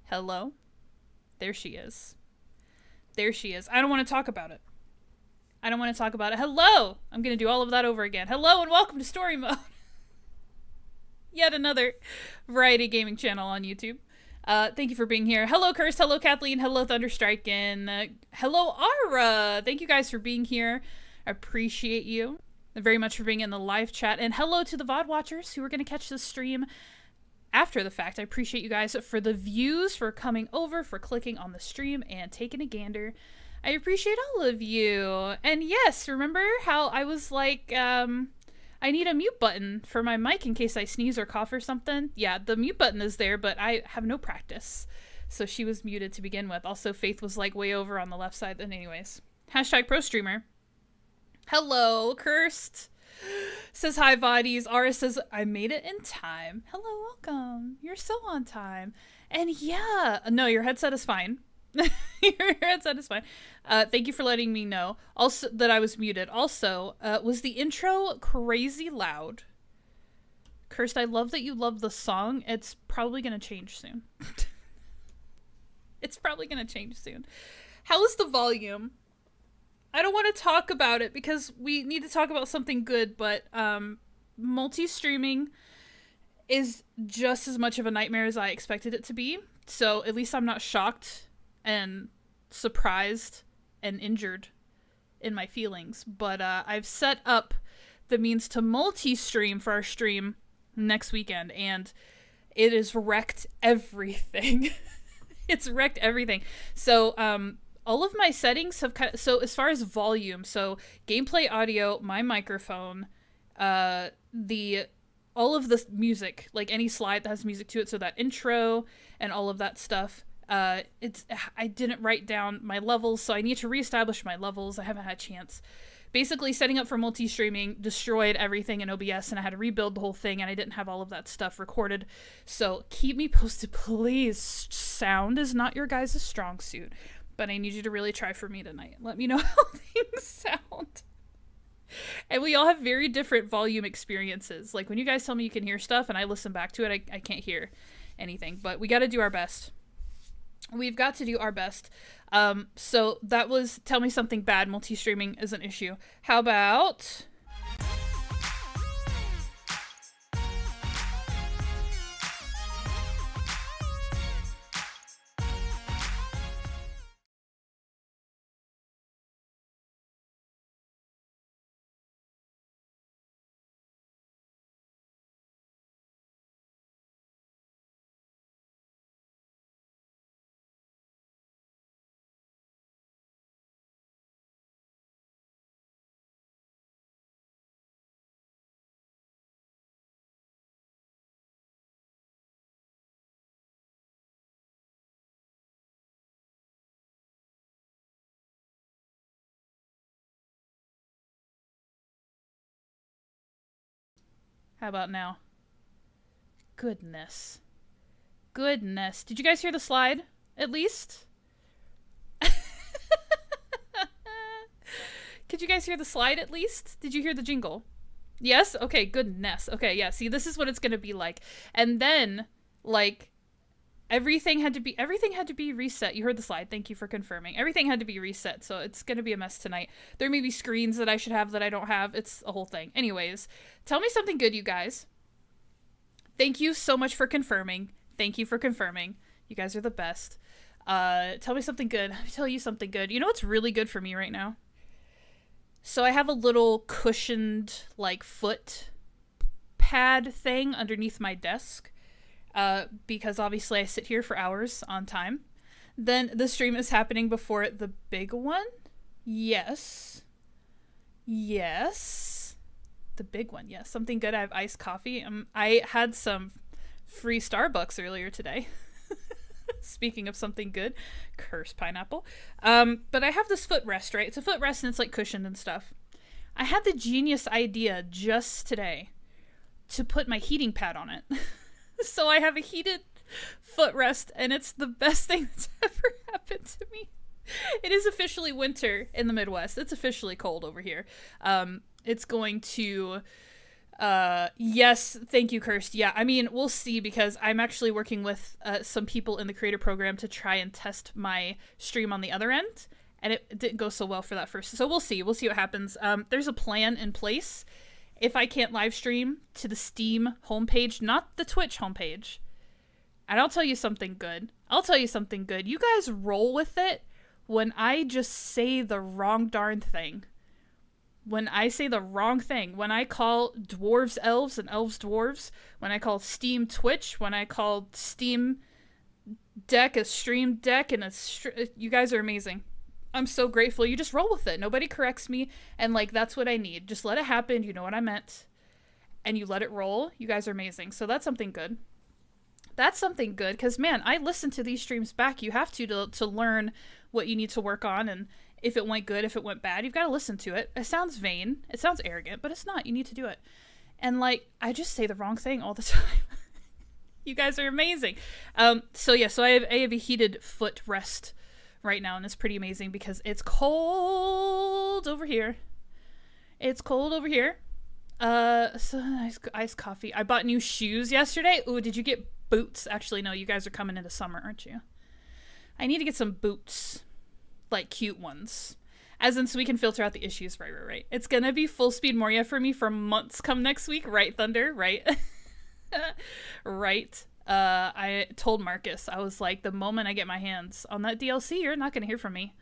Hello? There she is. There she is. I don't want to talk about it. I don't want to talk about it. Hello! I'm going to do all of that over again. Hello and welcome to Story Mode. Yet another variety gaming channel on YouTube. Thank you for being here. Hello, Cursed. Hello, Kathleen. Hello, Thunderstriken. Hello, Ara. Thank you guys for being here. I appreciate you very much for being in the live chat. And hello to the VOD watchers who are going to catch this stream after the fact. I appreciate you guys for the views, for coming over, for clicking on the stream and taking a gander. I appreciate all of you. And yes, remember how I was like, I need a mute button for my mic in case I sneeze or cough or something? Yeah, the mute button is there, but I have no practice. So she was muted to begin with. Also, Faith was like way over on the left side. And anyways, hashtag pro streamer. Hello, Cursed. Says hi, Vodies. Ara says, I made it in time. Hello, welcome. You're so on time. And yeah, no, your headset is fine. Your headset is fine. Thank you for letting me know. Also, that I was muted. Also, was the intro crazy loud? Cursed, I love that you love the song. It's probably going to change soon. It's probably going to change soon. How is the volume? I don't want to talk about it because we need to talk about something good, but multi-streaming is just as much of a nightmare as I expected it to be. So at least I'm not shocked and surprised and injured in my feelings. But I've set up the means to multi-stream for our stream next weekend, and it has wrecked everything. It's wrecked everything. So, all of my settings have so as far as volume, so gameplay audio, my microphone, all of the music, like any slide that has music to it, so that intro and all of that stuff, I didn't write down my levels, so I need to reestablish my levels. I haven't had a chance. Basically, setting up for multi-streaming destroyed everything in OBS, and I had to rebuild the whole thing, and I didn't have all of that stuff recorded. So keep me posted, please. Sound is not your guys' strong suit. But I need you to really try for me tonight. Let me know how things sound. And we all have very different volume experiences. Like when you guys tell me you can hear stuff and I listen back to it, I can't hear anything. But we got to do our best. We've got to do our best. So that was Tell Me Something Bad. Multi-streaming is an issue. How about... How about now? Goodness. Goodness. Did you guys hear the slide? At least? Could you guys hear the slide at least? Did you hear the jingle? Yes? Okay, goodness. Okay, yeah, see, this is what it's gonna be like. And then, like, everything had to be reset. You heard the slide. Thank you for confirming. Everything had to be reset, so it's gonna be a mess tonight. There may be screens that I should have that I don't have. It's a whole thing. Anyways, tell me something good, you guys. Thank you so much for confirming. Thank you for confirming. You guys are the best. Tell me something good. Let me tell you something good. You know what's really good for me right now? So I have a little cushioned, like, foot pad thing underneath my desk. Because obviously I sit here for hours on time. Then the stream is happening before the big one. Yes. Yes. The big one, yes. Something good. I have iced coffee. I had some free Starbucks earlier today. Speaking of something good. Curse pineapple. But I have this footrest, right? It's a footrest and it's like cushioned and stuff. I had the genius idea just today to put my heating pad on it. So I have a heated footrest, and it's the best thing that's ever happened to me. It is officially winter in the Midwest. It's officially cold over here. It's going to Yes, thank you, Kirst. Yeah, I mean, we'll see because I'm actually working with some people in the creator program to try and test my stream on the other end, and it didn't go so well for that first. So we'll see. We'll see what happens. There's a plan in place. If I can't live stream to the Steam homepage, not the Twitch homepage, and I'll tell you something good. I'll tell you something good. You guys roll with it when I just say the wrong darn thing. When I say the wrong thing, when I call dwarves elves and elves dwarves, when I call Steam Twitch, when I call Steam Deck a stream deck, and you guys are amazing. I'm so grateful. You just roll with it. Nobody corrects me, and like that's what I need. Just let it happen. You know what I meant, and you let it roll. You guys are amazing. So that's something good. That's something good because man, I listen to these streams back. You have to learn what you need to work on and. If it went good, if it went bad, you've got to listen to it. It sounds vain. It sounds arrogant, but it's not. You need to do it. And, like, I just say the wrong thing all the time. You guys are amazing. So I have a heated foot rest right now, and it's pretty amazing because it's cold over here. It's cold over here. So nice iced coffee. I bought new shoes yesterday. Ooh, did you get boots? Actually, no, you guys are coming into summer, aren't you? I need to get some boots. Like cute ones, as in so we can filter out the issues. Right. It's gonna be full speed Moria for me for months come next week, right, Thunder? Right. Right. I told Marcus, I was like, the moment I get my hands on that DLC, you're not gonna hear from me.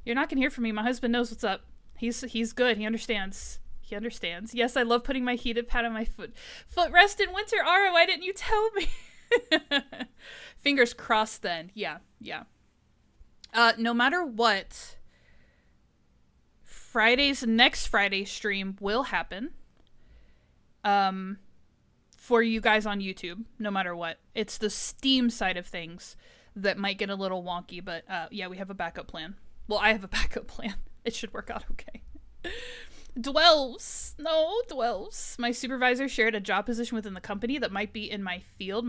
You're not gonna hear from me. My husband knows what's up. He's good. He understands. Yes, I love putting my heated pad on my foot rest in winter. Ara, why didn't you tell me? Fingers crossed then. Yeah. No matter what, next Friday's stream will happen for you guys on YouTube, no matter what. It's the Steam side of things that might get a little wonky, but yeah, we have a backup plan. Well, I have a backup plan. It should work out okay. Dwells. My supervisor shared a job position within the company that might be in my field,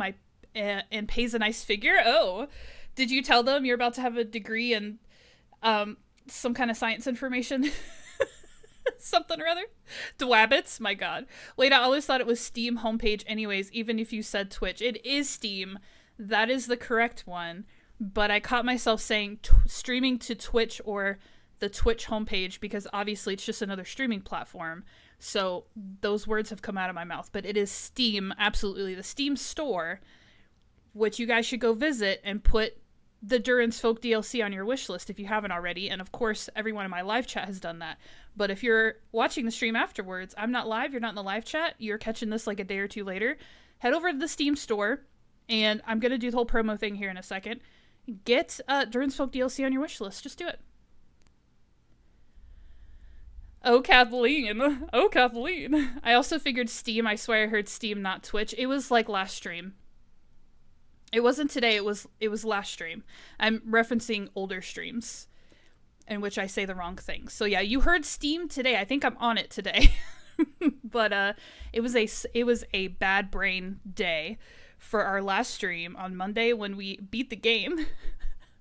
and pays a nice figure. Oh. Did you tell them you're about to have a degree in some kind of science information? Something or other? Dwabbits? My god. Wait, I always thought it was Steam homepage anyways, even if you said Twitch. It is Steam. That is the correct one. But I caught myself saying streaming to Twitch or the Twitch homepage because obviously it's just another streaming platform. So those words have come out of my mouth. But it is Steam, absolutely. The Steam store, which you guys should go visit and put the Durance Folk DLC on your wish list if you haven't already, and of course everyone in my live chat has done that. But if you're watching the stream afterwards, I'm not live, you're not in the live chat, you're catching this like a day or two later, head over to the Steam store, and I'm going to do the whole promo thing here in a second. Get Durance Folk DLC on your wish list. Just do it. Oh, Kathleen. I also figured Steam. I swear I heard Steam, not Twitch. It was like last stream. It wasn't today, it was last stream. I'm referencing older streams in which I say the wrong things. So yeah, you heard Steam today. I think I'm on it today. But it was a bad brain day for our last stream on Monday when we beat the game.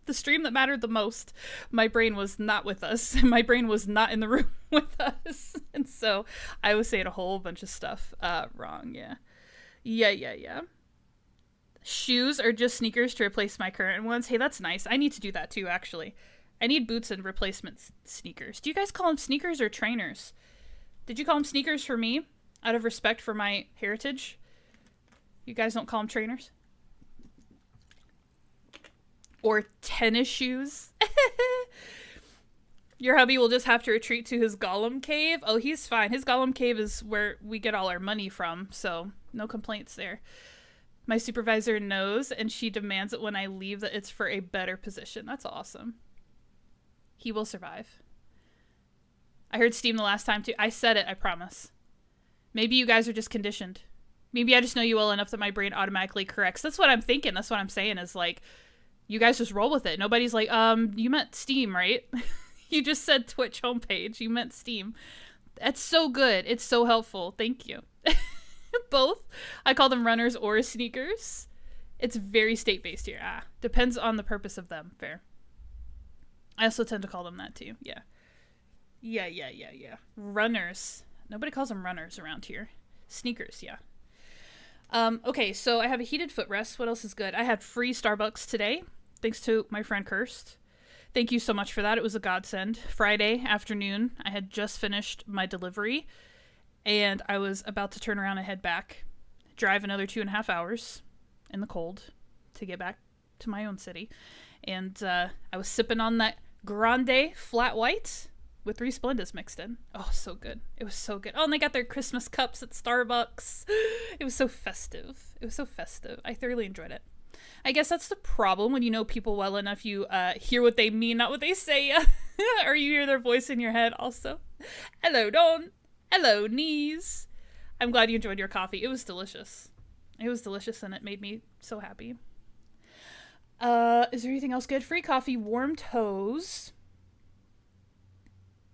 The stream that mattered the most. My brain was not with us. My brain was not in the room with us. And so I was saying a whole bunch of stuff wrong, yeah. Yeah. Shoes are just sneakers to replace my current ones. Hey, that's nice. I need to do that too, actually. I need boots and replacement sneakers. Do you guys call them sneakers or trainers? Did you call them sneakers for me? Out of respect for my heritage? You guys don't call them trainers? Or tennis shoes? Your hubby will just have to retreat to his golem cave. Oh, he's fine. His golem cave is where we get all our money from, so no complaints there. My supervisor knows, and she demands it when I leave that it's for a better position. That's awesome. He will survive. I heard Steam the last time, too. I said it, I promise. Maybe you guys are just conditioned. Maybe I just know you well enough that my brain automatically corrects. That's what I'm thinking. That's what I'm saying is, like, you guys just roll with it. Nobody's like, you meant Steam, right? You just said Twitch homepage. You meant Steam. That's so good. It's so helpful. Thank you. Both. I call them runners or sneakers. It's very state-based here. Depends on the purpose of them. Fair. I also tend to call them that too. Yeah. Runners. Nobody calls them runners around here. Sneakers, yeah. Okay, so I have a heated footrest. What else is good? I had free Starbucks today, thanks to my friend Kirst. Thank you so much for that. It was a godsend. Friday afternoon, I had just finished my delivery, and I was about to turn around and head back, drive another 2.5 hours in the cold to get back to my own city. And I was sipping on that grande flat white with 3 Splendas mixed in. Oh, so good. It was so good. Oh, and they got their Christmas cups at Starbucks. It was so festive. It was so festive. I thoroughly enjoyed it. I guess that's the problem when you know people well enough. You hear what they mean, not what they say. Or you hear their voice in your head also. Hello, Don. Hello, knees. I'm glad you enjoyed your coffee. It was delicious. It was delicious, and it made me so happy. Is there anything else good? Free coffee, warm toes.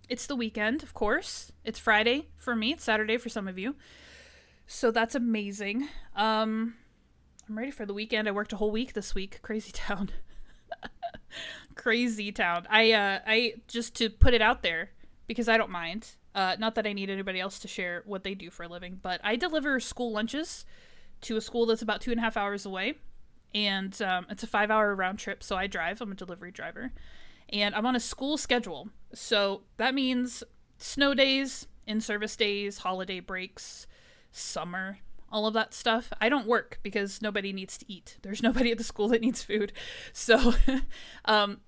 It's the weekend, of course. It's Friday for me. It's Saturday for some of you. So that's amazing. I'm ready for the weekend. I worked a whole week this week. Crazy town. Crazy town. I just to put it out there, because I don't mind. Not that I need anybody else to share what they do for a living, but I deliver school lunches to a school that's about 2.5 hours away. And it's a 5-hour round trip, so I drive. I'm a delivery driver. And I'm on a school schedule. So that means snow days, in-service days, holiday breaks, summer, all of that stuff. I don't work because nobody needs to eat. There's nobody at the school that needs food. So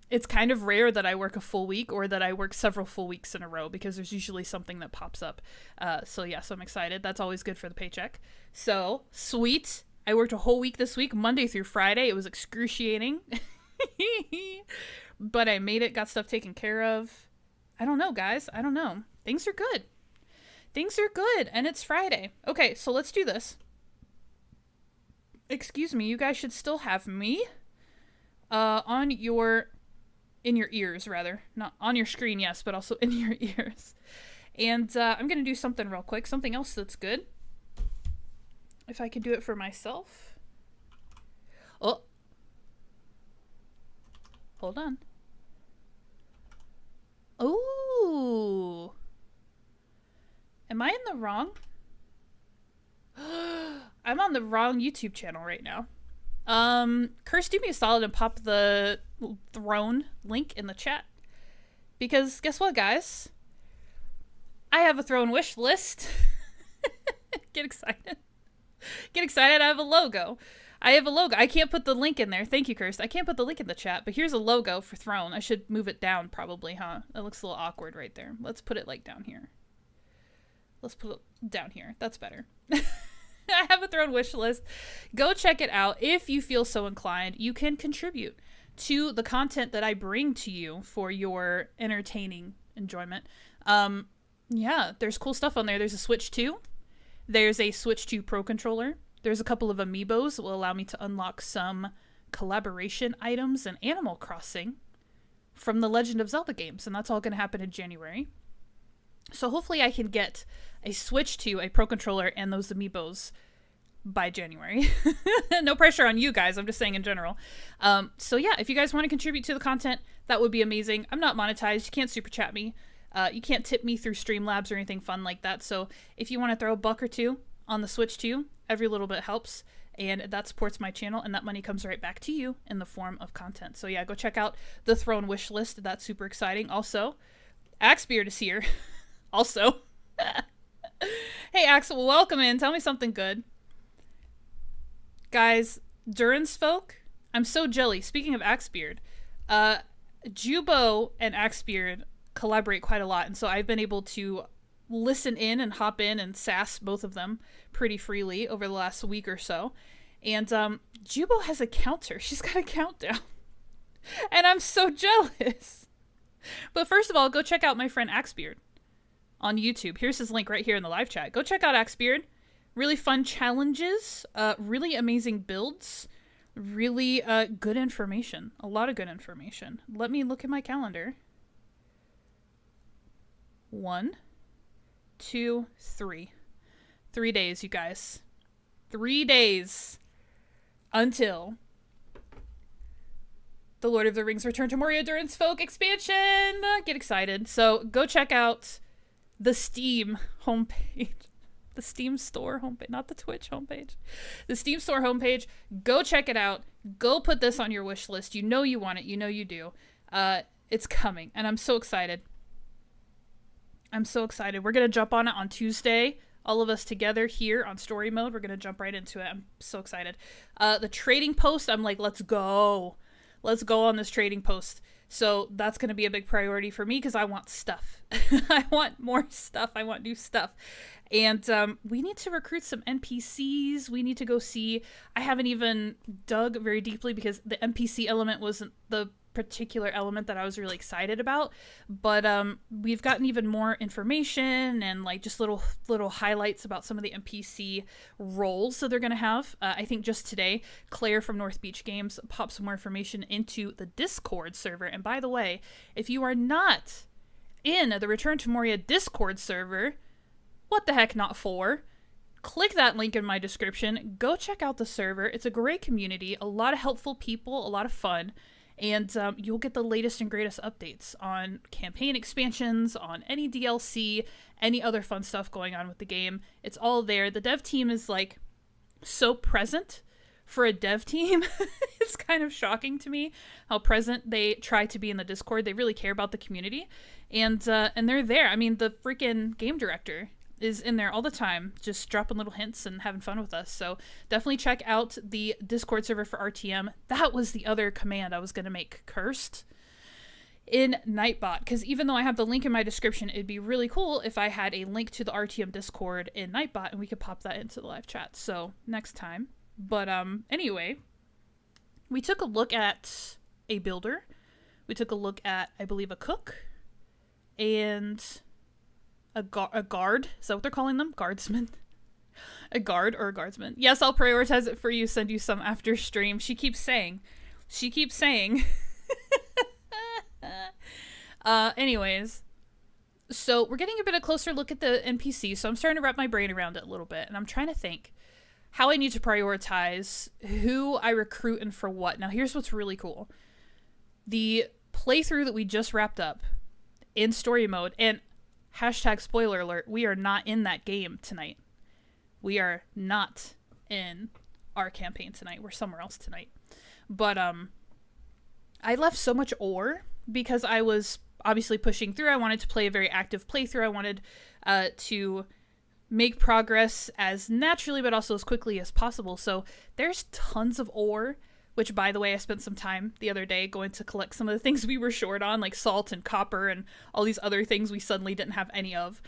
it's kind of rare that I work a full week or that I work several full weeks in a row, because there's usually something that pops up. So I'm excited. That's always good for the paycheck. So sweet. I worked a whole week this week, Monday through Friday. It was excruciating. But I made it, got stuff taken care of. I don't know, guys. I don't know. Things are good. Things are good, and it's Friday. Okay, so let's do this. Excuse me, you guys should still have me in your ears, rather. Not on your screen, yes, but also in your ears. And I'm going to do something real quick, something else that's good. If I can do it for myself. Oh. Hold on. Ooh. Am I in the wrong? I'm on the wrong YouTube channel right now. Curse, do me a solid and pop the throne link in the chat. Because guess what, guys? I have a throne wish list. Get excited. Get excited. I have a logo. I can't put the link in there. Thank you, Kirst. I can't put the link in the chat, but here's a logo for Throne. I should move it down probably, huh? That looks a little awkward right there. Let's put it like down here. Let's put it down here. That's better. I have a Throne wish list. Go check it out. If you feel so inclined, you can contribute to the content that I bring to you for your entertaining enjoyment. Yeah, there's cool stuff on there. There's a Switch 2. There's a Switch 2 Pro controller. There's a couple of amiibos that will allow me to unlock some collaboration items and Animal Crossing from the Legend of Zelda games, and that's all going to happen in January. So hopefully I can get a Switch 2, a Pro controller, and those amiibos by January. No pressure on you guys, I'm just saying in general. So yeah, if you guys want to contribute to the content, that would be amazing. I'm not monetized. You can't super chat me. You can't tip me through Streamlabs or anything fun like that. So if you want to throw a buck or two on the Switch 2, every little bit helps, and that supports my channel, and that money comes right back to you in the form of content. So yeah, go check out the Throne wish list. That's super exciting. Also, Axebeard is here. Also. Hey, Axel, welcome in. Tell me something good. Guys, Duran's folk, I'm so jelly. Speaking of Axebeard, Jubo and Axebeard collaborate quite a lot, and so I've been able to listen in and hop in and sass both of them pretty freely over the last week or so. And Jubo has a counter. She's got a countdown. And I'm so jealous. But first of all, go check out my friend Axebeard on YouTube. Here's his link right here in the live chat. Go check out Axebeard. Really fun challenges, really amazing builds, really good information. A lot of good information. Let me look at my calendar. 1, 2, 3. 3 days, you guys. 3 days until the Lord of the Rings Return to Moria Duran's Folk expansion. Get excited. So go check out the Steam homepage. The Steam Store homepage, not the Twitch homepage. The Steam Store homepage. Go check it out. Go put this on your wish list. You know you want it. You know you do. It's coming, and I'm so excited. I'm so excited. We're going to jump on it on Tuesday. All of us together here on story mode. We're going to jump right into it. I'm so excited. The trading post, I'm like, let's go. Let's go on this trading post. So that's going to be a big priority for me because I want stuff. I want more stuff. I want new stuff. And we need to recruit some NPCs. We need to go see. I haven't even dug very deeply because the NPC element wasn't the particular element that I was really excited about. But we've gotten even more information and like just little highlights about some of the NPC roles that they're going to have. I think just today, Claire from North Beach Games popped some more information into the Discord server. And by the way, if you are not in the Return to Moria Discord server, what the heck not for? Click that link in my description. Go check out the server. It's a great community, a lot of helpful people, a lot of fun, and you'll get the latest and greatest updates on campaign expansions, on any DLC, any other fun stuff going on with the game. It's all there. The dev team is like so present for a dev team. It's kind of shocking to me how present they try to be in the Discord. They really care about the community, and they're there. I mean, the freaking game director is in there all the time, just dropping little hints and having fun with us. So definitely check out the Discord server for RTM. That was the other command I was going to make cursed in Nightbot, because even though I have the link in my description, it'd be really cool if I had a link to the RTM Discord in Nightbot and we could pop that into the live chat. So next time. But anyway, we took a look at a builder. We took a look at, I believe, a cook and a guard. Is that what they're calling them? Guardsman? A guard or a guardsman. Yes, I'll prioritize it for you, send you some after stream. She keeps saying. Anyways, so we're getting a bit of a closer look at the NPC, so I'm starting to wrap my brain around it a little bit, and I'm trying to think how I need to prioritize who I recruit and for what. Now, here's what's really cool. The playthrough that we just wrapped up in story mode, and hashtag spoiler alert, we are not in that game tonight. We are not in our campaign tonight. We're somewhere else tonight. But I left so much ore because I was obviously pushing through. I wanted to play a very active playthrough. I wanted to make progress as naturally but also as quickly as possible. So there's tons of ore, which, by the way, I spent some time the other day going to collect some of the things we were short on, like salt and copper and all these other things we suddenly didn't have any of.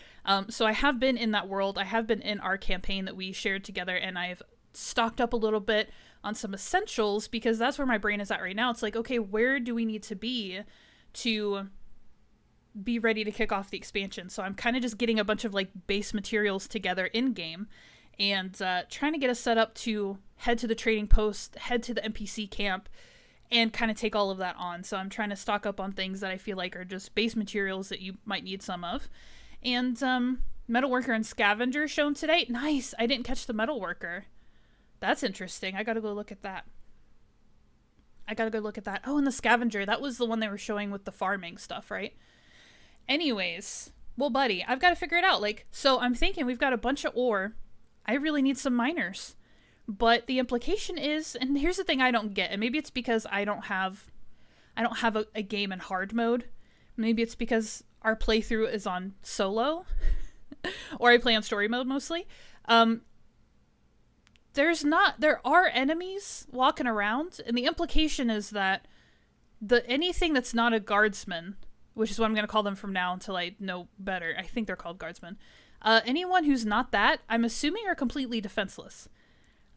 So I have been in that world. I have been in our campaign that we shared together, and I've stocked up a little bit on some essentials because that's where my brain is at right now. It's like, okay, where do we need to be ready to kick off the expansion? So I'm kind of just getting a bunch of like base materials together in-game and trying to get us set up to head to the trading post, head to the NPC camp, and kind of take all of that on. So I'm trying to stock up on things that I feel like are just base materials that you might need some of. And Metalworker and Scavenger shown today. Nice! I didn't catch the Metalworker. That's interesting. I gotta go look at that. Oh, and the Scavenger. That was the one they were showing with the farming stuff, right? Anyways, well, buddy, I've got to figure it out. Like, so I'm thinking we've got a bunch of ore. I really need some miners. But the implication is, and here's the thing I don't get, and maybe it's because I don't have a game in hard mode. Maybe it's because our playthrough is on solo, or I play on story mode mostly. There are enemies walking around, and the implication is that anything that's not a guardsman, which is what I'm going to call them from now until I know better. I think they're called guardsmen. Anyone who's not that, I'm assuming are completely defenseless.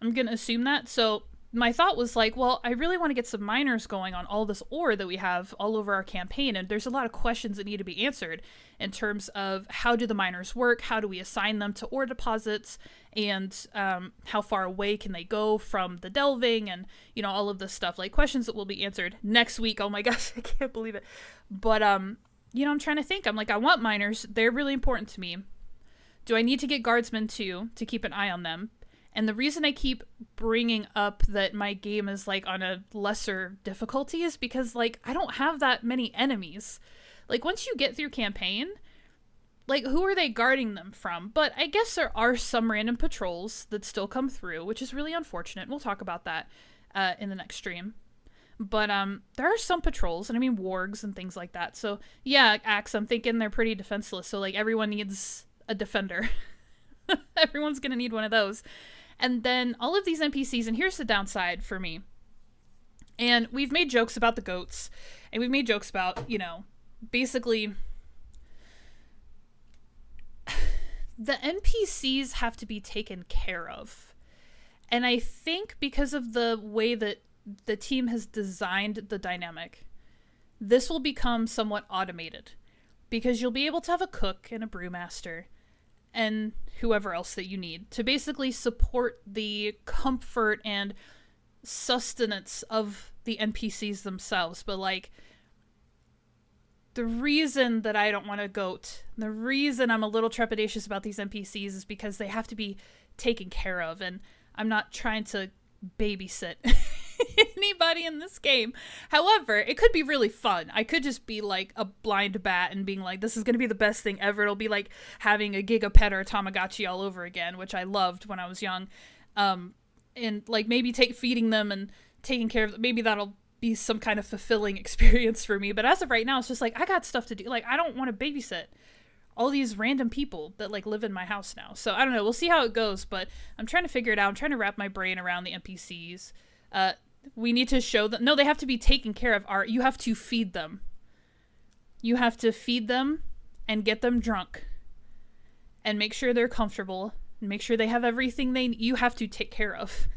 I'm going to assume that. So my thought was like, well, I really want to get some miners going on all this ore that we have all over our campaign. And there's a lot of questions that need to be answered in terms of how do the miners work? How do we assign them to ore deposits? And how far away can they go from the delving? And, you know, all of this stuff, like questions that will be answered next week. Oh my gosh, I can't believe it. But, you know, I'm trying to think. I'm like, I want miners. They're really important to me. Do I need to get guardsmen too to keep an eye on them? And the reason I keep bringing up that my game is like on a lesser difficulty is because like I don't have that many enemies. Like once you get through campaign, like, who are they guarding them from? But I guess there are some random patrols that still come through, which is really unfortunate. We'll talk about that in the next stream. But there are some patrols, and I mean wargs and things like that. So yeah, Axe, I'm thinking they're pretty defenseless. So like everyone needs a defender. Everyone's gonna need one of those. And then all of these NPCs, and here's the downside for me. And we've made jokes about the goats, and we've made jokes about, you know, basically the NPCs have to be taken care of. And I think because of the way that the team has designed the dynamic, this will become somewhat automated, because you'll be able to have a cook and a brewmaster and whoever else that you need to basically support the comfort and sustenance of the NPCs themselves. But like, the reason that I don't want a goat, the reason I'm a little trepidatious about these NPCs is because they have to be taken care of, and I'm not trying to babysit anybody in this game. However, it could be really fun. I could just be like a blind bat and being like, this is going to be the best thing ever. It'll be like having a Gigapet or a Tamagotchi all over again, which I loved when I was young. And like maybe feeding them and taking care of them, maybe that'll be some kind of fulfilling experience for me. But as of right now, it's just like, I got stuff to do. Like, I don't want to babysit all these random people that like live in my house now. So I don't know. We'll see how it goes, but I'm trying to figure it out. I'm trying to wrap my brain around the NPCs. We need to show them. No, they have to be taken care of. You have to feed them. You have to feed them and get them drunk and make sure they're comfortable and make sure they have everything you have to take care of.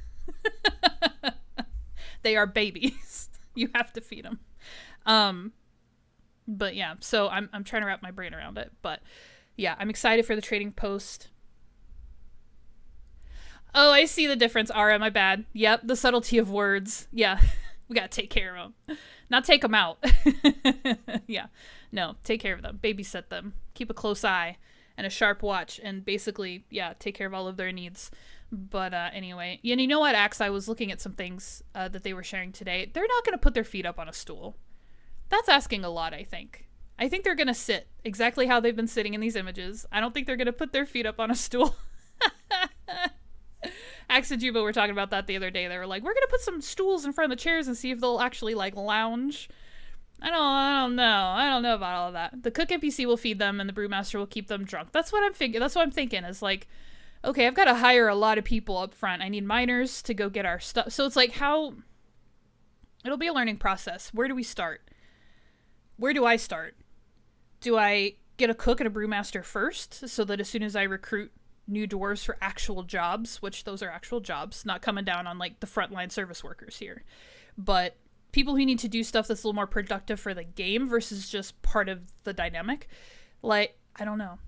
They are babies. You have to feed them. But yeah, so I'm trying to wrap my brain around it. But yeah, I'm excited for the trading post. Oh, I see the difference, Ara, my bad. Yep, the subtlety of words. Yeah, we gotta take care of them. Not take them out. Yeah, no, take care of them. Babysit them. Keep a close eye and a sharp watch. And basically, yeah, take care of all of their needs. But anyway, and you know what, Axe? I was looking at some things that they were sharing today. They're not going to put their feet up on a stool. That's asking a lot, I think. I think they're going to sit exactly how they've been sitting in these images. I don't think they're going to put their feet up on a stool. Axe and Juba were talking about that the other day. They were like, we're going to put some stools in front of the chairs and see if they'll actually, like, lounge. I don't know. I don't know about all of that. The cook NPC will feed them and the brewmaster will keep them drunk. That's what I'm thinking is, like, okay, I've got to hire a lot of people up front. I need miners to go get our stuff. So it's like it'll be a learning process. Where do we start? Where do I start? Do I get a cook and a brewmaster first so that as soon as I recruit new dwarves for actual jobs, which those are actual jobs, not coming down on like the frontline service workers here, but people who need to do stuff that's a little more productive for the game versus just part of the dynamic. Like, I don't know.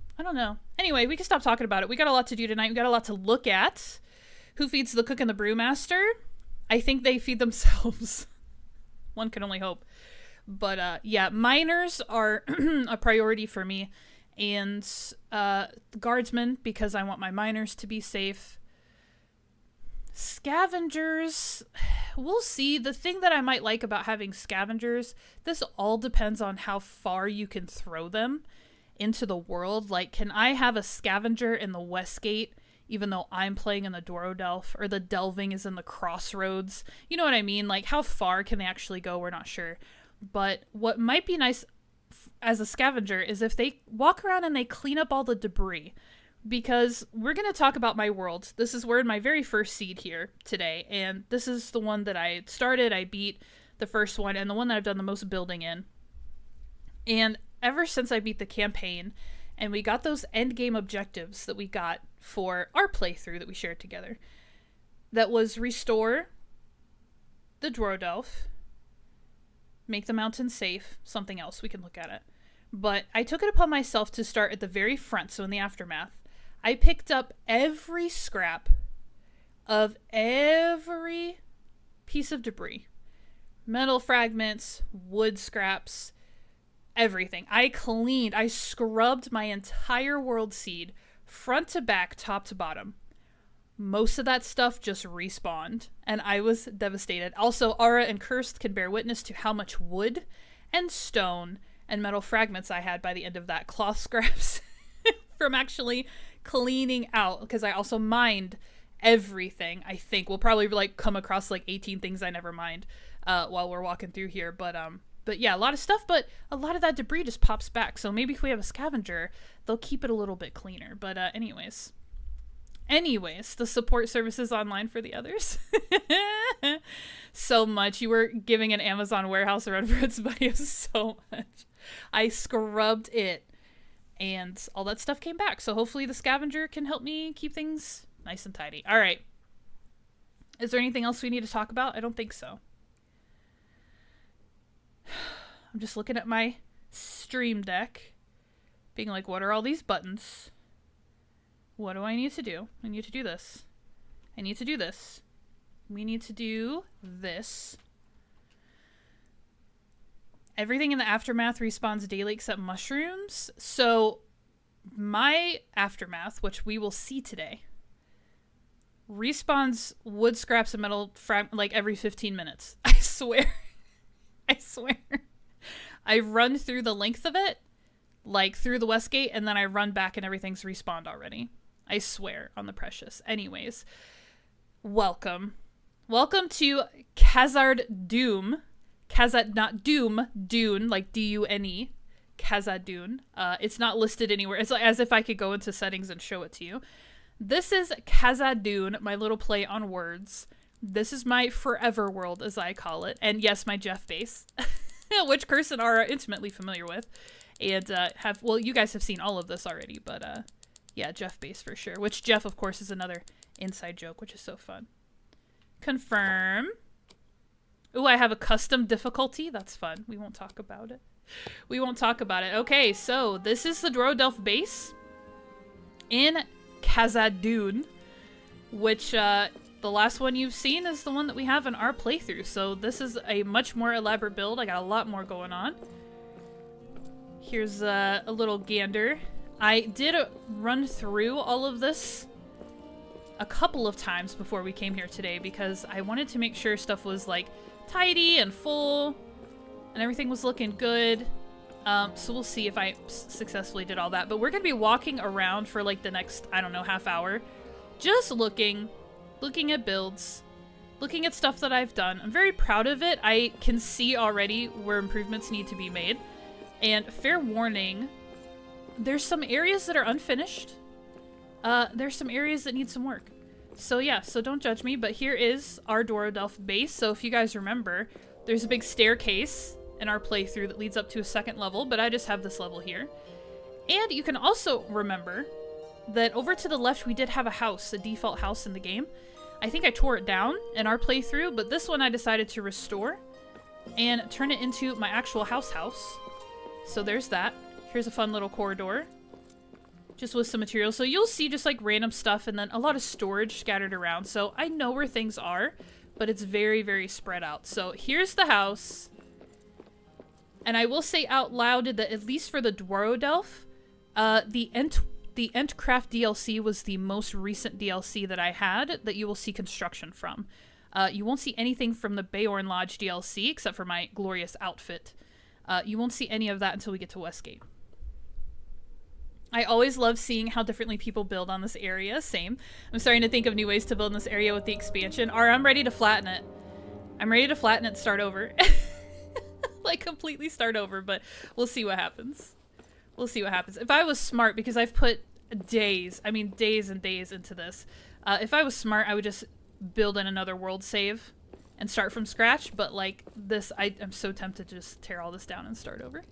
Anyway, we can stop talking about it. We got a lot to do tonight. We got a lot to look at. Who feeds the cook and the brewmaster? I think they feed themselves. One can only hope. But yeah, miners are a priority for me. And guardsmen, because I want my miners to be safe. Scavengers, we'll see. The thing that I might like about having scavengers, this all depends on how far you can throw them into the world. Like, can I have a scavenger in the Westgate even though I'm playing in the Dwarrowdelf, or the delving is in the crossroads? You know what I mean? Like, how far can they actually go? We're not sure. But what might be nice as a scavenger is if they walk around and they clean up all the debris, because we're going to talk about my world. This is we're in my very first seed here today, and this is the one that I started. I beat the first one, and the one that I've done the most building in. And ever since I beat the campaign, and we got those end game objectives that we got for our playthrough that we shared together, that was restore the Dwarrowdelf, make the mountain safe, something else, we can look at it. But I took it upon myself to start at the very front, so in the aftermath. I picked up every scrap of every piece of debris. Metal fragments, wood scraps, everything. I scrubbed my entire world seed, front to back, top to bottom. Most of that stuff just respawned, and I was devastated. Also, Ara and Cursed can bear witness to how much wood and stone and metal fragments I had by the end of that. Cloth scraps from actually cleaning out, because I also mined everything. I think we'll probably like come across like 18 things I never mined while we're walking through here, but yeah, a lot of stuff, but a lot of that debris just pops back. So maybe if we have a scavenger, they'll keep it a little bit cleaner. But anyways, the support services online for the others. So much. You were giving an Amazon warehouse a run for its money so much. I scrubbed it and all that stuff came back. So hopefully the scavenger can help me keep things nice and tidy. All right. Is there anything else we need to talk about? I don't think so. I'm just looking at my stream deck, being like, what are all these buttons? What do I need to do? I need to do this. I need to do this. We need to do this. Everything in the aftermath respawns daily except mushrooms. So my aftermath, which we will see today, respawns wood scraps and metal like every 15 minutes. I swear. I swear. I run through the length of it, like through the west gate, and then I run back and everything's respawned already. I swear on the precious. Anyways, welcome. Welcome to Khazad Doom. Khazad, not Doom, Dune, like D-U-N-E. Khazad Dune. It's not listed anywhere. It's like as if I could go into settings and show it to you. This is Khazad Dune, my little play on words. This is my forever world, as I call it. And yes, my Jeff base, which Kirsten are intimately familiar with. And well, you guys have seen all of this already, but yeah, Jeff base for sure. Which Jeff, of course, is another inside joke, which is so fun. Confirm. Ooh, I have a custom difficulty. That's fun. We won't talk about it. We won't talk about it. Okay, so this is the Dwarrowdelf base in Khazad Dune, which the last one you've seen is the one that we have in our playthrough. So this is a much more elaborate build. I got a lot more going on. Here's a little gander. I did run through all of this a couple of times before we came here today because I wanted to make sure stuff was like tidy and full and everything was looking good. So we'll see if I successfully did all that. But we're going to be walking around for like the next, I don't know, half hour. Just looking at builds, looking at stuff that I've done. I'm very proud of it. I can see already where improvements need to be made. And fair warning, there's some areas that are unfinished. There's some areas that need some work. So yeah, so don't judge me, but here is our Dwarrowdelf base. So if you guys remember, there's a big staircase in our playthrough that leads up to a second level, but I just have this level here. And you can also remember that over to the left we did have a house, a default house in the game. I think I tore it down in our playthrough, but this one I decided to restore and turn it into my actual house. So there's that. Here's a fun little corridor, just with some materials. So you'll see just like random stuff and then a lot of storage scattered around. So I know where things are, but it's very, very spread out. So here's the house. And I will say out loud that at least for the Dwarrowdelf, the Entcraft DLC was the most recent DLC that I had that you will see construction from. You won't see anything from the Beorn Lodge DLC except for my glorious outfit. You won't see any of that until we get to Westgate. I always love seeing how differently people build on this area. Same. I'm starting to think of new ways to build in this area with the expansion. I'm ready to flatten it. I'm ready to flatten it and start over. Like completely start over, but we'll see what happens. We'll see what happens. If I was smart, because I've put days and days into this, if I was smart, I would just build in another world save and start from scratch, but like this, I'm so tempted to just tear all this down and start over.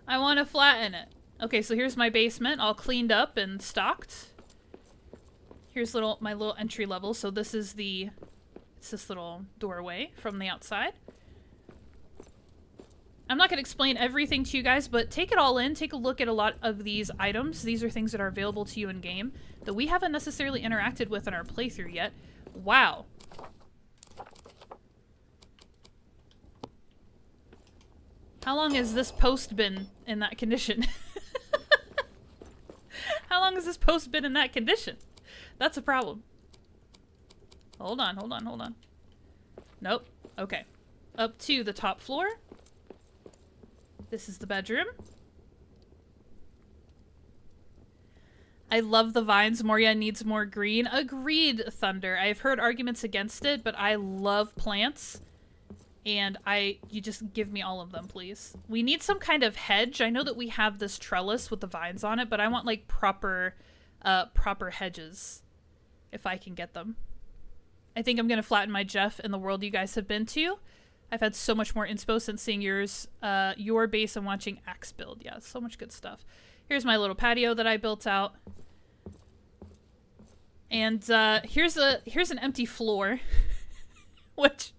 I want to flatten it. Okay, so here's my basement, all cleaned up and stocked. Here's my little entry level. So this is it's this little doorway from the outside. I'm not going to explain everything to you guys, but take it all in. Take a look at a lot of these items. These are things that are available to you in game that we haven't necessarily interacted with in our playthrough yet. Wow. How long has this post been in that condition? How long has this post been in that condition? That's a problem. Hold on. Nope. Okay. Up to the top floor. This is the bedroom. I love the vines. Moria needs more green. Agreed, Thunder. I've heard arguments against it, but I love plants. And you just give me all of them, please. We need some kind of hedge. I know that we have this trellis with the vines on it, but I want like proper hedges if I can get them. I think I'm going to flatten my Jeff in the world you guys have been to. I've had so much more inspo since seeing your base and watching Axe build. Yeah, so much good stuff. Here's my little patio that I built out. And here's an empty floor, which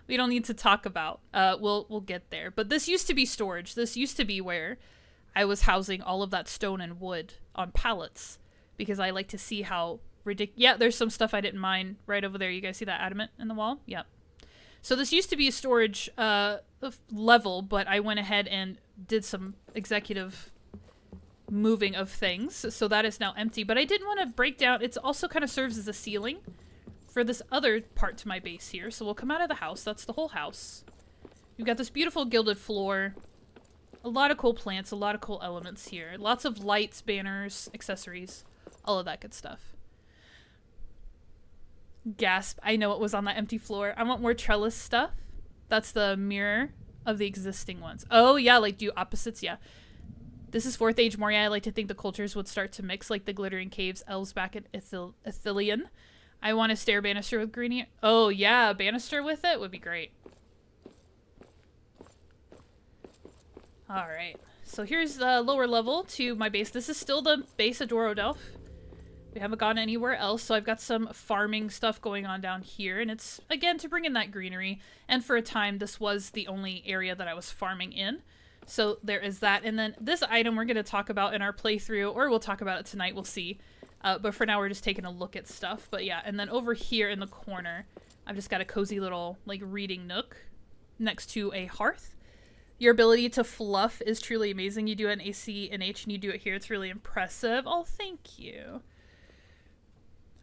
we don't need to talk about. We'll get there. But this used to be storage. This used to be where I was housing all of that stone and wood on pallets because I like to see how ridiculous. Yeah, there's some stuff I didn't mine right over there. You guys see that adamant in the wall? Yep. So this used to be a storage level, but I went ahead and did some executive moving of things. So that is now empty. But I didn't want to break down. It also kind of serves as a ceiling for this other part to my base here. So we'll come out of the house. That's the whole house. You've got this beautiful gilded floor. A lot of cool plants, a lot of cool elements here. Lots of lights, banners, accessories, all of that good stuff. Gasp. I know what was on that empty floor. I want more trellis stuff. That's the mirror of the existing ones. Oh, yeah, like do opposites? Yeah. This is 4th Age Moria. I like to think the cultures would start to mix like the glittering caves, elves back at Ithilien. I want a stair banister with greenie. Oh, yeah, a banister with it would be great. All right. So here's the lower level to my base. This is still the base of Dwarrowdelf. We haven't gone anywhere else, so I've got some farming stuff going on down here, and it's, again, to bring in that greenery. And for a time, this was the only area that I was farming in. So there is that. And then this item we're going to talk about in our playthrough, or we'll talk about it tonight, we'll see. But for now, we're just taking a look at stuff. But yeah, and then over here in the corner, I've just got a cozy little, like, reading nook next to a hearth. Your ability to fluff is truly amazing. You do an AC and H, and you do it here. It's really impressive. Oh, thank you.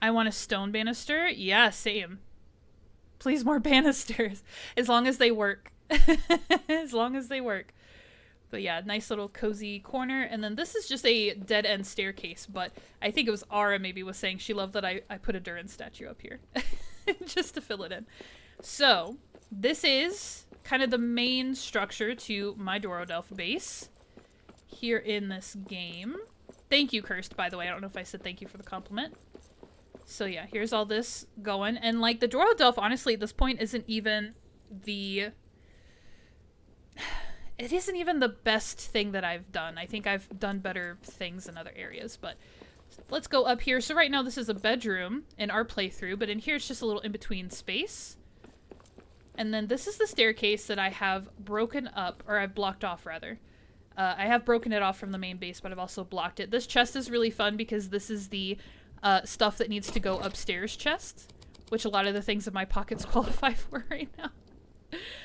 I want a stone banister. Yeah, same. Please, more banisters. As long as they work. As long as they work. But yeah, nice little cozy corner. And then this is just a dead-end staircase. But I think it was Ara maybe was saying she loved that I put a Durin statue up here. Just to fill it in. So, this is kind of the main structure to my Dwarrowdelf base here in this game. Thank you, Cursed, by the way. I don't know if I said thank you for the compliment. So yeah, here's all this going. And like the Dwarrowdelf, honestly, at this point isn't even the... It isn't even the best thing that I've done. I think I've done better things in other areas, but let's go up here. So right now this is a bedroom in our playthrough, but in here it's just a little in-between space. And then this is the staircase that I have broken up, or I've blocked off rather. I have broken it off from the main base, but I've also blocked it. This chest is really fun because this is the stuff that needs to go upstairs chest, which a lot of the things in my pockets qualify for right now.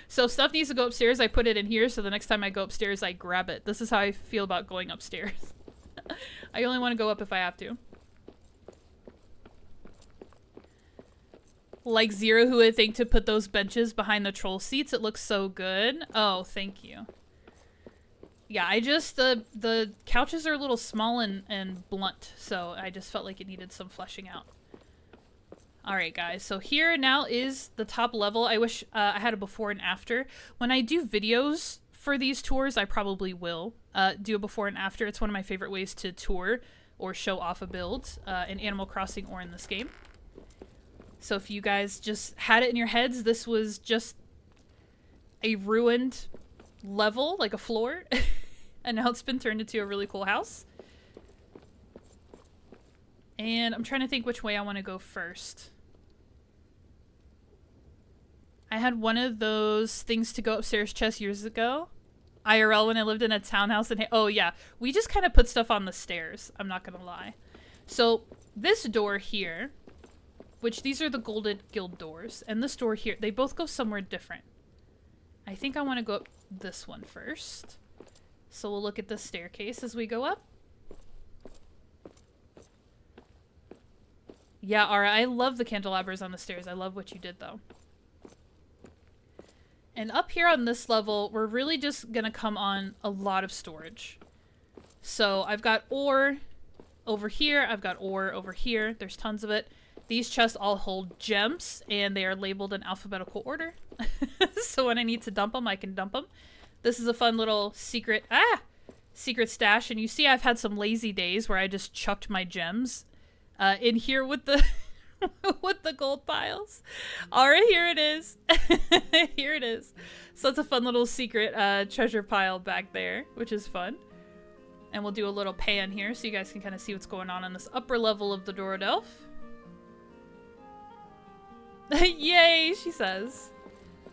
So stuff needs to go upstairs, I put it in here, so the next time I go upstairs, I grab it. This is how I feel about going upstairs. I only want to go up if I have to. Like Zero, who would think to put those benches behind the troll seats. It looks so good. Oh, thank you. Yeah, I just, the couches are a little small and blunt, so I just felt like it needed some fleshing out. Alright guys, so here now is the top level. I wish I had a before and after. When I do videos for these tours, I probably will do a before and after. It's one of my favorite ways to tour or show off a build in Animal Crossing or in this game. So if you guys just had it in your heads, this was just a ruined level, like a floor, and now it's been turned into a really cool house. And I'm trying to think which way I want to go first. I had one of those things to go upstairs chest years ago. IRL when I lived in a townhouse. And oh yeah, we just kind of put stuff on the stairs. I'm not going to lie. So this door here, which these are the Golden Guild doors, and this door here, they both go somewhere different. I think I want to go up this one first. So we'll look at the staircase as we go up. Yeah, Ara, I love the candelabras on the stairs. I love what you did, though. And up here on this level, we're really just going to come on a lot of storage. So I've got ore over here. I've got ore over here. There's tons of it. These chests all hold gems, and they are labeled in alphabetical order. So when I need to dump them, I can dump them. This is a fun little secret stash. And you see I've had some lazy days where I just chucked my gems in here with the with the gold piles. All right, here it is. Here it is. So it's a fun little secret treasure pile back there, which is fun. And we'll do a little pan here so you guys can kind of see what's going on this upper level of the Dwarrowdelf. Yay, she says.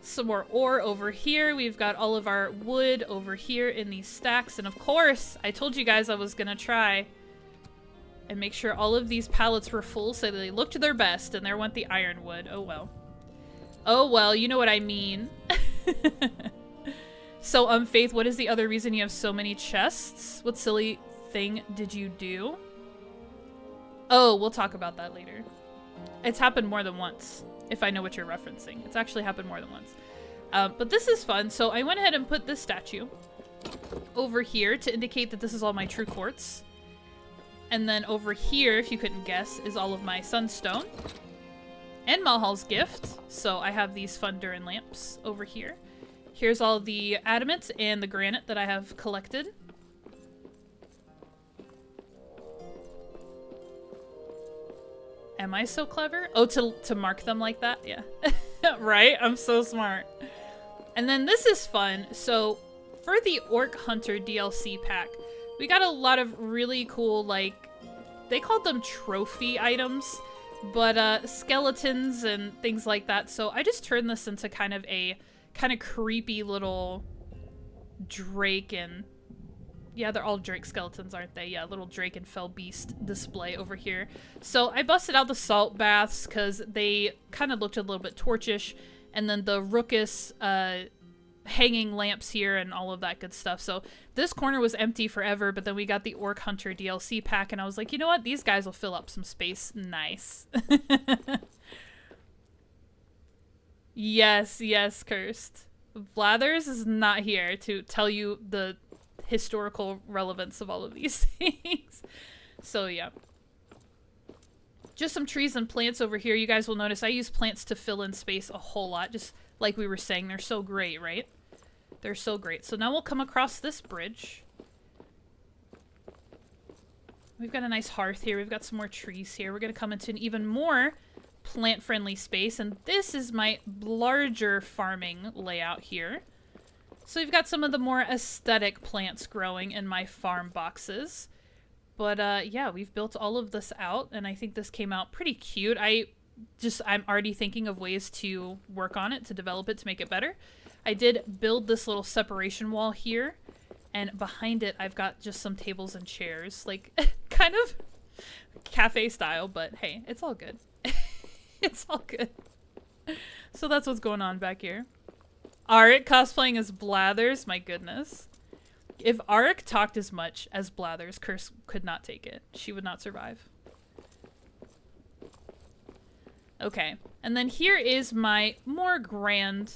Some more ore over here. We've got all of our wood over here in these stacks. And of course, I told you guys I was going to try and make sure all of these pallets were full so they looked their best. And there went the ironwood. Oh, well. Oh, well, you know what I mean. So, Faith, what is the other reason you have so many chests? What silly thing did you do? Oh, we'll talk about that later. It's happened more than once, if I know what you're referencing. It's actually happened more than once. But this is fun. So I went ahead and put this statue over here to indicate that this is all my true quartz. And then over here, if you couldn't guess, is all of my sunstone and Malhal's gift. So I have these fun Durin lamps over here. Here's all the adamant and the granite that I have collected. Am I so clever? Oh, to mark them like that? Yeah. Right? I'm so smart. And then this is fun. So for the Orc Hunter DLC pack, we got a lot of really cool, like, they called them trophy items, but skeletons and things like that. So I just turned this into kind of a creepy little drake and... Yeah, they're all drake skeletons, aren't they? Yeah, little drake and fell beast display over here. So I busted out the salt baths because they kind of looked a little bit torchish. And then the rookus hanging lamps here and all of that good stuff. So this corner was empty forever, but then we got the Orc Hunter DLC pack. And I was like, you know what? These guys will fill up some space. Nice. Yes, yes, Cursed. Blathers is not here to tell you the historical relevance of all of these things. So yeah, just some trees and plants over here. You guys will notice I use plants to fill in space a whole lot, just like we were saying. They're so great, right? They're so great. So now we'll come across this bridge. We've got a nice hearth here. We've got some more trees here. We're gonna come into an even more plant-friendly space, and this is my larger farming layout here. So we've got some of the more aesthetic plants growing in my farm boxes. But yeah, we've built all of this out, and I think this came out pretty cute. I'm already thinking of ways to work on it, to develop it, to make it better. I did build this little separation wall here, and behind it I've got just some tables and chairs, like kind of cafe style, but hey, it's all good. It's all good. So that's what's going on back here. Arik cosplaying as Blathers, my goodness. If Arik talked as much as Blathers, Curse could not take it. She would not survive. Okay, and then here is my more grand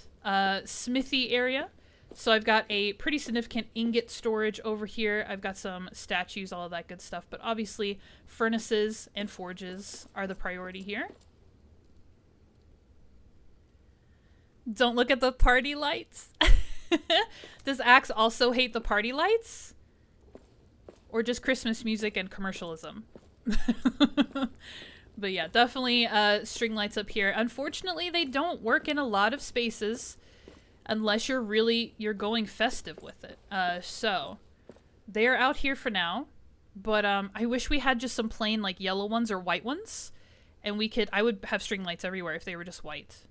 smithy area. So I've got a pretty significant ingot storage over here. I've got some statues, all of that good stuff. But obviously, furnaces and forges are the priority here. Don't look at the party lights. Does Axe also hate the party lights? Or just Christmas music and commercialism? But yeah, definitely string lights up here. Unfortunately, they don't work in a lot of spaces unless you're going festive with it. So they're out here for now. But I wish we had just some plain like yellow ones or white ones. And I would have string lights everywhere if they were just white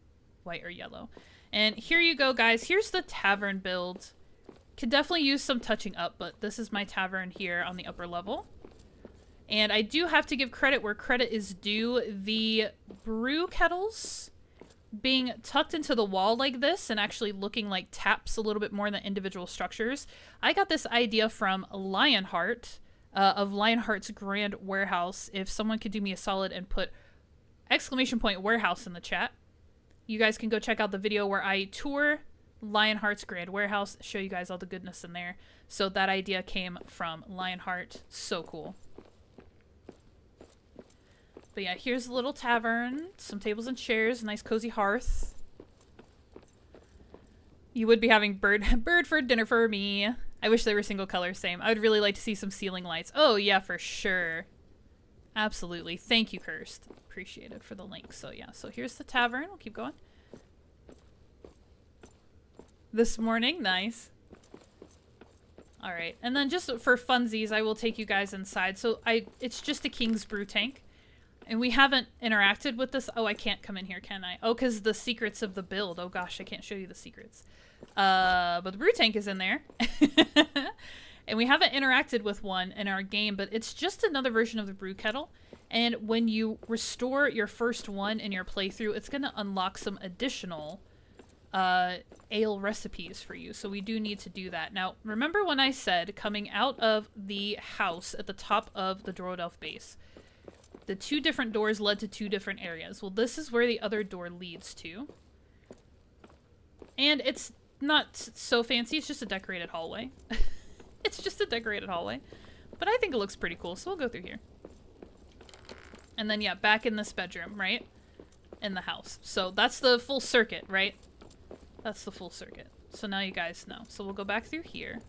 or yellow. And here you go, guys. Here's the tavern build. Could definitely use some touching up, but this is my tavern here on the upper level. And I do have to give credit where credit is due. The brew kettles being tucked into the wall like this and actually looking like taps a little bit more than individual structures. I got this idea from Lionheart of Lionheart's Grand Warehouse. If someone could do me a solid and put !warehouse in the chat. You guys can go check out the video where I tour Lionheart's Grand Warehouse, show you guys all the goodness in there. So that idea came from Lionheart. So cool. But yeah, here's a little tavern, some tables and chairs, nice cozy hearth. You would be having bird for dinner for me. I wish they were single color, same. I would really like to see some ceiling lights. Oh yeah, for sure. Absolutely. Thank you, Kirst. Appreciate it for the link. So yeah, so here's the tavern. We'll keep going. This morning, nice. All right, and then just for funsies, I will take you guys inside. So it's just a King's Brew tank. And we haven't interacted with this. Oh, I can't come in here, can I? Oh, because the secrets of the build. Oh gosh, I can't show you the secrets. But the brew tank is in there. And we haven't interacted with one in our game, but it's just another version of the brew kettle. And when you restore your first one in your playthrough, it's going to unlock some additional ale recipes for you. So we do need to do that. Now, remember when I said coming out of the house at the top of the Dwarrowdelf base, the 2 different doors led to 2 different areas. Well, this is where the other door leads to. And it's not so fancy. It's just a decorated hallway. It's just a decorated hallway. But I think it looks pretty cool, so we'll go through here. And then, yeah, back in this bedroom, right? In the house. So that's the full circuit, right? That's the full circuit. So now you guys know. So we'll go back through here.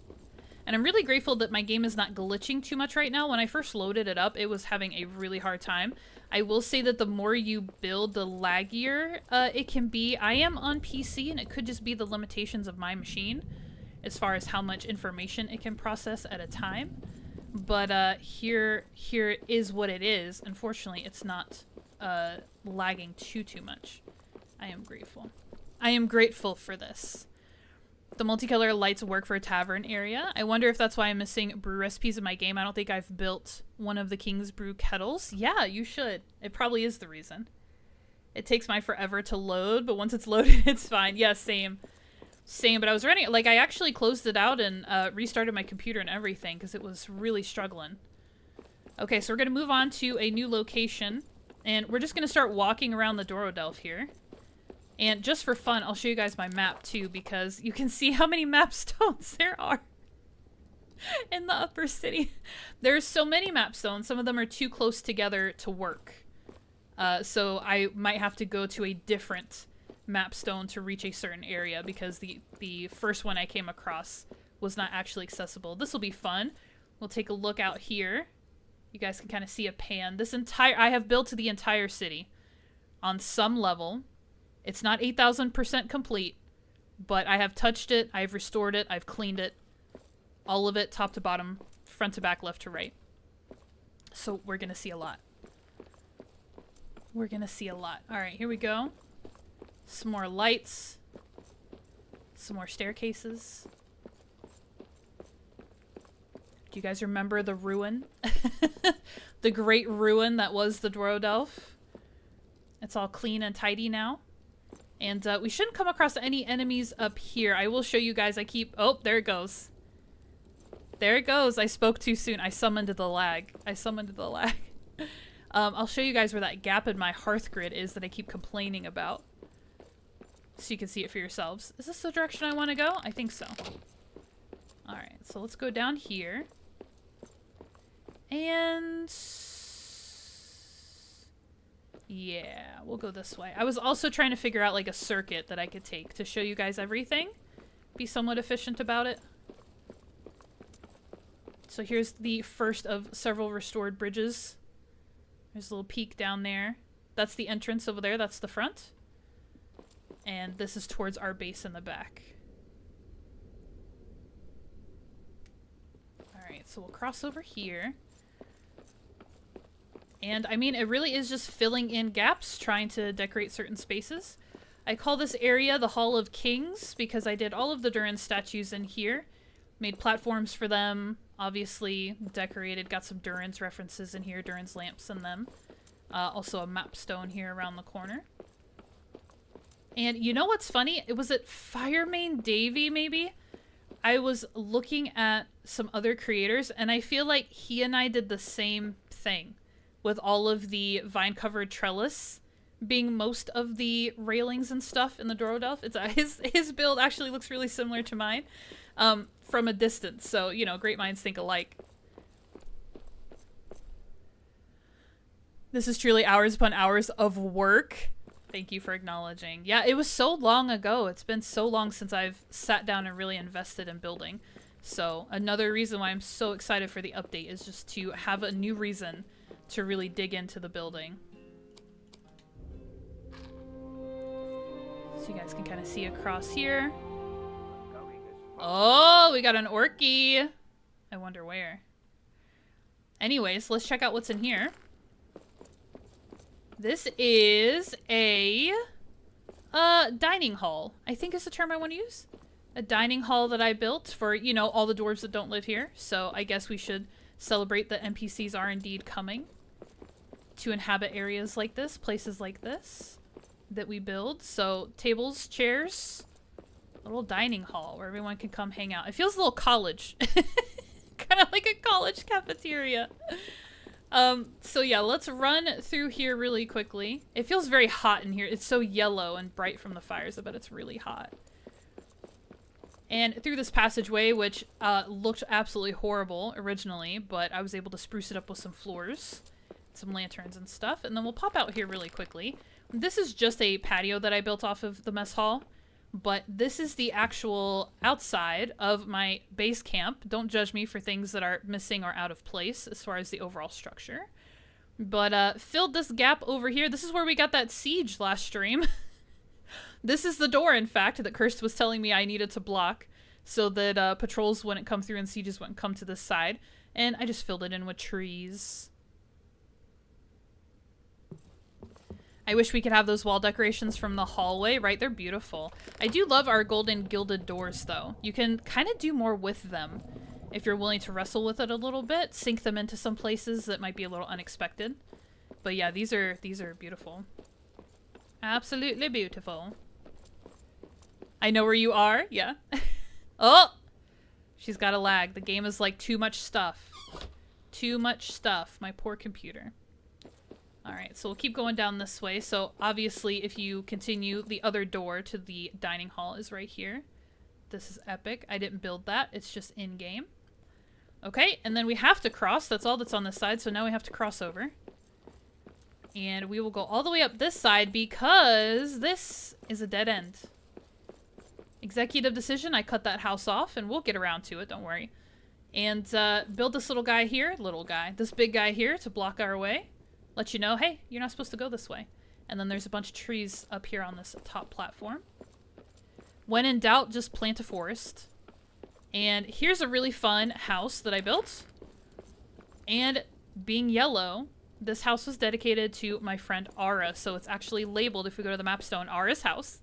And I'm really grateful that my game is not glitching too much right now. When I first loaded it up, it was having a really hard time. I will say that the more you build, the laggier it can be. I am on PC, and it could just be the limitations of my machine as far as how much information it can process at a time. But here is what it is. Unfortunately, it's not lagging too much. I am grateful. I am grateful for this. The multicolor lights work for a tavern area. I wonder if that's why I'm missing brew recipes in my game. I don't think I've built one of the King's Brew kettles. Yeah, you should. It probably is the reason. It takes my forever to load, but once it's loaded, it's fine. Yeah, same. Same, but I was running, like, I actually closed it out and restarted my computer and everything because it was really struggling. Okay, so we're going to move on to a new location, and we're just going to start walking around the Dwarrowdelf here. And just for fun, I'll show you guys my map too, because you can see how many map stones there are in the upper city. There's so many map stones. Some of them are too close together to work. So I might have to go to a different map stone to reach a certain area because the first one I came across was not actually accessible. This will be fun. We'll take a look out here. You guys can kind of see a pan. I have built the entire city on some level. It's not 8,000% complete, but I have touched it, I've restored it, I've cleaned it. All of it, top to bottom, front to back, left to right. So we're gonna see a lot. We're gonna see a lot. Alright, here we go. Some more lights. Some more staircases. Do you guys remember the ruin? The great ruin that was the Dwarrowdelf? It's all clean and tidy now. And we shouldn't come across any enemies up here. I will show you guys. Oh, there it goes. There it goes. I spoke too soon. I summoned the lag. I'll show you guys where that gap in my hearth grid is that I keep complaining about. So you can see it for yourselves. Is this the direction I want to go? I think so. Alright, so let's go down here. And... yeah, we'll go this way. I was also trying to figure out like a circuit that I could take to show you guys everything. Be somewhat efficient about it. So here's the first of several restored bridges. There's a little peak down there. That's the entrance over there. That's the front. And this is towards our base in the back. Alright, so we'll cross over here. And, I mean, it really is just filling in gaps, trying to decorate certain spaces. I call this area the Hall of Kings because I did all of the Durin statues in here. Made platforms for them, obviously decorated, got some Durin's references in here, Durin's lamps in them. Also a map stone here around the corner. And you know what's funny? It was at Firemane Davy, maybe? I was looking at some other creators, and I feel like he and I did the same thing. With all of the vine-covered trellis being most of the railings and stuff in the Dwarrowdelf. His build actually looks really similar to mine from a distance. So, you know, great minds think alike. This is truly hours upon hours of work. Thank you for acknowledging. Yeah, it was so long ago. It's been so long since I've sat down and really invested in building. So another reason why I'm so excited for the update is just to have a new reason to really dig into the building. So you guys can kind of see across here. Oh, we got an orky. I wonder where. Anyways, let's check out what's in here. This is a dining hall, I think is the term I want to use. A dining hall that I built for, you know, all the dwarves that don't live here. So I guess we should celebrate that NPCs are indeed coming to inhabit areas like this, places like this that we build. So tables, chairs, a little dining hall where everyone can come hang out. It feels a little college. Kind of like a college cafeteria. So yeah, let's run through here really quickly. It feels very hot in here. It's so yellow and bright from the fires. I bet it's really hot. And through this passageway, which looked absolutely horrible originally, but I was able to spruce it up with some floors, some lanterns and stuff. And then we'll pop out here really quickly. This is just a patio that I built off of the mess hall. But this is the actual outside of my base camp. Don't judge me for things that are missing or out of place as far as the overall structure. But filled this gap over here. This is where we got that siege last stream. This is the door, in fact, that Kirst was telling me I needed to block so that patrols wouldn't come through and sieges wouldn't come to this side. And I just filled it in with trees. I wish we could have those wall decorations from the hallway, right? They're beautiful. I do love our golden gilded doors, though. You can kind of do more with them if you're willing to wrestle with it a little bit, sink them into some places that might be a little unexpected. But yeah, these are beautiful. Absolutely beautiful. I know where you are. Yeah. Oh! She's got a lag. The game is like too much stuff. Too much stuff. My poor computer. Alright, so we'll keep going down this way. So obviously if you continue, the other door to the dining hall is right here. This is epic. I didn't build that. It's just in-game. Okay, and then we have to cross. That's all that's on this side, so now we have to cross over. And we will go all the way up this side because this is a dead end. Executive decision, I cut that house off, and we'll get around to it, don't worry. And build this little guy here, this big guy here to block our way. Let you know, hey, you're not supposed to go this way. And then there's a bunch of trees up here on this top platform. When in doubt, just plant a forest. And here's a really fun house that I built. And being yellow, this house was dedicated to my friend Ara, so it's actually labeled, if we go to the map stone, Ara's house.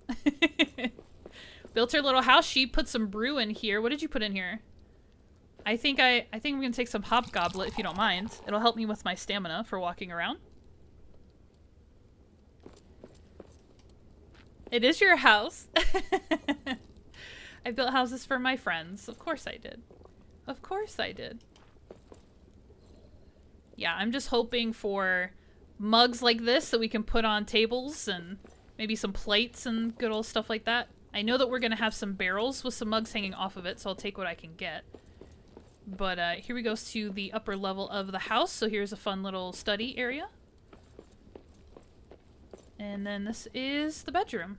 Built her little house. She put some brew in here. What did you put in here? I think we're gonna take some hobgoblet if you don't mind. It'll help me with my stamina for walking around. It is your house. I built houses for my friends. Of course I did. Of course I did. Yeah, I'm just hoping for mugs like this that we can put on tables and maybe some plates and good old stuff like that. I know that we're gonna have some barrels with some mugs hanging off of it, so I'll take what I can get. But here we go to the upper level of the house. So here's a fun little study area. And then this is the bedroom.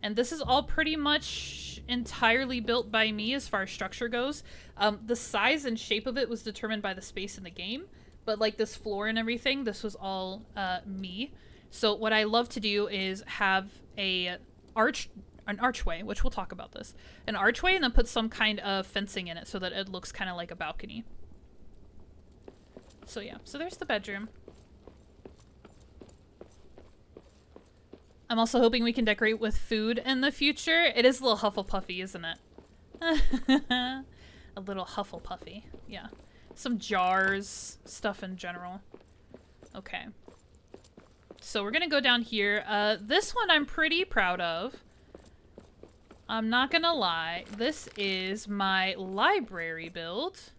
And this is all pretty much entirely built by me as far as structure goes. The size and shape of it was determined by the space in the game. But like this floor and everything, this was all me. So what I love to do is have an archway, which we'll talk about this. An archway, and then put some kind of fencing in it so that it looks kind of like a balcony. So yeah, so there's the bedroom. I'm also hoping we can decorate with food in the future. It is a little Hufflepuffy, isn't it? A little Hufflepuffy, yeah. Some jars, stuff in general. Okay. So we're gonna go down here. This one I'm pretty proud of. I'm not gonna lie. This is my library build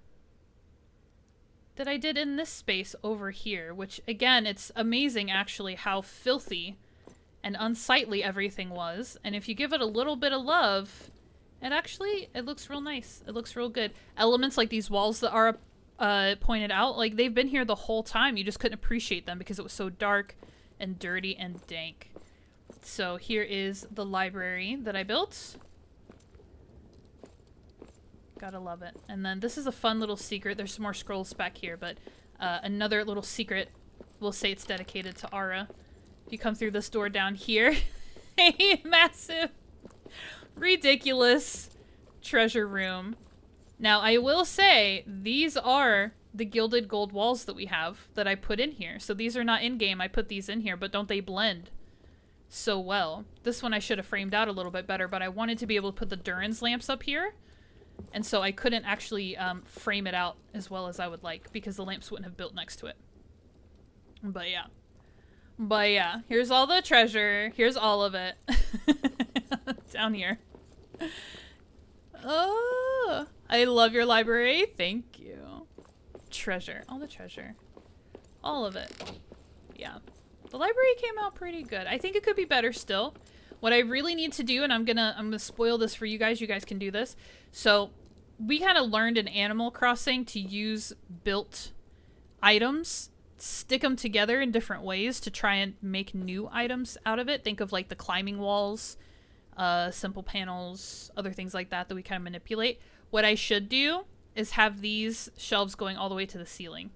that I did in this space over here, which again, it's amazing actually how filthy and unsightly everything was. And if you give it a little bit of love, it looks real nice. It looks real good. Elements like these walls that are pointed out, like, they've been here the whole time. You just couldn't appreciate them because it was so dark and dirty and dank. So here is the library that I built. Gotta love it. And then this is a fun little secret. There's some more scrolls back here, but another little secret. We'll say it's dedicated to Ara. If you come through this door down here, a massive, ridiculous treasure room. Now, I will say, these are the gilded gold walls that we have that I put in here. So these are not in-game. I put these in here, but don't they blend so well? This one I should have framed out a little bit better, but I wanted to be able to put the Duran's lamps up here. And so I couldn't actually frame it out as well as I would like because the lamps wouldn't have built next to it. But yeah. But yeah, here's all the treasure. Here's all of it. Down here. Oh, I love your library. Thank you. Treasure. All the treasure. All of it. Yeah. The library came out pretty good. I think it could be better still. What I really need to do, and I'm gonna spoil this for you guys can do this. So we kind of learned in Animal Crossing to use built items, stick them together in different ways to try and make new items out of it. Think of like the climbing walls, simple panels, other things like that we kind of manipulate. What I should do is have these shelves going all the way to the ceiling.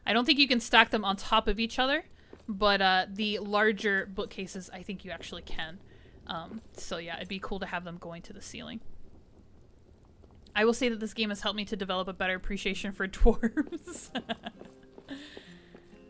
I don't think you can stack them on top of each other, but the larger bookcases, I think you actually can. So yeah, it'd be cool to have them going to the ceiling. I will say that this game has helped me to develop a better appreciation for dwarves.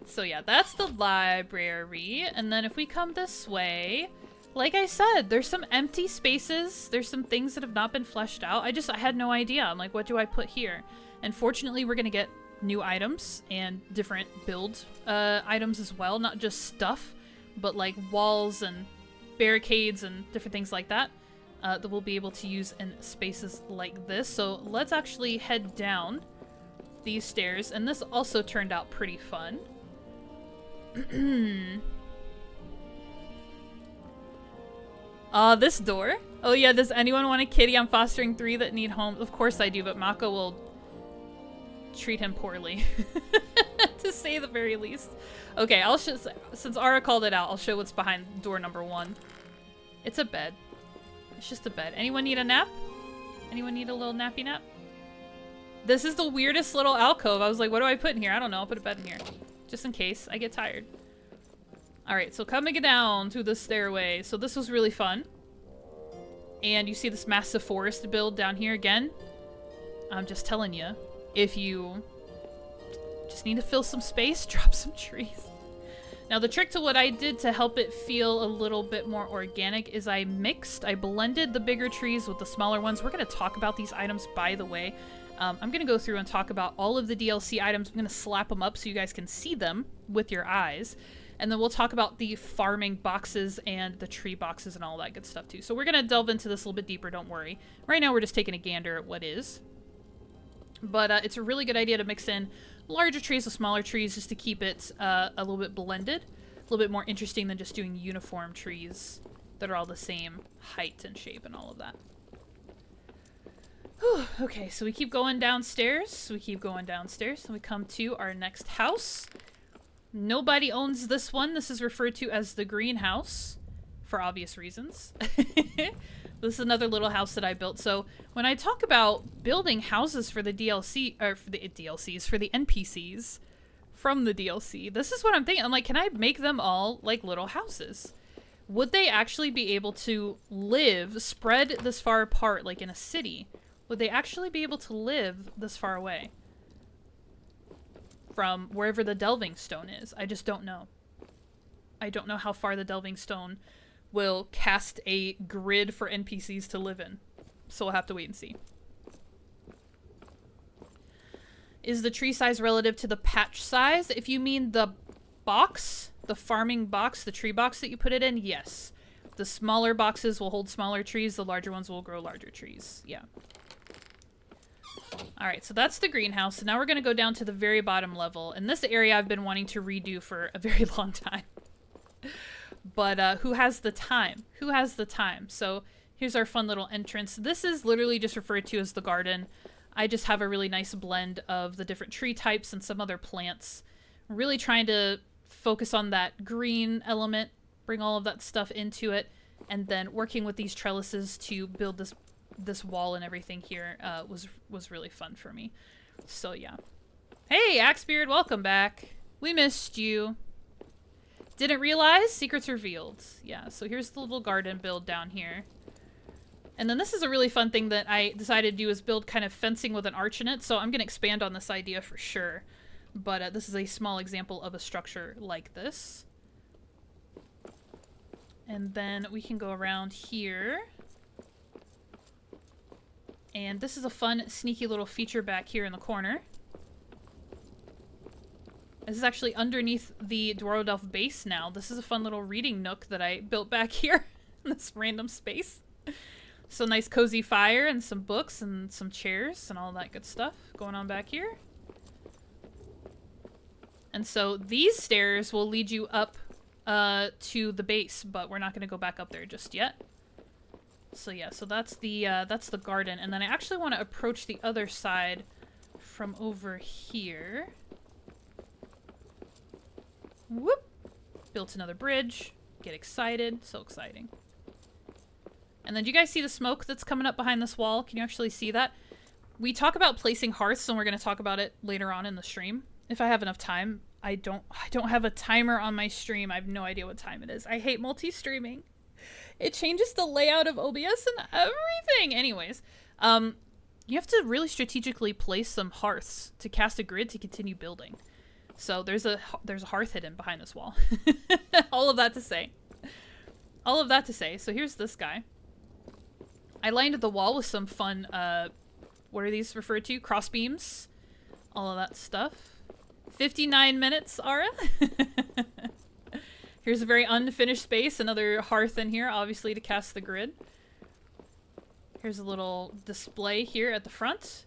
So yeah, that's the library. And then if we come this way, like I said, there's some empty spaces. There's some things that have not been fleshed out. I had no idea. I'm like, what do I put here? And fortunately, we're going to get new items and different build items as well. Not just stuff, but like walls and barricades and different things like that that we'll be able to use in spaces like this. So let's actually head down these stairs. And this also turned out pretty fun. This door. Oh yeah, does anyone want a kitty? I'm fostering 3 that need homes. Of course I do, but Mako will treat him poorly. To say the very least. Okay, I'll show, since Ara called it out, I'll show what's behind door number 1. It's a bed. It's just a bed. Anyone need a nap? Anyone need a little nappy nap? This is the weirdest little alcove. I was like, what do I put in here? I don't know. I'll put a bed in here. Just in case I get tired. Alright, so coming down to the stairway. So this was really fun. And you see this massive forest build down here again. I'm just telling you, if you just need to fill some space, drop some trees. Now the trick to what I did to help it feel a little bit more organic is I blended the bigger trees with the smaller ones. We're going to talk about these items, by the way. I'm going to go through and talk about all of the DLC items. I'm going to slap them up so you guys can see them with your eyes. And then we'll talk about the farming boxes and the tree boxes and all that good stuff too. So we're going to delve into this a little bit deeper, don't worry. Right now we're just taking a gander at what is. But it's a really good idea to mix in larger trees with smaller trees just to keep it a little bit blended. A little bit more interesting than just doing uniform trees that are all the same height and shape and all of that. Whew, okay, so we keep going downstairs. We come to our next house. Nobody owns this one. This is referred to as the greenhouse for obvious reasons. This is another little house that I built. So when I talk about building houses for the DLC, or for the DLCs, for the NPCs from the DLC, this is what I'm thinking. I'm like, can I make them all like little houses? Would they actually be able to live, spread this far apart, like in a city? Would they actually be able to live this far away from wherever the delving stone is? I just don't know. I don't know how far the delving stone will cast a grid for NPCs to live in. So we'll have to wait and see. Is the tree size relative to the patch size? If you mean the box, the farming box, the tree box that you put it in, yes. The smaller boxes will hold smaller trees, the larger ones will grow larger trees. Yeah. Alright, so that's the greenhouse. So now we're going to go down to the very bottom level. And this area I've been wanting to redo for a very long time. But who has the time? Who has the time? So here's our fun little entrance. This is literally just referred to as the garden. I just have a really nice blend of the different tree types and some other plants. Really trying to focus on that green element, bring all of that stuff into it, and then working with these trellises to build this wall and everything here was really fun for me. So yeah. Hey, Axebeard, welcome back. We missed you. Didn't realize? Secrets revealed. Yeah, so here's the little garden build down here. And then this is a really fun thing that I decided to do is build kind of fencing with an arch in it. So I'm going to expand on this idea for sure. But this is a small example of a structure like this. And then we can go around here. And this is a fun, sneaky little feature back here in the corner. This is actually underneath the Dwarrowdelf base now. This is a fun little reading nook that I built back here in this random space. So nice cozy fire and some books and some chairs and all that good stuff going on back here. And so these stairs will lead you up to the base, but we're not going to go back up there just yet. So yeah, so that's the garden. And then I actually want to approach the other side from over here. Whoop! Built another bridge. Get excited. So exciting. And then do you guys see the smoke that's coming up behind this wall? Can you actually see that? We talk about placing hearths, and we're going to talk about it later on in the stream. If I have enough time. I don't have a timer on my stream. I have no idea what time it is. I hate multi-streaming. It changes the layout of OBS and everything. Anyways, you have to really strategically place some hearths to cast a grid to continue building. So there's a hearth hidden behind this wall. All of that to say. All of that to say. So here's this guy. I lined the wall with some fun, what are these referred to? Cross beams. All of that stuff. 59 minutes, Ara. Here's a very unfinished space. Another hearth in here, obviously, to cast the grid. Here's a little display here at the front.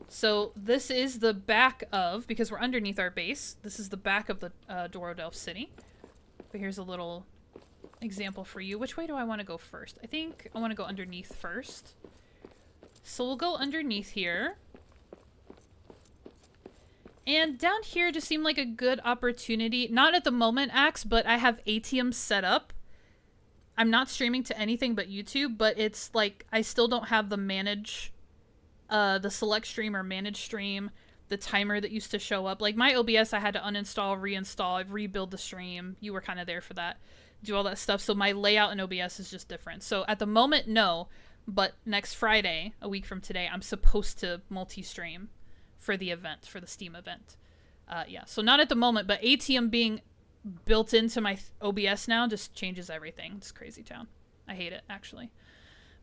So this is the back of, because we're underneath our base, this is the back of the Dwarrowdelf city. But here's a little example for you. Which way do I want to go first? I think I want to go underneath first. So we'll go underneath here. And down here just seemed like a good opportunity. Not at the moment, Axe, but I have ATM set up. I'm not streaming to anything but YouTube, but it's like I still don't have the manage, the select stream or manage stream, the timer that used to show up. Like my OBS, I had to uninstall, reinstall, rebuild the stream. You were kind of there for that. Do all that stuff. So my layout in OBS is just different. So at the moment, no. But next Friday, a week from today, I'm supposed to multi-stream for the event, for the Steam event. Yeah, so not at the moment, but ATM being built into my OBS now just changes everything. It's crazy town. I hate it, actually.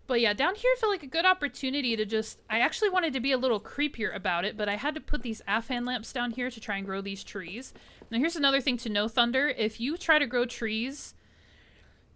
But yeah, down here felt like a good opportunity to just... I actually wanted to be a little creepier about it, but I had to put these Afan lamps down here to try and grow these trees. Now here's another thing to know, Thunder. If you try to grow trees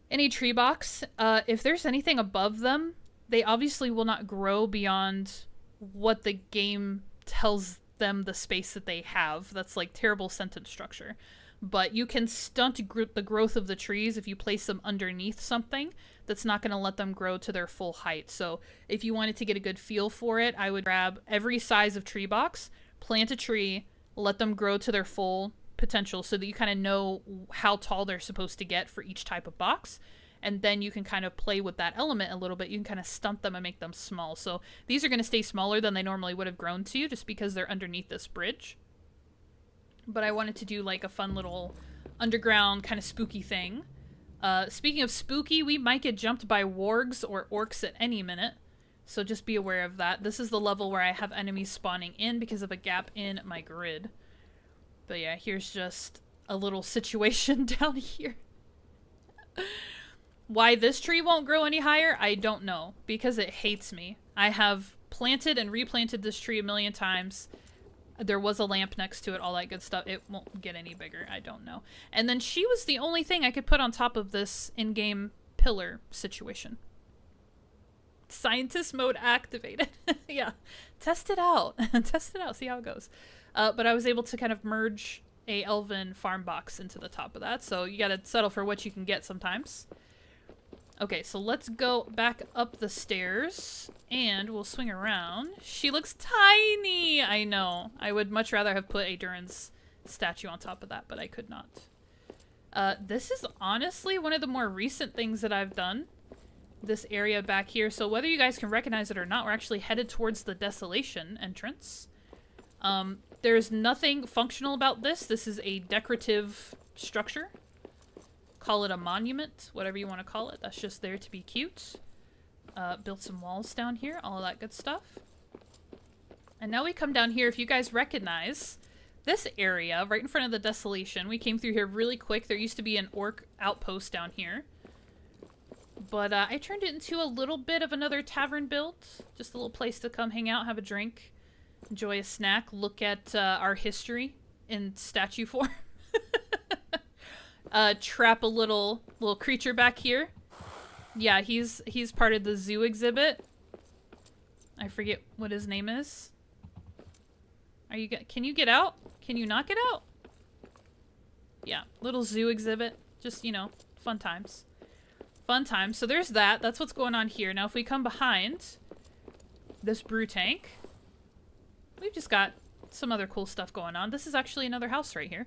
in a tree box, if there's anything above them, they obviously will not grow beyond what the game tells them the space that they have. That's like terrible sentence structure. But you can stunt the growth of the trees if you place them underneath something that's not going to let them grow to their full height. So if you wanted to get a good feel for it, I would grab every size of tree box, plant a tree, let them grow to their full potential so that you kind of know how tall they're supposed to get for each type of box. And then you can kind of play with that element a little bit. You can kind of stunt them and make them small. So these are going to stay smaller than they normally would have grown to just because they're underneath this bridge. But I wanted to do like a fun little underground kind of spooky thing. Speaking of spooky, we might get jumped by wargs or orcs at any minute. So just be aware of that. This is the level where I have enemies spawning in because of a gap in my grid. But yeah, here's just a little situation down here. Why this tree won't grow any higher, I don't know. Because it hates me. I have planted and replanted this tree a million times. There was a lamp next to it, all that good stuff. It won't get any bigger, I don't know. And then she was the only thing I could put on top of this in-game pillar situation. Scientist mode activated. Yeah, test it out. Test it out, see how it goes. But I was able to kind of merge a elven farm box into the top of that. So you gotta settle for what you can get sometimes. Okay, so let's go back up the stairs, and we'll swing around. She looks tiny! I know. I would much rather have put a Duran's statue on top of that, but I could not. This is honestly one of the more recent things that I've done. This area back here. So whether you guys can recognize it or not, we're actually headed towards the Desolation entrance. There's nothing functional about this. This is a decorative structure. Call it a monument, whatever you want to call it. That's just there to be cute. Built some walls down here, all of that good stuff. And now we come down here. If you guys recognize this area right in front of the Desolation, we came through here really quick. There used to be an orc outpost down here. But I turned it into a little bit of another tavern build. Just a little place to come hang out, have a drink, enjoy a snack, look at our history in statue form. Trap a little creature back here. Yeah, he's part of the zoo exhibit. I forget what his name is. Can you get out? Can you not get out? Yeah, little zoo exhibit. Just, you know, fun times. Fun times. So there's that. That's what's going on here. Now, if we come behind this brew tank, we've just got some other cool stuff going on. This is actually another house right here.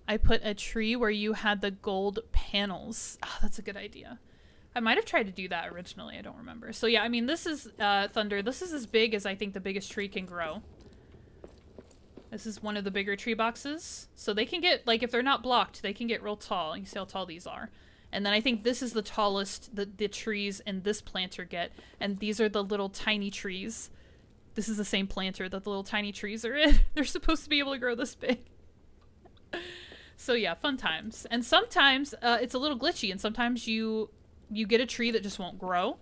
I put a tree where you had the gold panels. Oh, that's a good idea. I might have tried to do that originally. I don't remember. So yeah, I mean, this is Thunder. This is as big as I think the biggest tree can grow. This is one of the bigger tree boxes. So they can get, like, if they're not blocked, they can get real tall. You see how tall these are. And then I think this is the tallest the trees in this planter get. And these are the little tiny trees. This is the same planter that the little tiny trees are in. They're supposed to be able to grow this big. So yeah, fun times. And sometimes it's a little glitchy, and sometimes you get a tree that just won't grow,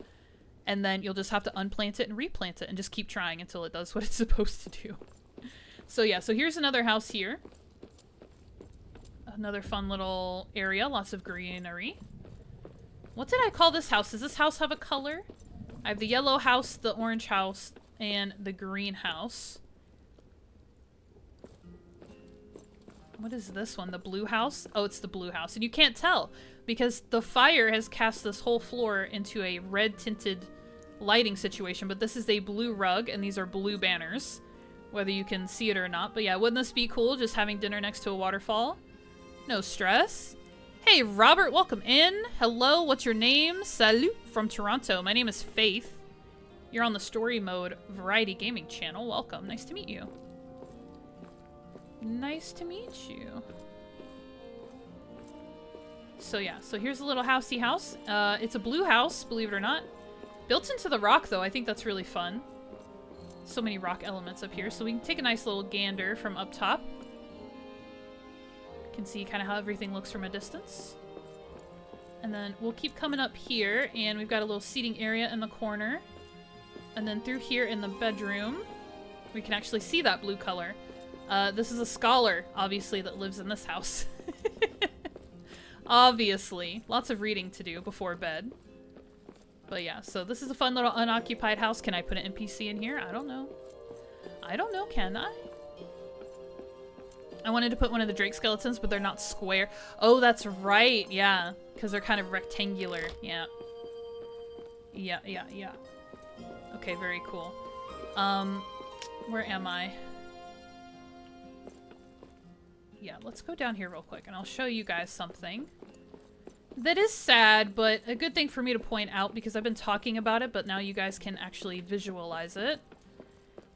and then you'll just have to unplant it and replant it and just keep trying until it does what it's supposed to do. So yeah, so here's another house here. Another fun little area, lots of greenery. What did I call this house? Does this house have a color? I have the yellow house, the orange house, and the green house. What is this one? The blue house? Oh, it's the blue house. And you can't tell because the fire has cast this whole floor into a red tinted lighting situation, but this is a blue rug and these are blue banners, whether you can see it or not. But yeah, wouldn't this be cool, just having dinner next to a waterfall? No stress. Hey, Robert, welcome in. Hello, what's your name? Salut from Toronto. My name is Faith. You're on the Story Mode Variety Gaming channel. Welcome. Nice to meet you. Nice to meet you. So yeah, so here's a little housey house. It's a blue house, believe it or not. Built into the rock, though. I think that's really fun. So many rock elements up here. So we can take a nice little gander from up top. Can see kind of how everything looks from a distance. And then we'll keep coming up here, and we've got a little seating area in the corner. And then through here in the bedroom, we can actually see that blue color. This is a scholar, obviously, that lives in this house. Obviously. Lots of reading to do before bed. But yeah, so this is a fun little unoccupied house. Can I put an NPC in here? I don't know. I don't know, can I? I wanted to put one of the Drake skeletons, but they're not square. Oh, that's right. Yeah, because they're kind of rectangular. Yeah. Yeah. Okay, very cool. Where am I? Yeah, let's go down here real quick, and I'll show you guys something that is sad, but a good thing for me to point out because I've been talking about it, but now you guys can actually visualize it.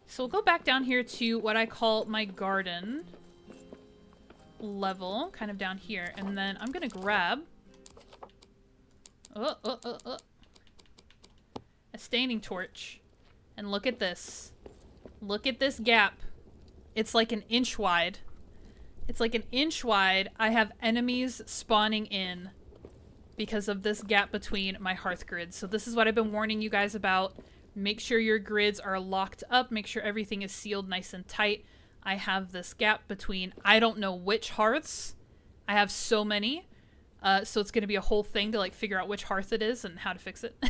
So we'll go back down here to what I call my garden level, kind of down here, and then I'm gonna grab a staining torch, and look at this. Look at this gap. It's like an inch wide. It's like an inch wide. I have enemies spawning in because of this gap between my hearth grids. So this is what I've been warning you guys about. Make sure your grids are locked up. Make sure everything is sealed nice and tight. I have this gap between, I don't know which hearths. I have so many. So it's going to be a whole thing to like figure out which hearth it is and how to fix it.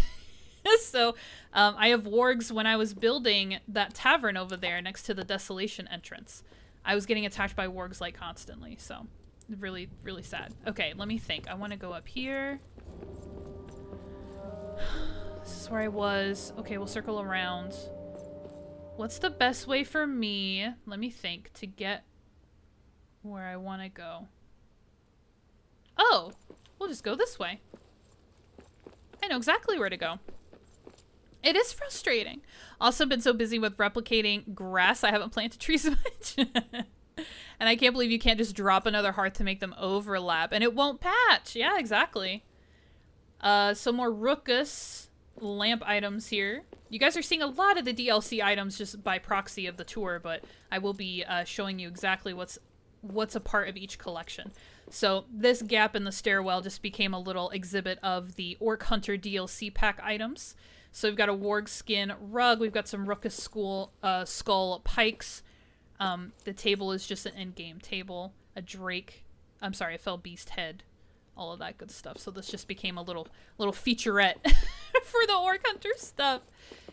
So I have wargs when I was building that tavern over there next to the Desolation entrance. I was getting attacked by wargs like constantly, so Really, really sad. Okay, let me think. I want to go up here. This is where I was. Okay, we'll circle around. What's the best way for me, let me think, to get where I want to go? Oh, we'll just go this way. I know exactly where to go. It is frustrating. Also been so busy with replicating grass, I haven't planted trees much. And I can't believe you can't just drop another hearth to make them overlap. And it won't patch. Yeah, exactly. Some more Rookus lamp items here. You guys are seeing a lot of the DLC items just by proxy of the tour, but I will be showing you exactly what's a part of each collection. So this gap in the stairwell just became a little exhibit of the Orc Hunter DLC pack items. So we've got a warg skin rug. We've got some Rookus skull pikes. The table is just an in-game table. A drake. I'm sorry, a fell beast head. All of that good stuff. So this just became a little featurette for the Orc Hunter stuff.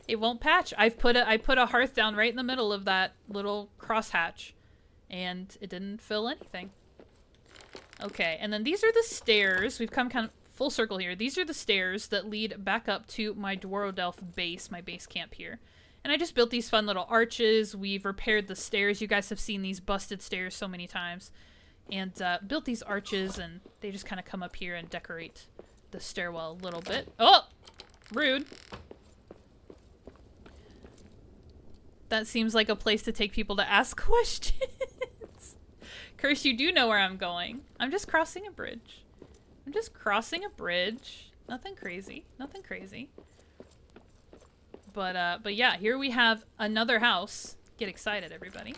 It won't patch. I put a hearth down right in the middle of that little crosshatch, and it didn't fill anything. Okay, and then these are the stairs. We've come kind of full circle here. These are the stairs that lead back up to my Dwarrowdelf base, my base camp here. And I just built these fun little arches. We've repaired the stairs. You guys have seen these busted stairs so many times. And built these arches, and they just kind of come up here and decorate the stairwell a little bit. Oh! Rude. That seems like a place to take people to ask questions. Curse, you do know where I'm going. I'm just crossing a bridge. I'm just crossing a bridge. Nothing crazy. Nothing crazy. But yeah, here we have another house. Get excited, everybody.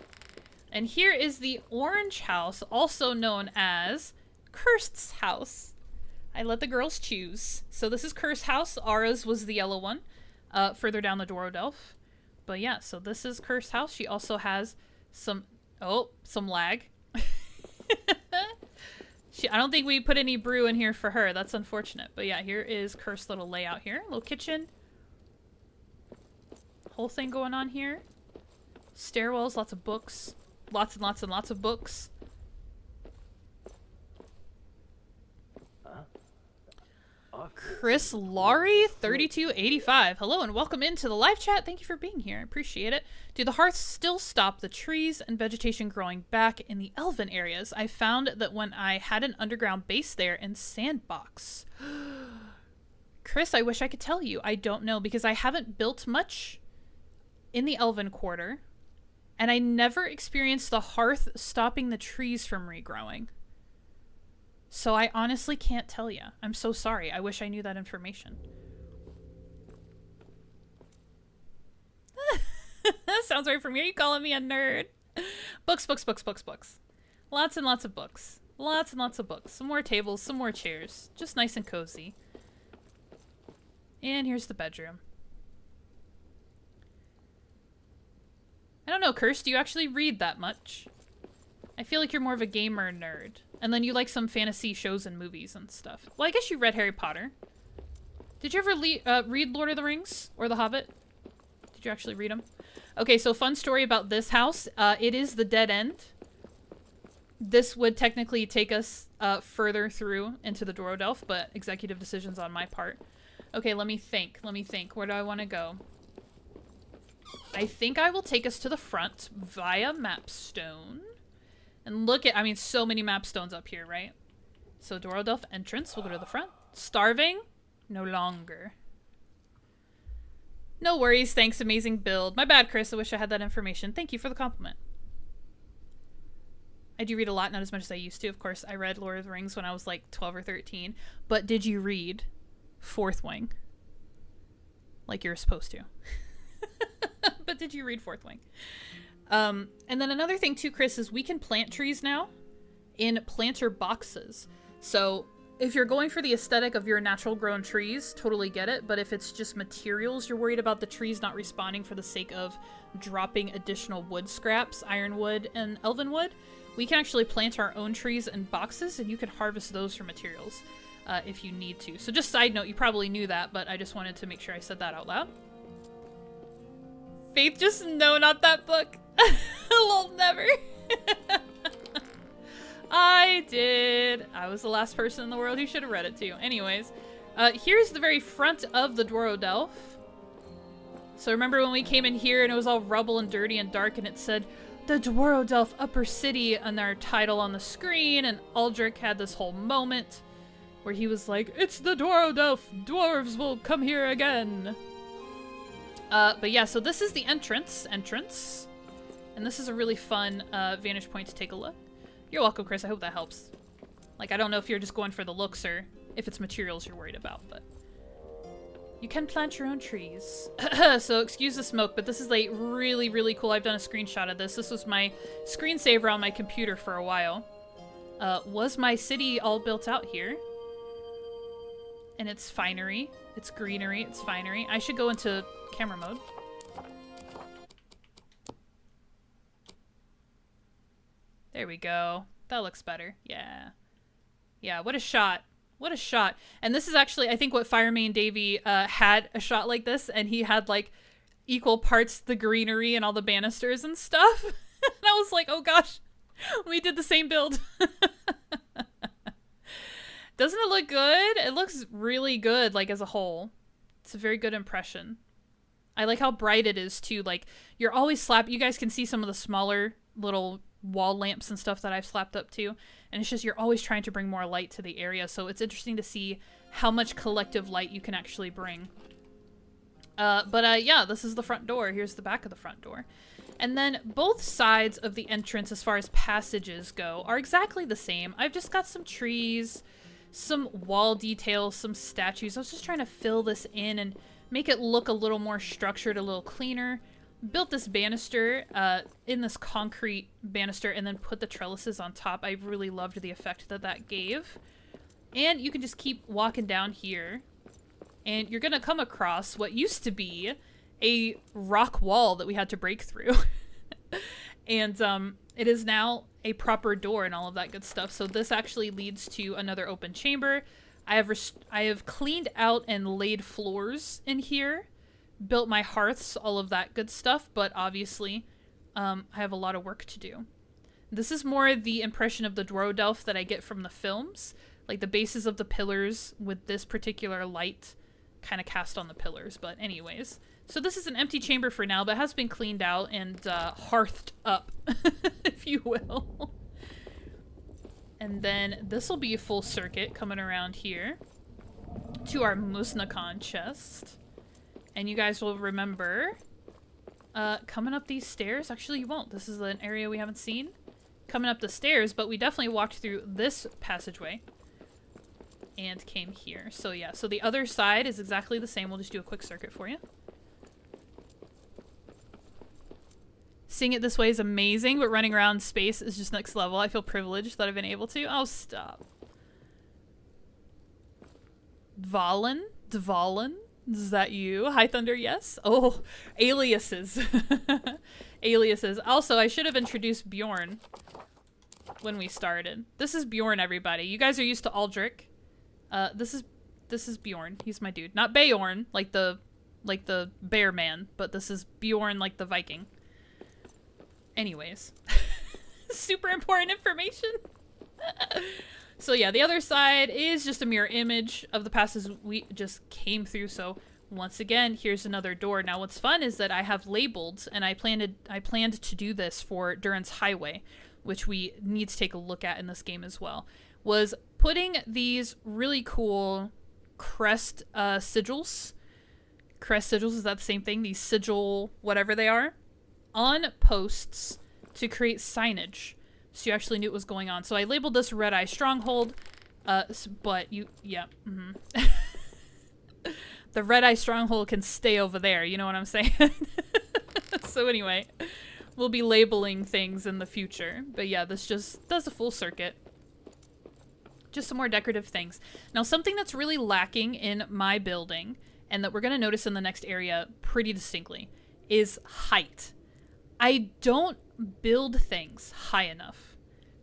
And here is the orange house, also known as Cursed's house. I let the girls choose. So this is Cursed's house. Ara's was the yellow one, further down the Dwarrowdelf. But yeah, so this is Cursed's house. She also has some lag. I don't think we put any brew in here for her. That's unfortunate. But yeah, here is Cursed's little layout here. Little kitchen. Whole thing going on here. Stairwells, lots of books. Lots and lots and lots of books. Chris Laurie 3285. Hello and welcome into the live chat. Thank you for being here. I appreciate it. Do the hearths still stop the trees and vegetation growing back in the elven areas? I found that when I had an underground base there in Sandbox. Chris, I wish I could tell you. I don't know because I haven't built much in the elven quarter. And I never experienced the hearth stopping the trees from regrowing. So I honestly can't tell you. I'm so sorry. I wish I knew that information. That sounds right for me. Are you calling me a nerd? Books, books, books, books, books. Lots and lots of books. Lots and lots of books. Some more tables, some more chairs. Just nice and cozy. And here's the bedroom. I don't know, Curse, do you actually read that much? I feel like you're more of a gamer nerd. And then you like some fantasy shows and movies and stuff. Well, I guess you read Harry Potter. Did you ever read Lord of the Rings? Or The Hobbit? Did you actually read them? Okay, so fun story about this house. It is the dead end. This would technically take us further through into the Dwarrowdelf, but executive decisions on my part. Okay, let me think. Let me think. Where do I want to go? I think I will take us to the front via Mapstone. And look at, I mean, so many Mapstones up here, right? So Dwarrowdelf entrance, we'll go to the front. Starving? No longer. No worries, thanks, amazing build. My bad, Chris, I wish I had that information. Thank you for the compliment. I do read a lot, not as much as I used to. Of course, I read Lord of the Rings when I was like 12 or 13. But did you read Fourth Wing? Like you're supposed to. But did you read Fourth Wing? And then another thing too, Chris, is we can plant trees now in planter boxes. So if you're going for the aesthetic of your natural grown trees, totally get it. But if it's just materials, you're worried about the trees not responding for the sake of dropping additional wood scraps, ironwood and elvenwood, we can actually plant our own trees in boxes and you can harvest those for materials if you need to. So just side note, you probably knew that, but I just wanted to make sure I said that out loud. Faith, just no, not that book. Well, never. I did. I was the last person in the world who should have read it too. Anyways, here's the very front of the Dwarrowdelf. So remember when we came in here and it was all rubble and dirty and dark and it said, the Dwarrowdelf Upper City, and our title on the screen, and Aldrich had this whole moment where he was like, it's the Dwarrowdelf! Dwarves will come here again! But yeah, so this is the entrance. And this is a really fun vantage point to take a look. You're welcome, Chris. I hope that helps. Like, I don't know if you're just going for the looks or if it's materials you're worried about, but... You can plant your own trees. So, excuse the smoke, but this is, like, really, really cool. I've done a screenshot of this. This was my screensaver on my computer for a while. Was my city all built out here? And it's finery. It's greenery. It's finery. I should go into camera mode. There we go. That looks better. Yeah. Yeah, what a shot. What a shot. And this is actually, I think, what Firemain Davy had a shot like this, and he had, like, equal parts the greenery and all the banisters and stuff. And I was like, oh gosh, we did the same build. Doesn't it look good? It looks really good, like, as a whole. It's a very good impression. I like how bright it is, too. Like, you're always you guys can see some of the smaller little wall lamps and stuff that I've slapped up too, and it's just you're always trying to bring more light to the area, so it's interesting to see how much collective light you can actually bring. Yeah, this is the front door. Here's the back of the front door. And then both sides of the entrance, as far as passages go, are exactly the same. I've just got some trees, some wall details, some statues. I was just trying to fill this in and make it look a little more structured, a little cleaner. Built this banister in this concrete banister and then put the trellises on top. I really loved the effect that that gave. And you can just keep walking down here and you're gonna come across what used to be a rock wall that we had to break through. And it is now a proper door and all of that good stuff. So this actually leads to another open chamber. I have cleaned out and laid floors in here. Built my hearths, all of that good stuff, but obviously I have a lot of work to do. This is more the impression of the Dwarrowdelf that I get from the films, like the bases of the pillars with this particular light kind of cast on the pillars. But anyways, so this is an empty chamber for now, but has been cleaned out and hearthed up, if you will. And then this will be a full circuit coming around here to our Musnakan chest. And you guys will remember coming up these stairs. Actually, you won't. This is an area we haven't seen. Coming up the stairs, but we definitely walked through this passageway and came here. So yeah, so the other side is exactly the same. We'll just do a quick circuit for you. Seeing it this way is amazing, but running around space is just next level. I feel privileged that I've been able to. Oh, stop. Dvalin? Is that you? Hi Thunder, yes? Oh, aliases. Aliases. Also, I should have introduced Bjorn when we started. This is Bjorn, everybody. You guys are used to Aldrich. This is Bjorn. He's my dude. Not Beorn, like the bear man, but this is Bjorn, like the Viking. Anyways. Super important information. So yeah, the other side is just a mirror image of the passes we just came through. So once again, here's another door. Now what's fun is that I have labeled, and I planned to do this for Durin's Highway, which we need to take a look at in this game as well, was putting these really cool crest sigils. Crest sigils, is that the same thing? These sigil, whatever they are, on posts to create signage. So you actually knew what was going on. So I labeled this Red Eye Stronghold, but yeah. The Red Eye Stronghold can stay over there, you know what I'm saying? So anyway, we'll be labeling things in the future. But yeah, this just does a full circuit. Just some more decorative things. Now, something that's really lacking in my building, and that we're going to notice in the next area pretty distinctly, is height. I don't build things high enough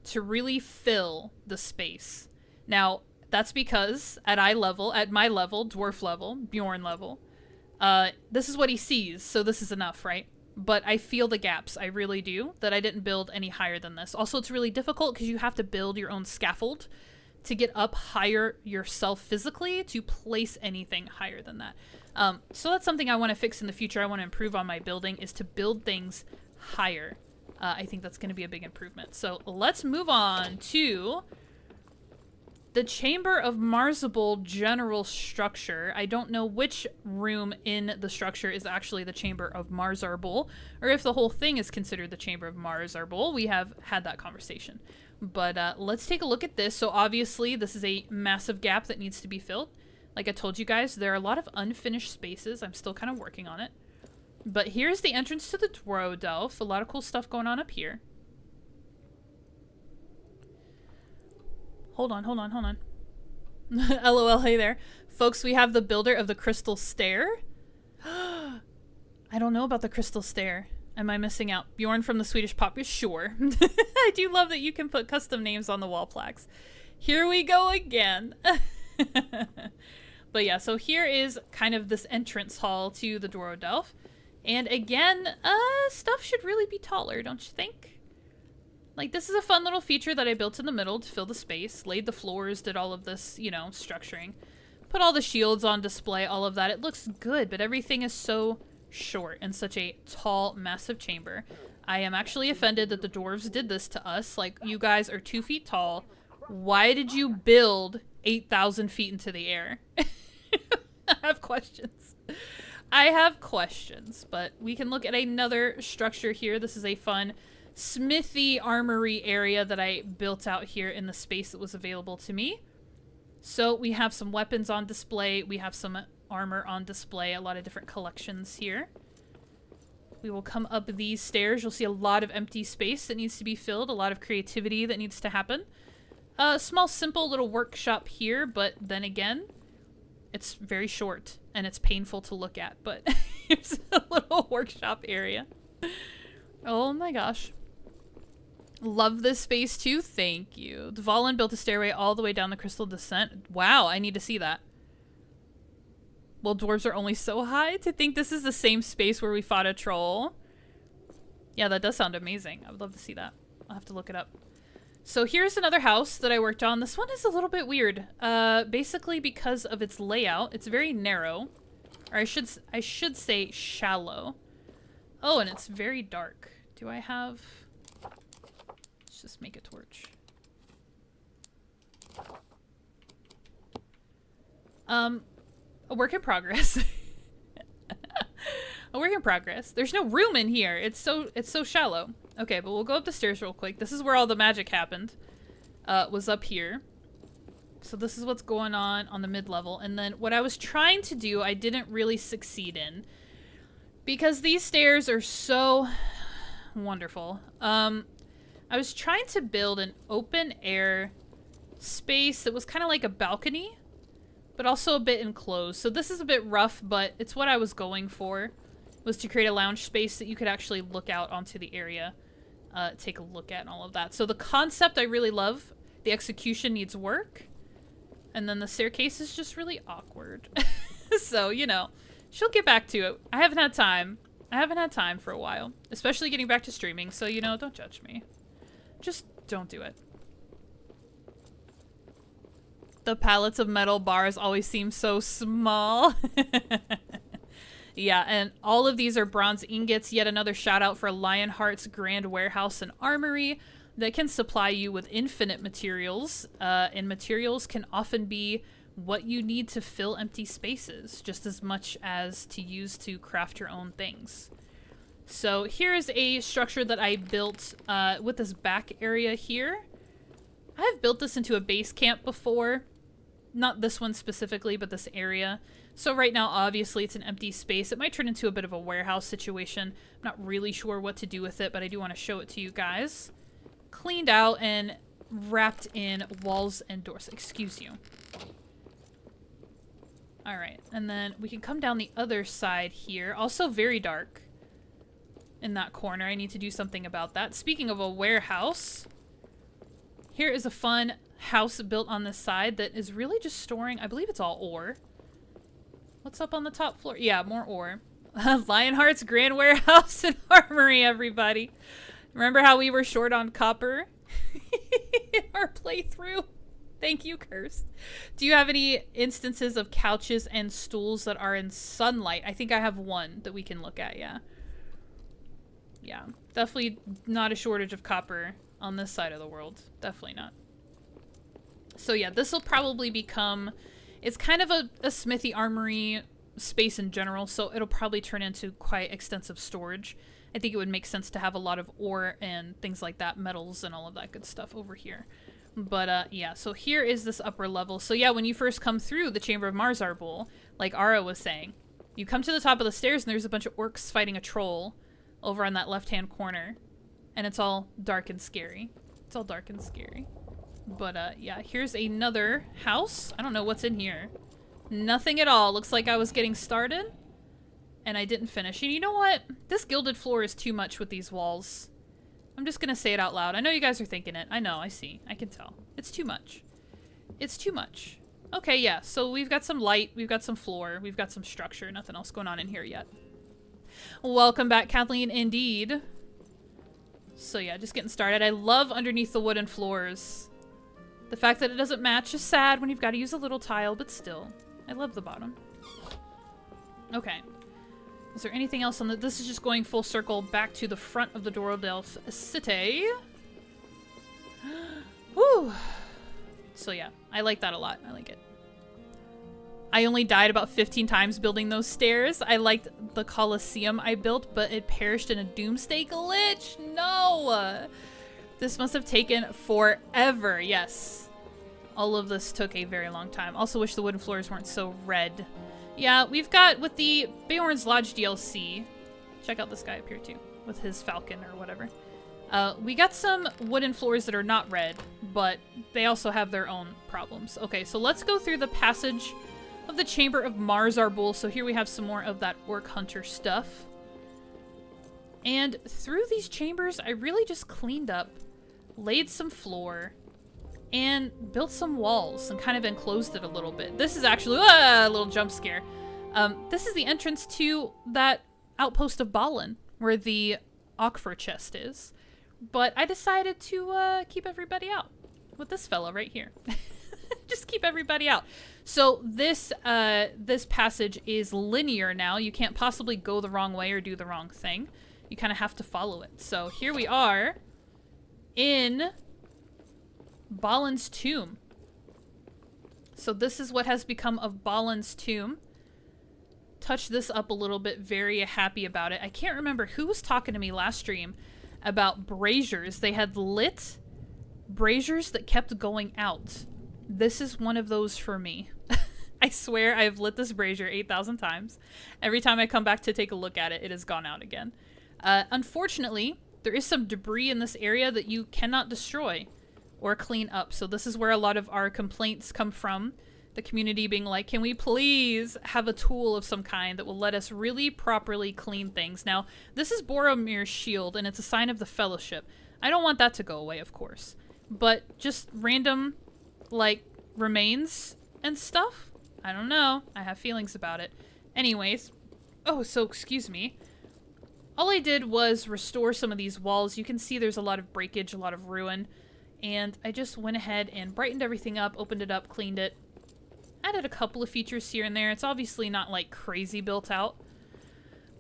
to really fill the space. Now, that's because at my level, dwarf level, Bjorn level, this is what he sees, so this is enough, right? but I feel the gaps. I really do, that I didn't build any higher than this. Also, it's really difficult because you have to build your own scaffold to get up higher yourself physically to place anything higher than that. So that's something I want to fix in the future. I want to improve on my building, is to build things higher. I think that's going to be a big improvement. So let's move on to the Chamber of Marzable general structure. I don't know which room in the structure is actually the Chamber of Marzarble, or if the whole thing is considered the Chamber of Marzarble. We have had that conversation. But let's take a look at this. So obviously this is a massive gap that needs to be filled. Like I told you guys, there are a lot of unfinished spaces. I'm still kind of working on it. But here's the entrance to the Dwarrowdelf. A lot of cool stuff going on up here. Hold on. LOL, hey there. Folks, we have the builder of the Crystal Stair. I don't know about the Crystal Stair. Am I missing out? Bjorn from the Swedish Pop. Sure. I do love that you can put custom names on the wall plaques. Here we go again. But yeah, so here is kind of this entrance hall to the Dwarrowdelf. And again, stuff should really be taller, don't you think? Like, this is a fun little feature that I built in the middle to fill the space. Laid the floors, did all of this, you know, structuring. Put all the shields on display, all of that. It looks good, but everything is so short in such a tall, massive chamber. I am actually offended that the dwarves did this to us. Like, you guys are 2 feet tall. Why did you build 8,000 feet into the air? I have questions. I have questions, but we can look at another structure here. This is a fun smithy armory area that I built out here in the space that was available to me. So we have some weapons on display. We have some armor on display. A lot of different collections here. We will come up these stairs. You'll see a lot of empty space that needs to be filled. A lot of creativity that needs to happen. A small, simple little workshop here, but then again, it's very short and it's painful to look at, but here's a little workshop area. Oh my gosh. Love this space too. Thank you. Dvalin built a stairway all the way down the Crystal Descent. Wow, I need to see that. Well, dwarves are only so high. To think this is the same space where we fought a troll. Yeah, that does sound amazing. I would love to see that. I'll have to look it up. So here's another house that I worked on. This one is a little bit weird. Basically because of its layout. It's very narrow. Or I should say shallow. Oh, and it's very dark. Do I have... Let's just make a torch. A work in progress. A work in progress. There's no room in here. It's so shallow. Okay, but we'll go up the stairs real quick. This is where all the magic happened. Was up here. So this is what's going on the mid-level. And then what I was trying to do, I didn't really succeed in. Because these stairs are so wonderful. I was trying to build an open-air space that was kind of like a balcony, but also a bit enclosed. So this is a bit rough, but it's what I was going for, was to create a lounge space that you could actually look out onto the area, take a look at and all of that. So the concept I really love. The execution needs work. And then the staircase is just really awkward. So, you know, she'll get back to it. I haven't had time. I haven't had time for a while, especially getting back to streaming. So, you know, don't judge me. Just don't do it. The pallets of metal bars always seem so small. Yeah, and all of these are bronze ingots. Yet another shout out for Lionheart's Grand Warehouse and Armory that can supply you with infinite materials. And materials can often be what you need to fill empty spaces, just as much as to use to craft your own things. So here's a structure that I built with this back area here. I've built this into a base camp before. Not this one specifically, but this area. So right now, obviously, it's an empty space. It might turn into a bit of a warehouse situation. I'm not really sure what to do with it, but I do want to show it to you guys. Cleaned out and wrapped in walls and doors. Excuse you. Alright, and then we can come down the other side here. Also very dark in that corner. I need to do something about that. Speaking of a warehouse, here is a fun house built on this side that is really just storing, I believe it's all ore. What's up on the top floor? Yeah, more ore. Lionheart's Grand Warehouse and Armory, everybody. Remember how we were short on copper in our playthrough? Thank you, Cursed. Do you have any instances of couches and stools that are in sunlight? I think I have one that we can look at, yeah. Yeah, definitely not a shortage of copper on this side of the world. Definitely not. So yeah, this will probably become... It's kind of a smithy armory space in general, so it'll probably turn into quite extensive storage. I think it would make sense to have a lot of ore and things like that, metals and all of that good stuff over here. But yeah, so here is this upper level. So yeah, when you first come through the Chamber of Marzarbul, like Ara was saying, you come to the top of the stairs and there's a bunch of orcs fighting a troll over on that left-hand corner. And it's all dark and scary. It's all dark and scary. But yeah, here's another house. I don't know what's in here. Nothing at all. Looks like I was getting started and I didn't finish. And you know what? This gilded floor is too much with these walls. I'm just gonna say it out loud. I know you guys are thinking it. I know, I see. I can tell. It's too much. It's too much. Okay, yeah, so we've got some light, we've got some floor, we've got some structure. Nothing else going on in here yet. Welcome back, Kathleen, indeed. So yeah, just getting started. I love underneath the wooden floors. The fact that it doesn't match is sad when you've got to use a little tile, but still. I love the bottom. Okay. Is there anything else on the... This is just going full circle back to the front of the Dwarrowdelf city. Woo! So yeah, I like that a lot. I like it. I only died about 15 times building those stairs. I liked the Colosseum I built, but it perished in a doomsday glitch. No! This must have taken forever. Yes. All of this took a very long time. Also wish the wooden floors weren't so red. Yeah, we've got, with the Beorn's Lodge DLC, check out this guy up here too, with his falcon or whatever. We got some wooden floors that are not red, but they also have their own problems. Okay, so let's go through the passage of the Chamber of Marzarbul. So here we have some more of that Orc Hunter stuff. And through these chambers, I really just cleaned up, laid some floor, and built some walls and kind of enclosed it a little bit. This is actually a little jump scare. This is the entrance to that outpost of Balin, where the Aukfer chest is. But I decided to keep everybody out with this fella right here. Just keep everybody out. So this this passage is linear now. You can't possibly go the wrong way or do the wrong thing. You kind of have to follow it. So here we are in Balin's tomb. So this is what has become of Balin's tomb. Touch this up a little bit, very happy about it. I can't remember who was talking to me last stream about braziers. They had lit braziers that kept going out. This is one of those for me. I swear I've lit this brazier 8,000 times. Every time I come back to take a look at it, it has gone out again. Unfortunately, there is some debris in this area that you cannot destroy or clean up. So this is where a lot of our complaints come from. The community being like, can we please have a tool of some kind that will let us really properly clean things? Now, this is Boromir's shield, and it's a sign of the Fellowship. I don't want that to go away, of course. But just random, like, remains and stuff? I don't know. I have feelings about it. Anyways. Oh, so excuse me. All I did was restore some of these walls. You can see there's a lot of breakage, a lot of ruin. And I just went ahead and brightened everything up, opened it up, cleaned it. Added a couple of features here and there. It's obviously not like crazy built out.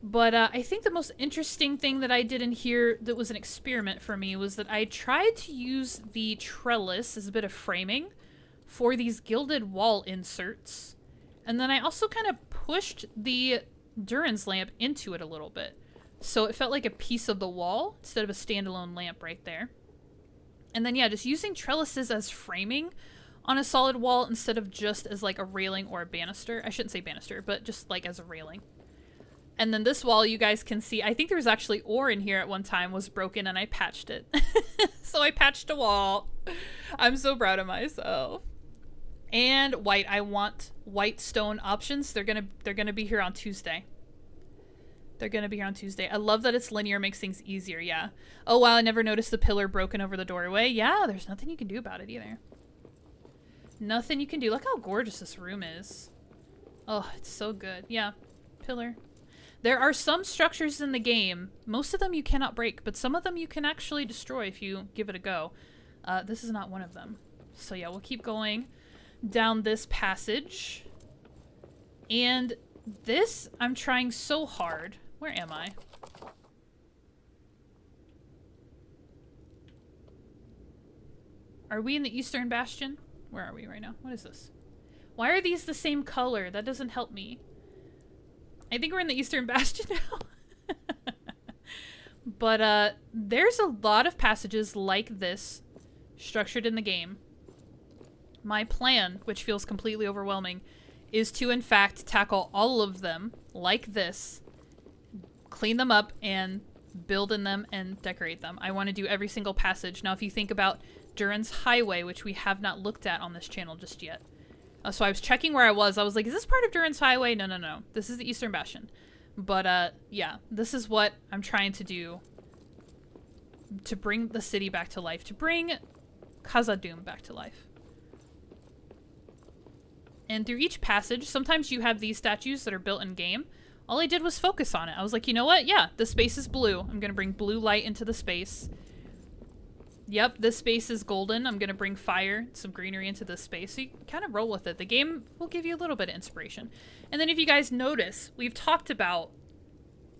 But I think the most interesting thing that I did in here that was an experiment for me was that I tried to use the trellis as a bit of framing for these gilded wall inserts. And then I also kind of pushed the Durin's lamp into it a little bit. So it felt like a piece of the wall instead of a standalone lamp right there. And then, yeah, just using trellises as framing on a solid wall instead of just as like a railing or a banister. I shouldn't say banister, but just like as a railing. And then this wall, you guys can see, I think there was actually ore in here at one time, was broken, and I patched it. So I patched a wall. I'm so proud of myself. And white, I want white stone options. They're gonna be here on Tuesday. They're gonna be here on Tuesday. I love that it's linear, makes things easier, yeah. Oh wow, I never noticed the pillar broken over the doorway. Yeah, there's nothing you can do about it either. Nothing you can do. Look how gorgeous this room is. Oh, it's so good. Yeah, pillar. There are some structures in the game, most of them you cannot break, but some of them you can actually destroy if you give it a go. This is not one of them. So yeah, we'll keep going down this passage. And this, I'm trying so hard. Where am I? Are we in the Eastern Bastion? Where are we right now? What is this? Why are these the same color? That doesn't help me. I think we're in the Eastern Bastion now. But there's a lot of passages like this structured in the game. My plan, which feels completely overwhelming, is to in fact tackle all of them like this, clean them up, and build in them and decorate them. I want to do every single passage. Now, if you think about Durin's Highway, which we have not looked at on this channel just yet. So I was checking where I was like, is this part of Durin's Highway? No, no, no. This is the Eastern Bastion. But, yeah, this is what I'm trying to do to bring the city back to life, to bring Khazad-dûm back to life. And through each passage, sometimes you have these statues that are built in-game. All I did was focus on it. I was like, you know what? Yeah, the space is blue. I'm going to bring blue light into the space. Yep, this space is golden. I'm going to bring fire, some greenery into this space. So you kind of roll with it. The game will give you a little bit of inspiration. And then if you guys notice, we've talked about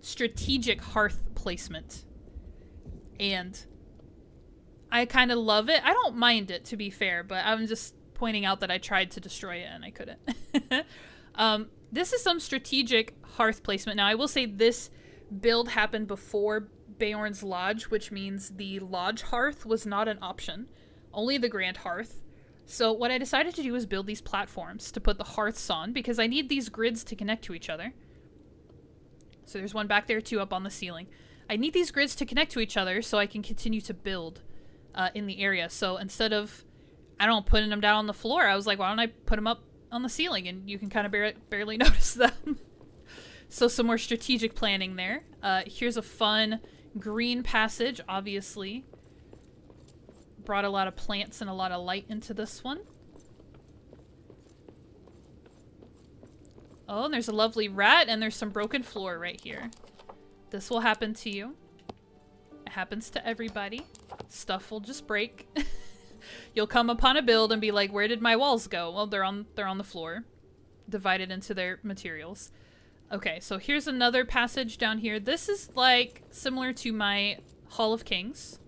strategic hearth placement. And I kind of love it. I don't mind it, to be fair, but I'm just pointing out that I tried to destroy it and I couldn't. This is some strategic hearth placement. Now, I will say this build happened before Beorn's Lodge, which means the Lodge hearth was not an option. Only the Grand Hearth. So what I decided to do was build these platforms to put the hearths on, because I need these grids to connect to each other. So there's one back there, two up on the ceiling. I need these grids to connect to each other so I can continue to build in the area. So instead of, I don't know, putting them down on the floor, I was like, why don't I put them up on the ceiling, and you can kind of barely notice them. So some more strategic planning there. Here's a fun green passage, obviously. Brought a lot of plants and a lot of light into this one. Oh, and there's a lovely rat, and there's some broken floor right here. This will happen to you. It happens to everybody. Stuff will just break. You'll come upon a build and be like, where did my walls go? Well, they're on the floor, divided into their materials. Okay, so here's another passage down here. This is like similar to my Hall of Kings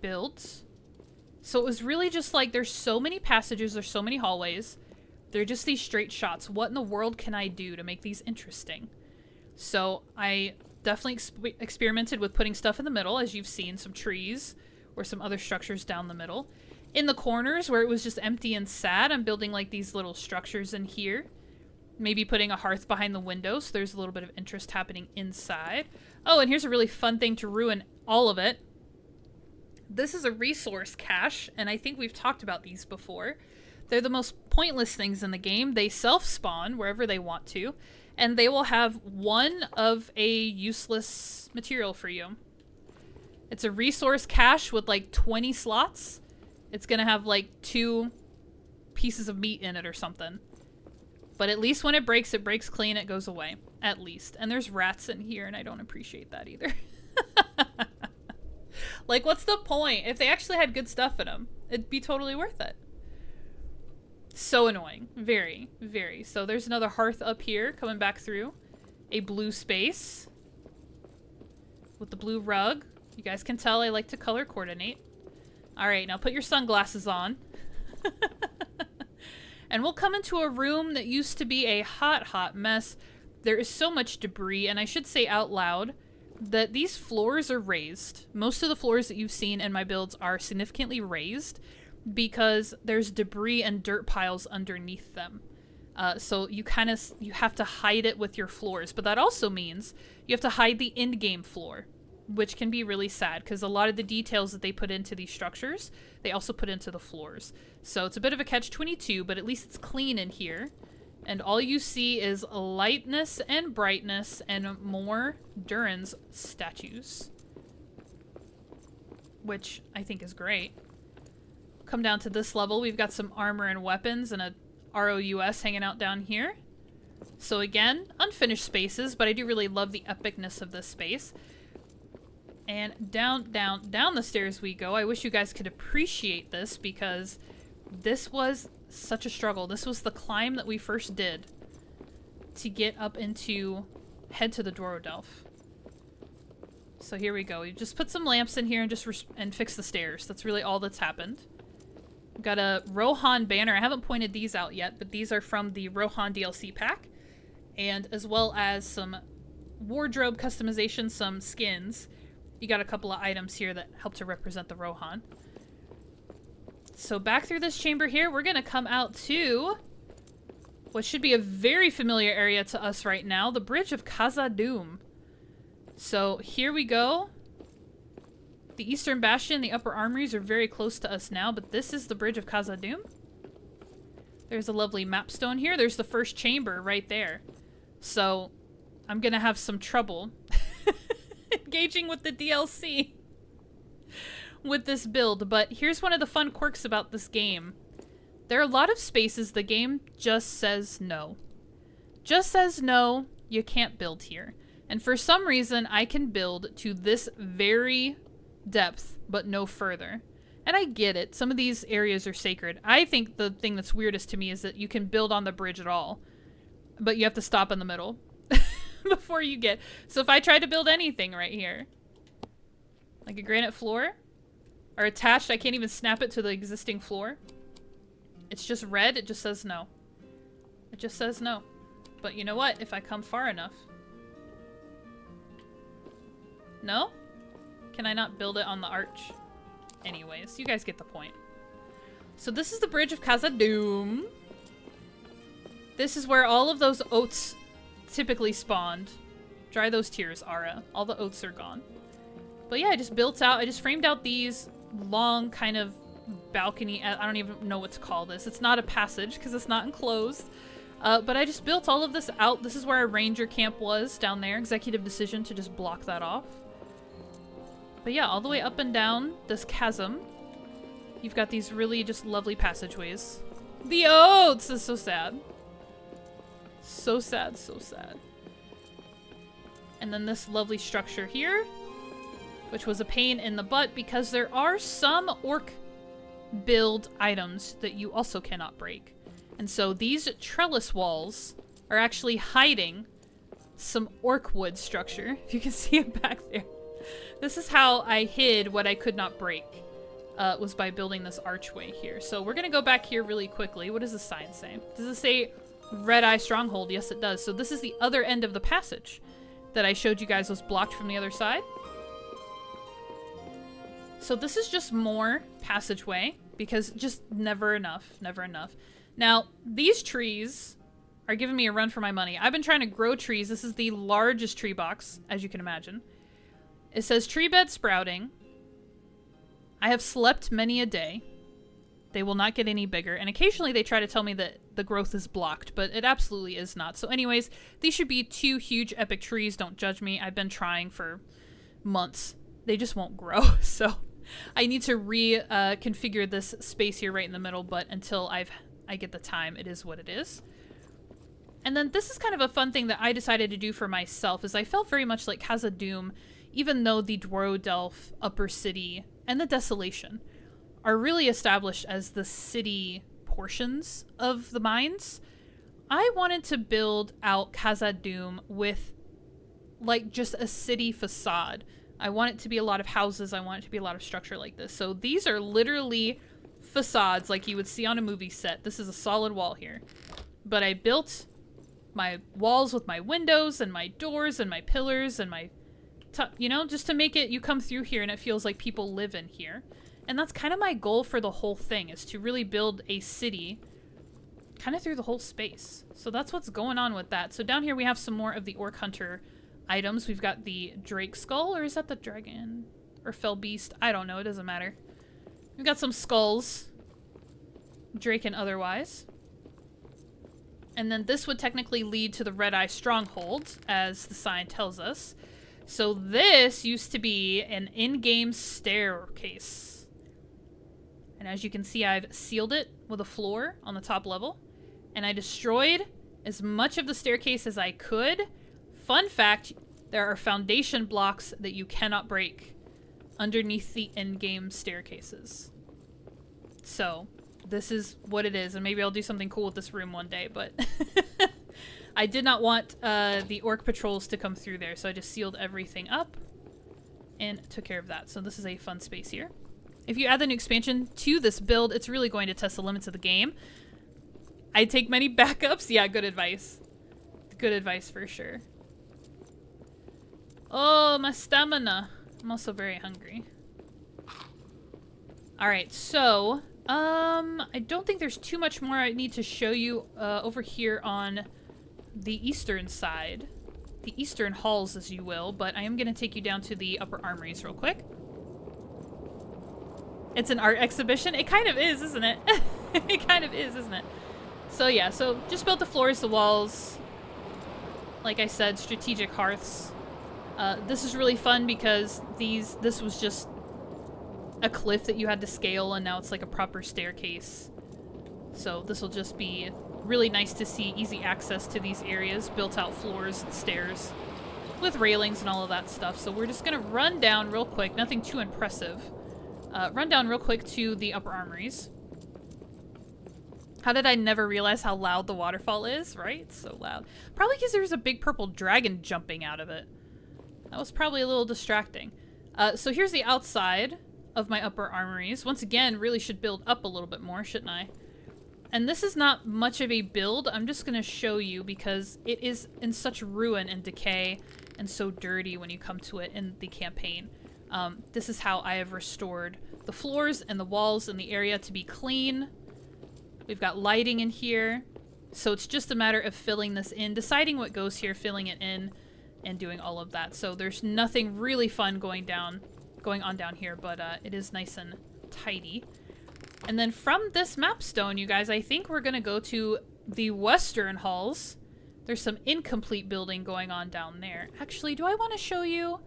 builds. So it was really just like, there's so many passages, there's so many hallways. They're just these straight shots. What in the world can I do to make these interesting? So I definitely experimented with putting stuff in the middle, as you've seen, some trees or some other structures down the middle. In the corners where it was just empty and sad, I'm building like these little structures in here. Maybe putting a hearth behind the window so there's a little bit of interest happening inside. Oh, and here's a really fun thing to ruin all of it. This is a resource cache, and I think we've talked about these before. They're the most pointless things in the game. They self-spawn wherever they want to, and they will have one of a useless material for you. It's a resource cache with like 20 slots. It's gonna have like 2 pieces of meat in it or something. But at least when it breaks clean, it goes away. At least. And there's rats in here, and I don't appreciate that either. Like, what's the point? If they actually had good stuff in them, it'd be totally worth it. So annoying. Very, very. So there's another hearth up here coming back through. A blue space. With the blue rug. You guys can tell I like to color coordinate. Alright, now put your sunglasses on. And we'll come into a room that used to be a hot, hot mess. There is so much debris, and I should say out loud that these floors are raised. Most of the floors that you've seen in my builds are significantly raised because there's debris and dirt piles underneath them. So you have to hide it with your floors, but that also means you have to hide the in-game floor, which can be really sad because a lot of the details that they put into these structures, they also put into the floors. So it's a bit of a catch-22, but at least it's clean in here. And all you see is lightness and brightness and more Durin's statues. Which I think is great. Come down to this level, we've got some armor and weapons and a ROUS hanging out down here. So again, unfinished spaces, but I do really love the epicness of this space. And down, down, down the stairs we go. I wish you guys could appreciate this because this was such a struggle. This was the climb that we first did to get up into, head to the Dwarrowdelf. So here we go. We just put some lamps in here and just and fix the stairs. That's really all that's happened. We've got a Rohan banner. I haven't pointed these out yet, but these are from the Rohan DLC pack. And as well as some wardrobe customization, some skins. You got a couple of items here that help to represent the Rohan. So back through this chamber here, we're going to come out to what should be a very familiar area to us right now, the Bridge of Khazad-dûm. So here we go. The Eastern Bastion, the Upper Armories are very close to us now, but this is the Bridge of Khazad-dûm. There's a lovely mapstone here. There's the first chamber right there. So I'm going to have some trouble engaging with the DLC with this build, but here's one of the fun quirks about this game. There are a lot of spaces the game just says no. Just says no, you can't build here. And for some reason, I can build to this very depth, but no further. And I get it. Some of these areas are sacred. I think the thing that's weirdest to me is that you can build on the bridge at all, but you have to stop in the middle before you get... So if I try to build anything right here, like a granite floor, or attached, I can't even snap it to the existing floor. It's just red. It just says no. It just says no. But you know what? If I come far enough... No? Can I not build it on the arch? Anyways, you guys get the point. So this is the Bridge of Khazad-dûm. This is where all of those oats typically spawned. Dry those tears, Ara. All the oats are gone. But yeah, I just built out, I just framed out these long kind of balcony. I don't even know what to call this. It's not a passage because it's not enclosed. But I just built all of this out. This is where our ranger camp was down there. Executive decision to just block that off. But yeah, all the way up and down this chasm, you've got these really just lovely passageways. The oats! This is so sad. So sad, so sad. And then this lovely structure here, which was a pain in the butt because there are some orc build items that you also cannot break. And so these trellis walls are actually hiding some orc wood structure. If you can see it back there. This is how I hid what I could not break, was by building this archway here. So we're going to go back here really quickly. What does the sign say? Does it say Red Eye Stronghold? Yes, it does. So this is the other end of the passage that I showed you guys was blocked from the other side. So this is just more passageway because just never enough, never enough. Now, these trees are giving me a run for my money. I've been trying to grow trees. This is the largest tree box, as you can imagine. It says tree bed sprouting. I have slept many a day. They will not get any bigger. And occasionally they try to tell me that the growth is blocked, but it absolutely is not. So anyways, these should be 2 huge epic trees. Don't judge me. I've been trying for months. They just won't grow. So I need to reconfigure this space here right in the middle, but until I get the time, it is what it is. And then this is kind of a fun thing that I decided to do for myself, is I felt very much like Khazad-dûm, even though the Dwarrowdelf Upper City and the Desolation are really established as the city portions of the mines, I wanted to build out Khazad-dûm with like just a city facade. I want it to be a lot of houses. I want it to be a lot of structure like this. So these are literally facades like you would see on a movie set. This is a solid wall here. But I built my walls with my windows and my doors and my pillars and my... you know, just to make it, you come through here and it feels like people live in here. And that's kind of my goal for the whole thing, is to really build a city kind of through the whole space. So that's what's going on with that. So down here we have some more of the Orc Hunter items. We've got the Drake Skull, or is that the Dragon? Or Fell Beast? I don't know, it doesn't matter. We've got some skulls. Drake and otherwise. And then this would technically lead to the Red Eye Stronghold, as the sign tells us. So this used to be an in-game staircase. And as you can see, I've sealed it with a floor on the top level. And I destroyed as much of the staircase as I could. Fun fact, there are foundation blocks that you cannot break underneath the in-game staircases. So, this is what it is, and maybe I'll do something cool with this room one day, but I did not want the orc patrols to come through there, so I just sealed everything up and took care of that. So this is a fun space here. If you add the new expansion to this build, it's really going to test the limits of the game. I take many backups. Yeah, good advice. Good advice for sure. Oh, my stamina. I'm also very hungry. Alright, so, I don't think there's too much more I need to show you over here on the eastern side. The eastern halls, as you will, but I am going to take you down to the upper armories real quick. It's an art exhibition? It kind of is, isn't it? It kind of is, isn't it? So yeah, so just built the floors, the walls. Like I said, strategic hearths. This is really fun because this was just a cliff that you had to scale, and now it's like a proper staircase. So this will just be really nice to see easy access to these areas, built out floors and stairs with railings and all of that stuff. So we're just gonna run down real quick, nothing too impressive. Run down real quick to the upper armories. How did I never realize how loud the waterfall is, right? It's so loud. Probably because there's a big purple dragon jumping out of it. That was probably a little distracting. So here's the outside of my upper armories. Once again, really should build up a little bit more, shouldn't I? And this is not much of a build. I'm just going to show you because it is in such ruin and decay and so dirty when you come to it in the campaign. This is how I have restored the floors and the walls in the area to be clean. We've got lighting in here. So it's just a matter of filling this in, deciding what goes here, filling it in, and doing all of that. So there's nothing really fun going on down here, but it is nice and tidy. And then from this map stone, you guys, I think we're gonna go to the western halls. There's some incomplete building going on down there. Actually, do I want to show you?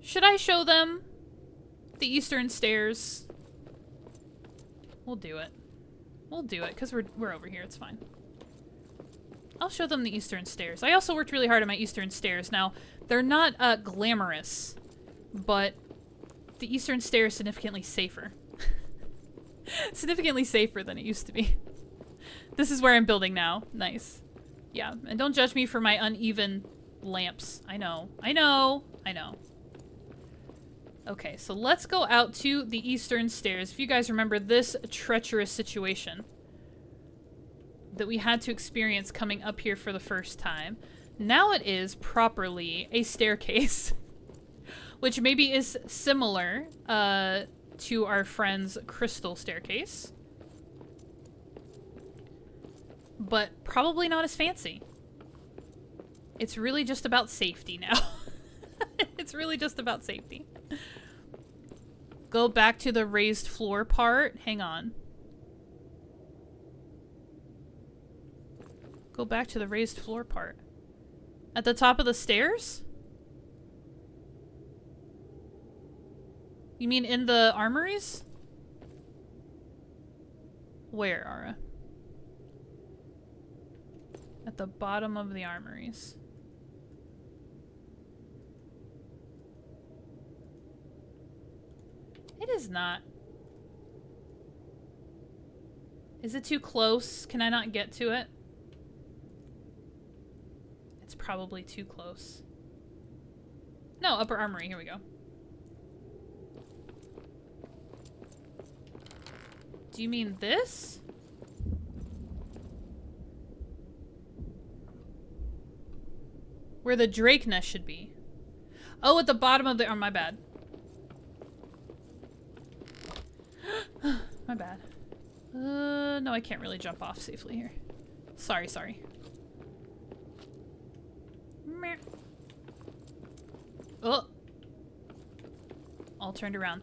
Should I show them the eastern stairs? We'll do it. We'll do it, because we're over here. It's fine. I'll show them the eastern stairs. I also worked really hard on my eastern stairs. Now, they're not glamorous, but the eastern stair is significantly safer. Significantly safer than it used to be. This is where I'm building now. Nice. Yeah, and don't judge me for my uneven lamps. I know. I know. I know. Okay, so let's go out to the eastern stairs. If you guys remember this treacherous situation that we had to experience coming up here for the first time, now it is properly a staircase, which maybe is similar to our friend's crystal staircase, but probably not as fancy. It's really just about safety now. It's really just about safety. Go back to the raised floor part. Hang on. Go back to the raised floor part. At the top of the stairs? You mean in the armories? Where, Ara? At the bottom of the armories. It is not. Is it too close? Can I not get to it? It's probably too close. No, upper armory. Here we go. Do you mean this? Where the drake nest should be. Oh, at the bottom of the... Oh, my bad. My bad. No, I can't really jump off safely here. Sorry, sorry. Meh. Oh. All turned around.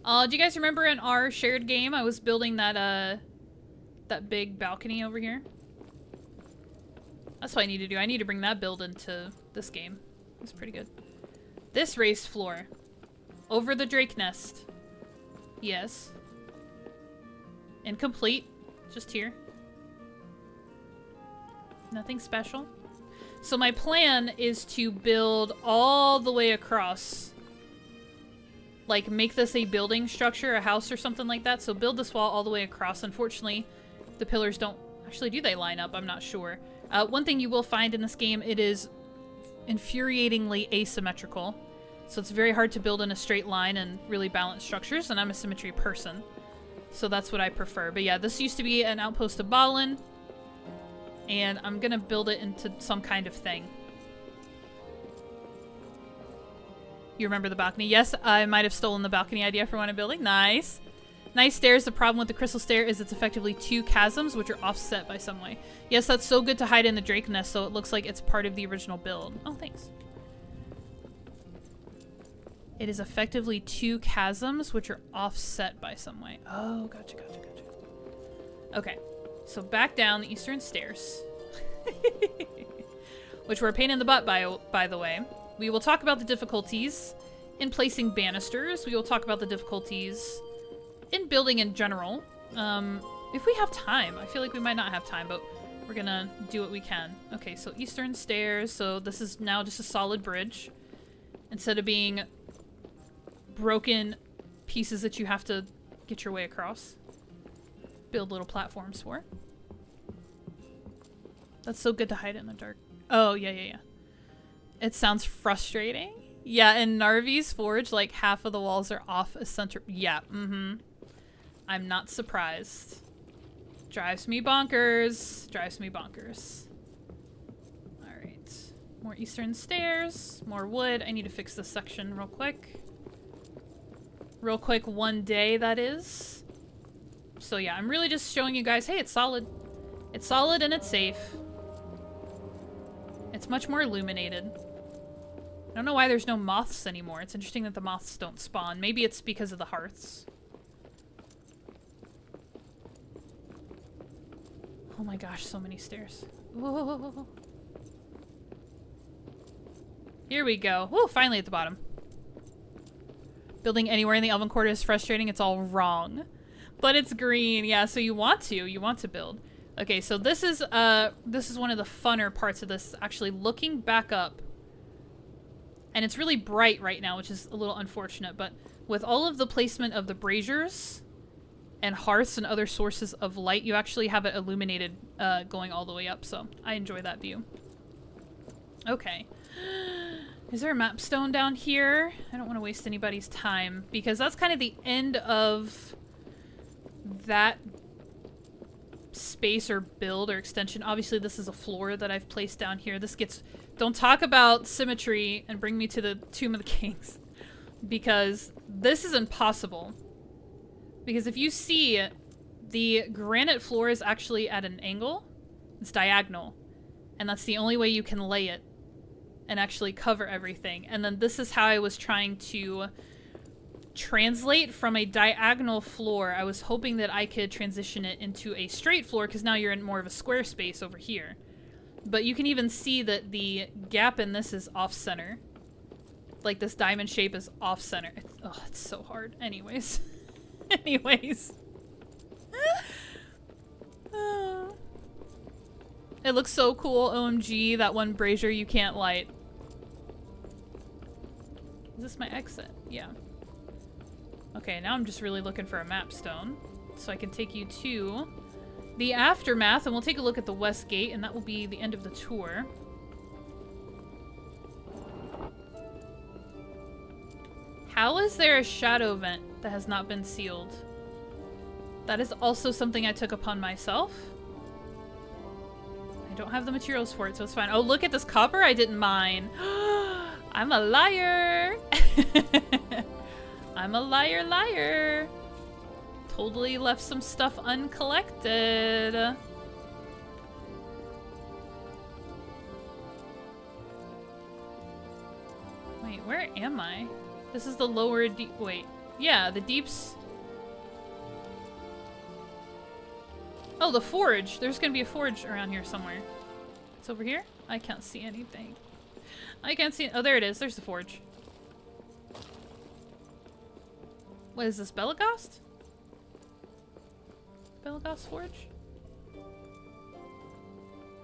Do you guys remember in our shared game I was building that that big balcony over here? That's what I need to do. I need to bring that build into this game. It's pretty good. This raised floor. Over the drake nest. Yes. Incomplete. Just here. Nothing special. So my plan is to build all the way across. Like, make this a building structure, a house or something like that. So build this wall all the way across. Unfortunately, the pillars don't... Actually, do they line up? I'm not sure. One thing you will find in this game, it is infuriatingly asymmetrical. So it's very hard to build in a straight line and really balance structures, and I'm a symmetry person. So that's what I prefer. But yeah, this used to be an outpost of Balin, and I'm gonna build it into some kind of thing. You remember the balcony? Yes, I might have stolen the balcony idea for one I'm building. Nice. Nice stairs. The problem with the crystal stair is it's effectively 2 chasms, which are offset by some way. Yes, that's so good to hide in the drake nest, so it looks like it's part of the original build. Oh, thanks. It is effectively 2 chasms, which are offset by some way. Oh, gotcha, gotcha, gotcha. Okay, so back down the eastern stairs. Which were a pain in the butt, by the way. We will talk about the difficulties in placing banisters. We will talk about the difficulties in building in general. If we have time. I feel like we might not have time, but we're gonna do what we can. Okay, so eastern stairs. So this is now just a solid bridge. Instead of being broken pieces that you have to get your way across. Build little platforms for. That's so good to hide it in the dark. Oh, yeah, yeah, yeah. It sounds frustrating. Yeah, in Narvi's Forge, like, half of the walls are off a center. Yeah, I'm not surprised. Drives me bonkers. Drives me bonkers. Alright. More eastern stairs. More wood. I need to fix this section real quick. Real quick, one day, that is. So yeah, I'm really just showing you guys, hey, it's solid. It's solid and it's safe. It's much more illuminated. I don't know why there's no moths anymore. It's interesting that the moths don't spawn. Maybe it's because of the hearths. Oh my gosh, so many stairs. Whoa. Here we go. Whoa, finally at the bottom. Building anywhere in the Elven Quarter is frustrating. It's all wrong. But it's green. Yeah, so you want to build. Okay, so this is one of the funner parts of this, actually looking back up. And it's really bright right now, which is a little unfortunate, but with all of the placement of the braziers and hearths and other sources of light, you actually have it illuminated going all the way up, so I enjoy that view. Okay. Is there a map stone down here? I don't want to waste anybody's time, because that's kind of the end of that space or build or extension. Obviously, this is a floor that I've placed down here. This gets... Don't talk about symmetry and bring me to the Tomb of the Kings, because this is impossible. Because if you see, the granite floor is actually at an angle. It's diagonal. And that's the only way you can lay it and actually cover everything. And then this is how I was trying to translate from a diagonal floor. I was hoping that I could transition it into a straight floor, because now you're in more of a square space over here. But you can even see that the gap in this is off-center. Like, this diamond shape is off-center. It's so hard. Anyways. Anyways. It looks so cool. OMG, that one brazier you can't light. Is this my exit? Yeah. Okay, now I'm just really looking for a map stone, so I can take you to the aftermath, and we'll take a look at the west gate, and that will be the end of the tour. How is there a shadow vent that has not been sealed? That is also something I took upon myself. I don't have the materials for it, so it's fine. Oh, look at this copper I didn't mine. I'm a liar. I'm a liar, liar. Totally left some stuff uncollected. Wait, where am I? This is the lower deep. Wait. Yeah, the deeps. Oh, the forge. There's gonna be a forge around here somewhere. It's over here? I can't see anything. I can't see. Oh, there it is. There's the forge. What is this, Belagost? Belagost Forge?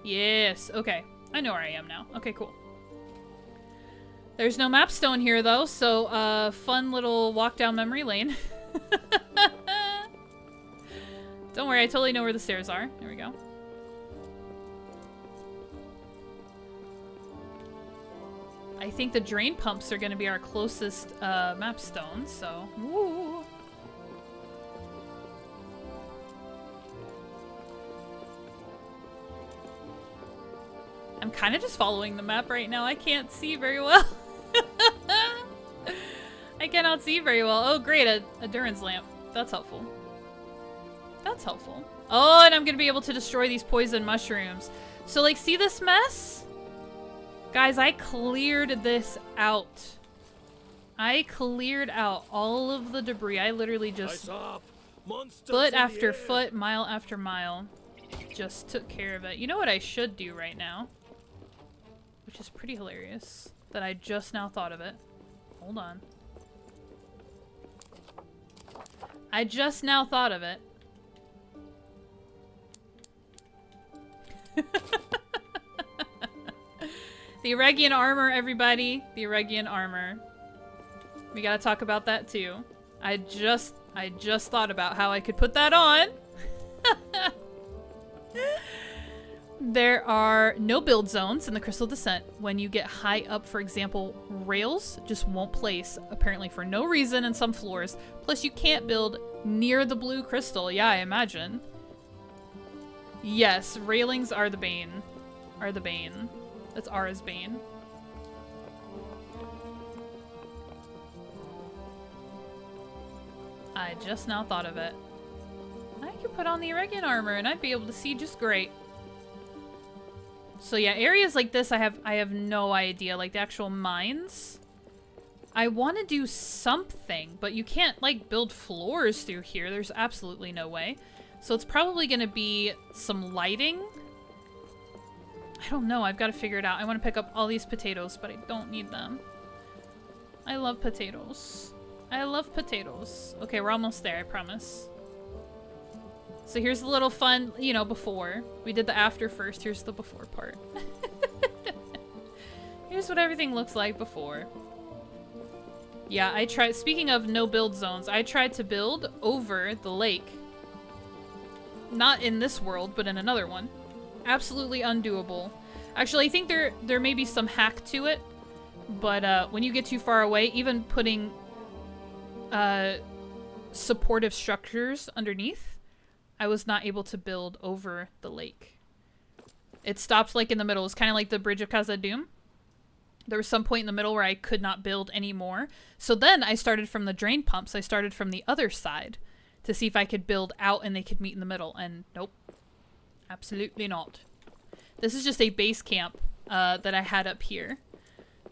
Yes, okay. I know where I am now. Okay, cool. There's no map stone here, though, so, fun little walk down memory lane. Don't worry, I totally know where the stairs are. There we go. I think the drain pumps are going to be our closest map stone, so... Woo! I'm kind of just following the map right now. I can't see very well. I cannot see very well. Oh, great, a Duran's lamp. That's helpful. That's helpful. Oh, and I'm going to be able to destroy these poison mushrooms. So, like, see this mess? Guys, I cleared this out. I cleared out all of the debris. I literally just foot after foot, mile after mile, just took care of it. You know what I should do right now? Which is pretty hilarious that I just now thought of it. Hold on. I just now thought of it. The Eregian armor, everybody. The Eregian armor. We gotta talk about that too. I just thought about how I could put that on. There are no build zones in the Crystal Descent. When you get high up, for example, rails just won't place, apparently for no reason in some floors. Plus, you can't build near the blue crystal. Yeah, I imagine. Yes, railings are the bane. Are the bane. That's Ara's bane. I just now thought of it. I could put on the Eregian armor and I'd be able to see just great. So yeah, areas like this I have no idea, like the actual mines. I want to do something, but you can't like build floors through here. There's absolutely no way. So it's probably going to be some lighting. I don't know, I've got to figure it out. I want to pick up all these potatoes, but I don't need them. I love potatoes. I love potatoes. Okay, we're almost there, I promise. So here's the little fun, you know, before. We did the after first, here's the before part. Here's what everything looks like before. Yeah, I tried, speaking of no build zones, I tried to build over the lake. Not in this world, but in another one. Absolutely undoable. Actually, I think there may be some hack to it, but when you get too far away, even putting supportive structures underneath, I was not able to build over the lake. It stopped like in the middle. It's kind of like the Bridge of Khazad-dûm. There was some point in the middle where I could not build anymore. So then I started from the drain pumps. I started from the other side to see if I could build out and they could meet in the middle. And nope. Absolutely not. This is just a base camp that I had up here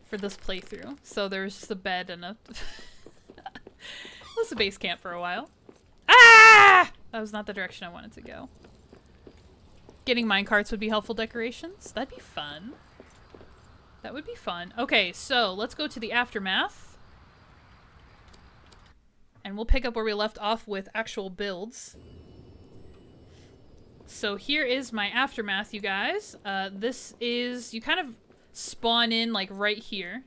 for this playthrough. So there's just a bed and a... It was a base camp for a while. Ah! That was not the direction I wanted to go. Getting minecarts would be helpful decorations. That'd be fun. That would be fun. Okay, so let's go to the aftermath. And we'll pick up where we left off with actual builds. So here is my aftermath, you guys. This is... You kind of spawn in, like, right here.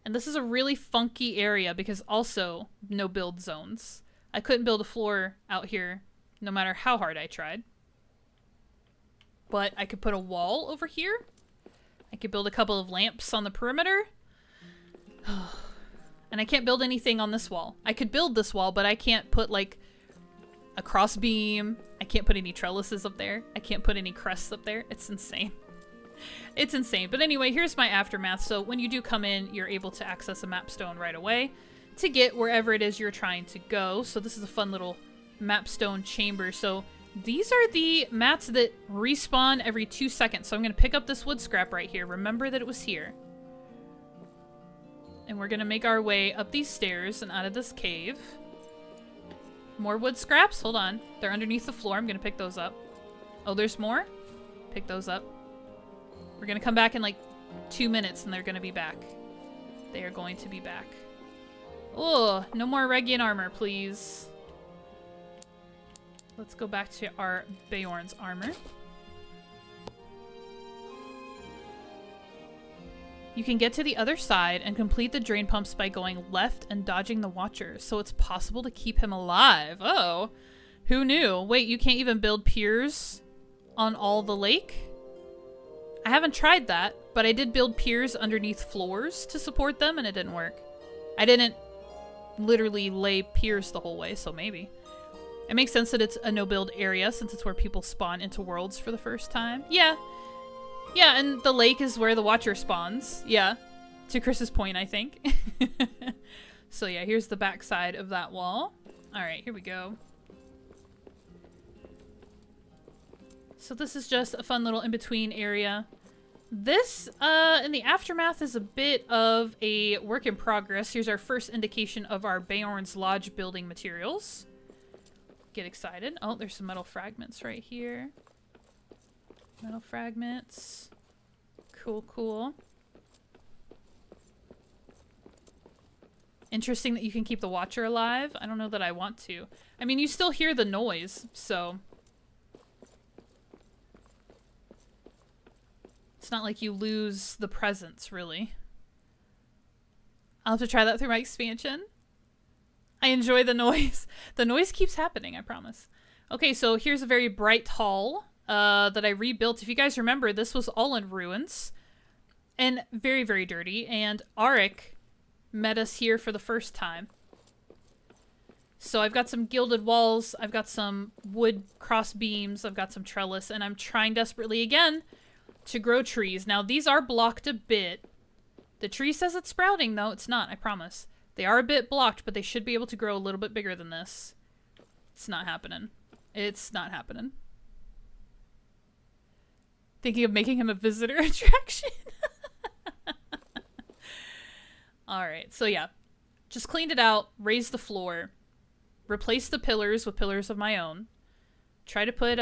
And this is a really funky area because also no build zones. I couldn't build a floor out here no matter how hard I tried. But I could put a wall over here. I could build a couple of lamps on the perimeter. And I can't build anything on this wall. I could build this wall, but I can't put like a cross beam. I can't put any trellises up there. I can't put any crests up there. It's insane. It's insane. But anyway, here's my aftermath. So when you do come in, you're able to access a map stone right away to get wherever it is you're trying to go. So this is a fun little map stone chamber. So these are the mats that respawn every 2 seconds. So I'm going to pick up this wood scrap right here. Remember that it was here. And we're going to make our way up these stairs and out of this cave. More wood scraps? Hold on. They're underneath the floor. I'm going to pick those up. Oh, there's more? Pick those up. We're going to come back in like 2 minutes and they're going to be back. They are going to be back. Oh, no more Eregian armor, please. Let's go back to our Beorn's armor. You can get to the other side and complete the drain pumps by going left and dodging the Watcher, so it's possible to keep him alive. Oh, who knew? Wait, you can't even build piers on all the lake? I haven't tried that, but I did build piers underneath floors to support them, and it didn't work. I didn't literally lay piers the whole way, so maybe. It makes sense that it's a no-build area, since it's where people spawn into worlds for the first time. Yeah. Yeah, and the lake is where the Watcher spawns. Yeah. To Chris's point, I think. So yeah, here's the back side of that wall. Alright, here we go. So this is just a fun little in-between area. This, in the aftermath, is a bit of a work in progress. Here's our first indication of our Beorn's Lodge building materials. Get excited. Oh, there's some metal fragments right here. Metal fragments. Cool, cool. Interesting that you can keep the Watcher alive. I don't know that I want to. I mean, you still hear the noise, so... It's not like you lose the presence, really. I'll have to try that through my expansion. I enjoy the noise. The noise keeps happening, I promise. Okay, so here's a very bright hall that I rebuilt. If you guys remember, this was all in ruins. And very, very dirty. And Arik met us here for the first time. So I've got some gilded walls. I've got some wood cross beams. I've got some trellis. And I'm trying desperately again to grow trees. Now, these are blocked a bit. The tree says it's sprouting, though. It's not, I promise. They are a bit blocked, but they should be able to grow a little bit bigger than this. It's not happening. It's not happening. Thinking of making him a visitor attraction. Alright, so yeah. Just cleaned it out, raised the floor, replaced the pillars with pillars of my own. Try to put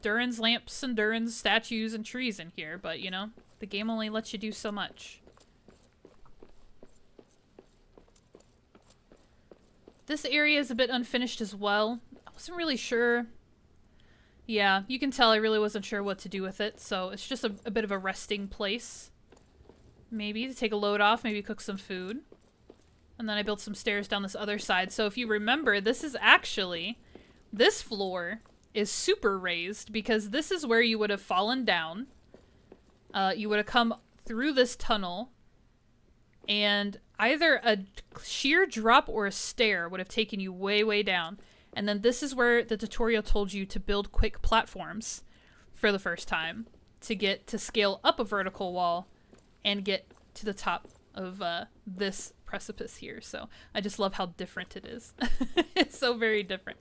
Durin's lamps and Durin's statues and trees in here, but you know, the game only lets you do so much. This area is a bit unfinished as well. I wasn't really sure. Yeah, you can tell I really wasn't sure what to do with it, so it's just a bit of a resting place. Maybe to take a load off, maybe cook some food. And then I built some stairs down this other side. So if you remember, this is actually, this floor is super raised because this is where you would have fallen down. You would have come through this tunnel and either a sheer drop or a stair would have taken you way, way down. And then this is where the tutorial told you to build quick platforms for the first time to get to scale up a vertical wall and get to the top of this precipice here. So I just love how different it is. It's so very different.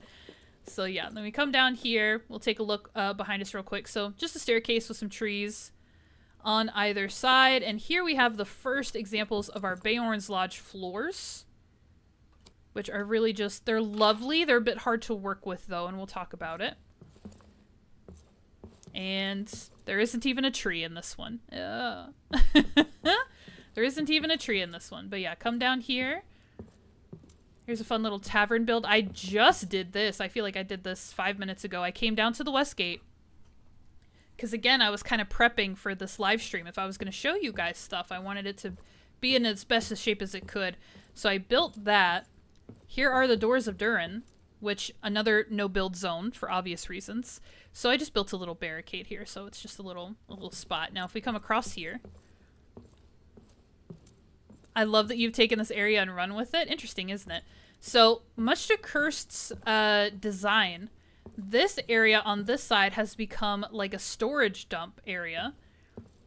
So yeah, then we come down here. We'll take a look behind us real quick. So just a staircase with some trees on either side. And here we have the first examples of our Beorn's Lodge floors, which are really just, they're lovely. They're a bit hard to work with though, and we'll talk about it. And there isn't even a tree in this one. There isn't even a tree in this one. But yeah, come down here. Here's a fun little tavern build. I just did this. I feel like I did this 5 minutes ago. I came down to the West Gate. Because again, I was kind of prepping for this live stream. If I was going to show you guys stuff, I wanted it to be in its best shape as it could. So I built that. Here are the doors of Durin, which another no-build zone for obvious reasons. So I just built a little barricade here. So it's just a little spot. Now, if we come across here, I love that you've taken this area and run with it. Interesting, isn't it? So, much to Kirst's design, this area on this side has become like a storage dump area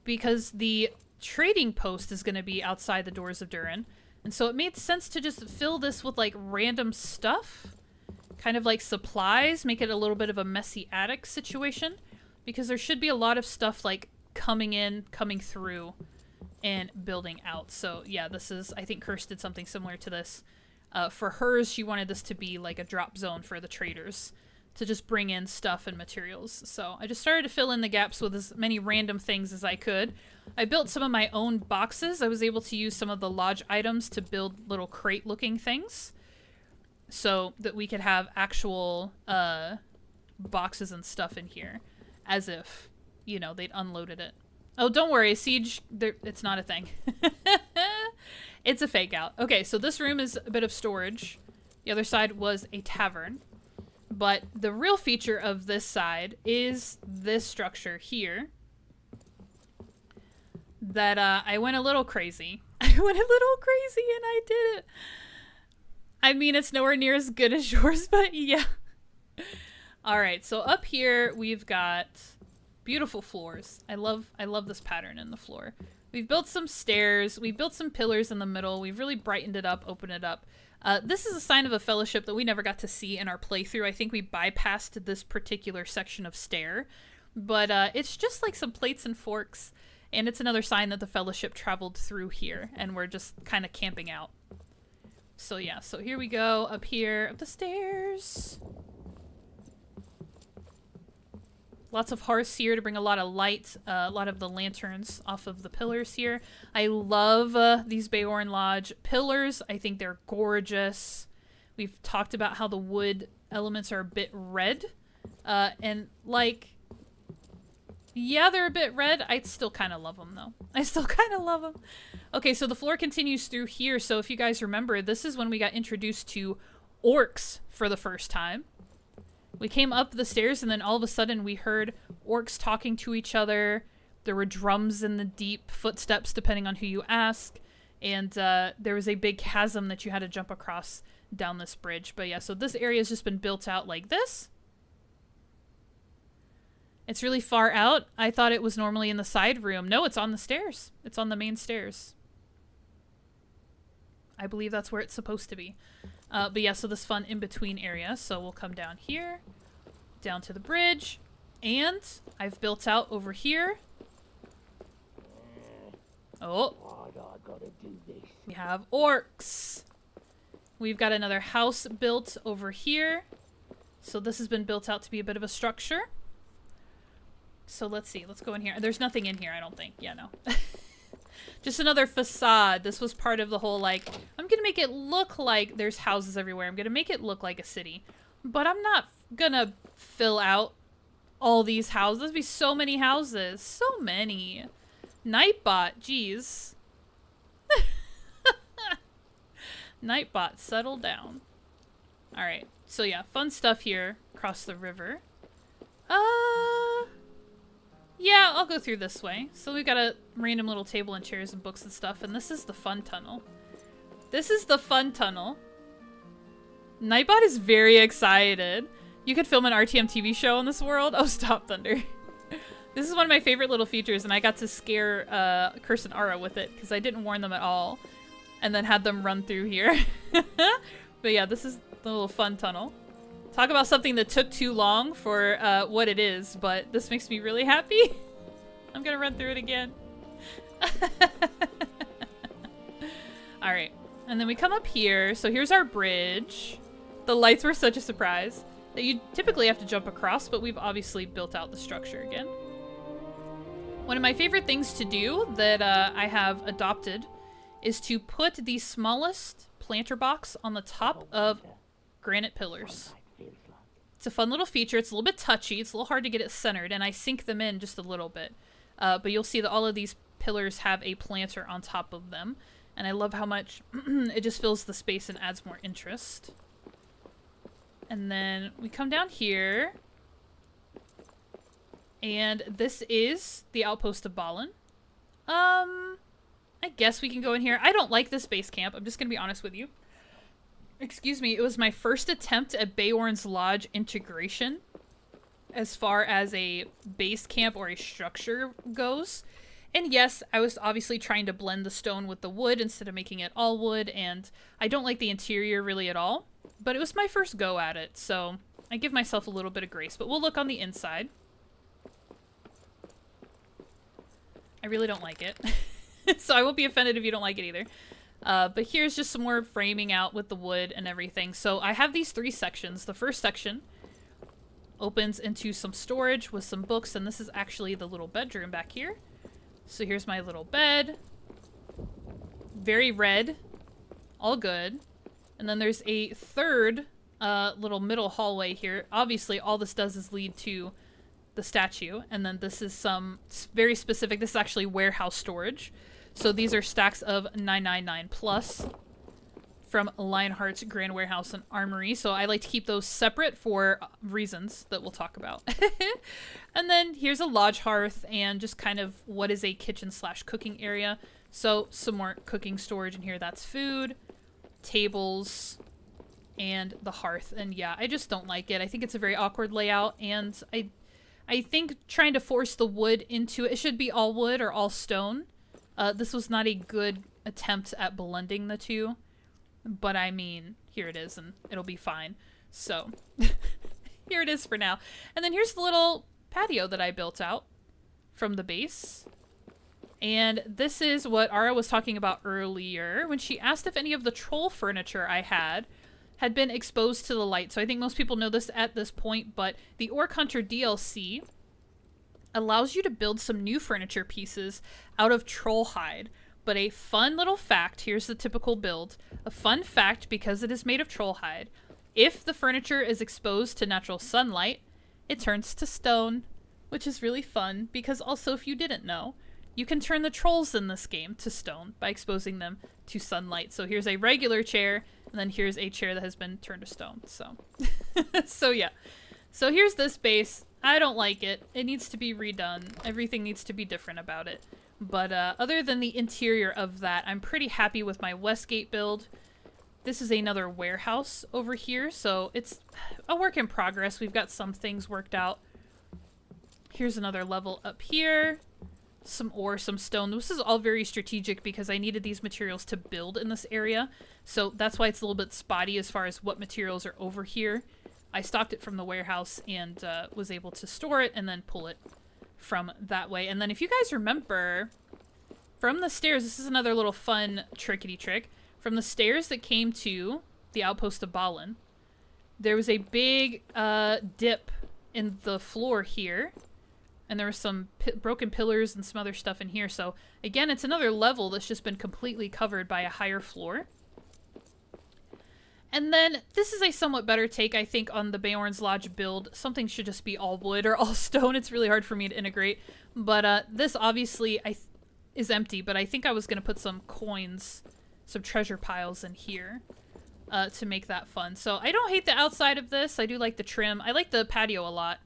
because the trading post is going to be outside the doors of Durin. And so it made sense to just fill this with like random stuff, kind of like supplies, make it a little bit of a messy attic situation because there should be a lot of stuff like coming in, coming through, and building out. So yeah, this is, I think Kirst did something similar to this. For hers, she wanted this to be like a drop zone for the traders to just bring in stuff and materials. So I just started to fill in the gaps with as many random things as I could. I built some of my own boxes. I was able to use some of the lodge items to build little crate looking things so that we could have actual boxes and stuff in here as if, you know, they'd unloaded it Oh, don't worry. Siege, it's not a thing. It's a fake out. Okay, so this room is a bit of storage. The other side was a tavern. But the real feature of this side is this structure here. That I went a little crazy. I went a little crazy and I did it. I mean, it's nowhere near as good as yours, but yeah. Alright, so up here we've got beautiful floors. I love this pattern in the floor. We've built some stairs. We've built some pillars in the middle. We've really brightened it up, opened it up. This is a sign of a fellowship that we never got to see in our playthrough. I think we bypassed this particular section of stair. But it's just like some plates and forks. And it's another sign that the fellowship traveled through here. And we're just kind of camping out. So yeah, so here we go. Up here, up the stairs. Lots of hearths here to bring a lot of light, a lot of the lanterns off of the pillars here. I love these Beorn Lodge pillars. I think they're gorgeous. We've talked about how the wood elements are a bit red. And like, yeah, they're a bit red. I still kind of love them though. I still kind of love them. Okay, so the floor continues through here. So if you guys remember, this is when we got introduced to orcs for the first time. We came up the stairs and then all of a sudden we heard orcs talking to each other. There were drums in the deep, footsteps depending on who you ask. And there was a big chasm that you had to jump across down this bridge. But yeah, so this area has just been built out like this. It's really far out. I thought it was normally in the side room. No, it's on the stairs. It's on the main stairs. I believe that's where it's supposed to be. But yeah, so this fun in-between area. So we'll come down here, down to the bridge, and I've built out over here. Oh, we have orcs. We've got another house built over here. So this has been built out to be a bit of a structure. So let's see. Let's go in here. There's nothing in here, I don't think. Yeah, no. Just another facade. This was part of the whole, like, I'm going to make it look like there's houses everywhere. I'm going to make it look like a city. But I'm not going to fill out all these houses. There'd be so many houses. So many. Nightbot, jeez. Nightbot, settle down. Alright, so yeah, fun stuff here across the river. Yeah, I'll go through this way. So we've got a random little table and chairs and books and stuff, and this is the fun tunnel. This is the fun tunnel. Nightbot is very excited. You could film an RTM TV show in this world. Oh, stop, Thunder. This is one of my favorite little features, and I got to scare Curse and Ara with it, because I didn't warn them at all, and then had them run through here. But yeah, this is the little fun tunnel. Talk about something that took too long for what it is, but this makes me really happy. I'm gonna run through it again. Alright, and then we come up here. So here's our bridge. The lights were such a surprise that you typically have to jump across, but we've obviously built out the structure again. One of my favorite things to do that I have adopted is to put the smallest planter box on the top of granite pillars. It's a fun little feature. It's a little bit touchy. It's a little hard to get it centered, and I sink them in just a little bit. But you'll see that all of these pillars have a planter on top of them, and I love how much it just fills the space and adds more interest. And then we come down here, and this is the outpost of Balin. I guess we can go in here. I don't like this base camp. I'm just gonna be honest with you. Excuse me, it was my first attempt at Beorn's Lodge integration as far as a base camp or a structure goes. And yes, I was obviously trying to blend the stone with the wood instead of making it all wood, and I don't like the interior really at all. But it was my first go at it, so I give myself a little bit of grace. But we'll look on the inside. I really don't like it. So I won't be offended if you don't like it either. But here's just some more framing out with the wood and everything. So I have these 3 sections. The first section opens into some storage with some books, and this is actually the little bedroom back here. So here's my little bed. Very red. All good. And then there's a third little middle hallway here. Obviously, all this does is lead to the statue. And then this is some very specific, this is actually warehouse storage. So these are stacks of 999 plus from Lionheart's Grand Warehouse and Armory. So I like to keep those separate for reasons that we'll talk about. And then here's a lodge hearth and just kind of what is a kitchen slash cooking area. So some more cooking storage in here. That's food, tables, and the hearth. And yeah, I just don't like it. I think it's a very awkward layout, and I think trying to force the wood into it, it should be all wood or all stone. This was not a good attempt at blending the two, but I mean, here it is and it'll be fine. So here it is for now. And then here's the little patio that I built out from the base. And this is what Ara was talking about earlier when she asked if any of the troll furniture I had been exposed to the light. So I think most people know this at this point, but the Orc Hunter DLC allows you to build some new furniture pieces out of troll hide. But a fun little fact, here's the typical build. A fun fact, because it is made of troll hide, if the furniture is exposed to natural sunlight, it turns to stone, which is really fun, because also if you didn't know, you can turn the trolls in this game to stone by exposing them to sunlight. So here's a regular chair, and then here's a chair that has been turned to stone. So, so yeah. So here's this base. I don't like it. It needs to be redone. Everything needs to be different about it. But other than the interior of that, I'm pretty happy with my Westgate build. This is another warehouse over here, so it's a work in progress. We've got some things worked out. Here's another level up here. Some ore, some stone. This is all very strategic because I needed these materials to build in this area. So that's why it's a little bit spotty as far as what materials are over here. I stocked it from the warehouse and was able to store it and then pull it from that way. And then if you guys remember, from the stairs, this is another little fun trickety trick. From the stairs that came to the outpost of Balin, there was a big dip in the floor here. And there were some broken pillars and some other stuff in here. So again, it's another level that's just been completely covered by a higher floor. And then this is a somewhat better take, I think, on the Beorn's Lodge build. Something should just be all wood or all stone. It's really hard for me to integrate. But this obviously is empty, but I think I was going to put some coins, some treasure piles in here to make that fun. So I don't hate the outside of this. I do like the trim. I like the patio a lot.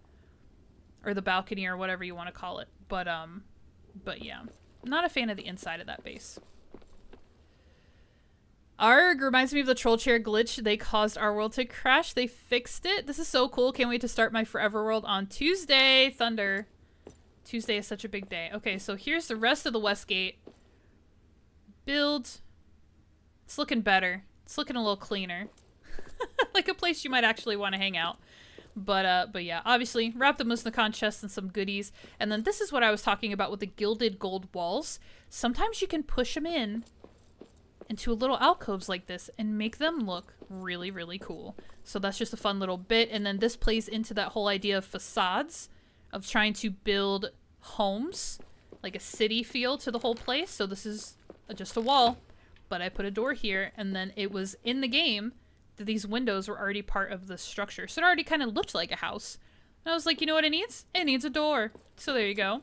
Or the balcony or whatever you want to call it. But yeah. I'm not a fan of the inside of that base. Arg reminds me of the troll chair glitch. They caused our world to crash. They fixed it. This is so cool. Can't wait to start my Forever World on Tuesday. Thunder. Tuesday is such a big day. Okay, so here's the rest of the Westgate. Build. It's looking better. It's looking a little cleaner. Like a place you might actually want to hang out. But yeah, obviously, wrap the Musnakon chest and some goodies. And then this is what I was talking about with the gilded gold walls. Sometimes you can push them into little alcoves like this and make them look really, really cool. So that's just a fun little bit. And then this plays into that whole idea of facades, of trying to build homes, like a city feel to the whole place. So this is just a wall, but I put a door here, and then it was in the game that these windows were already part of the structure. So it already kind of looked like a house. And I was like, you know what it needs? It needs a door. So there you go.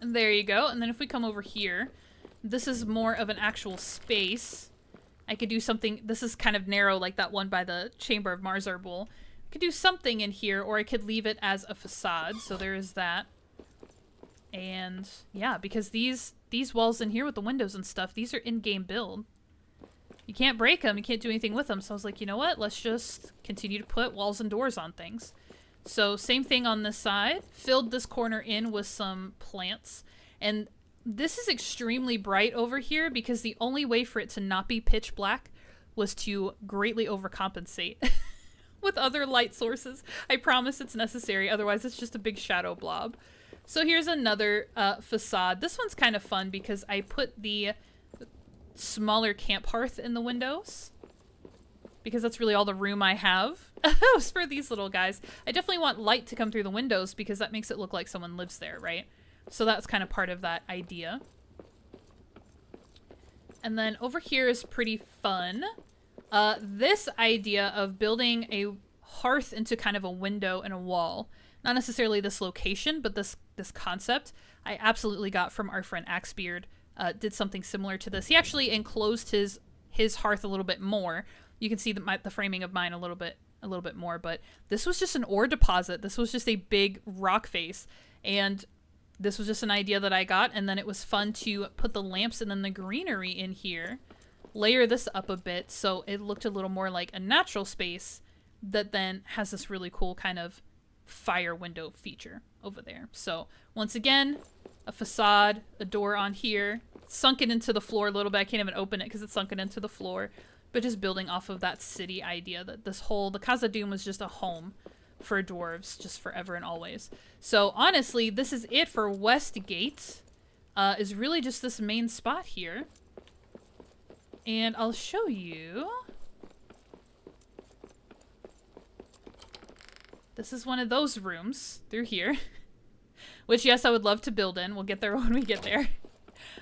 And there you go. And then if we come over here, this is more of an actual space. I could do something. This is kind of narrow like that one by the Chamber of Marzarbul. I could do something in here, or I could leave it as a facade. So there is that. And yeah, because these walls in here with the windows and stuff, these are in-game build. You can't break them. You can't do anything with them. So I was like, you know what? Let's just continue to put walls and doors on things. So same thing on this side. Filled this corner in with some plants. And this is extremely bright over here because the only way for it to not be pitch black was to greatly overcompensate with other light sources. I promise it's necessary. Otherwise, it's just a big shadow blob. So here's another facade. This one's kind of fun because I put the smaller camp hearth in the windows because that's really all the room I have for these little guys. I definitely want light to come through the windows because that makes it look like someone lives there, right? So that's kind of part of that idea. And then over here is pretty fun. This idea of building a hearth into kind of a window and a wall. Not necessarily this location, but this concept I absolutely got from our friend Axebeard. Did something similar to this. He actually enclosed his hearth a little bit more. You can see the framing of mine a little bit more, but this was just an ore deposit. This was just a big rock face, and this was just an idea that I got, and then it was fun to put the lamps and then the greenery in here, layer this up a bit so it looked a little more like a natural space that then has this really cool kind of fire window feature over there. So once again, a facade, a door on here, sunken into the floor a little bit. I can't even open it because it's sunken into the floor, but just building off of that city idea that the Casa Doom was just a home for dwarves just forever and always. So honestly, this is it for Westgate. Is really just this main spot here. And I'll show you. This is one of those rooms through here. Which, yes, I would love to build in. We'll get there when we get there.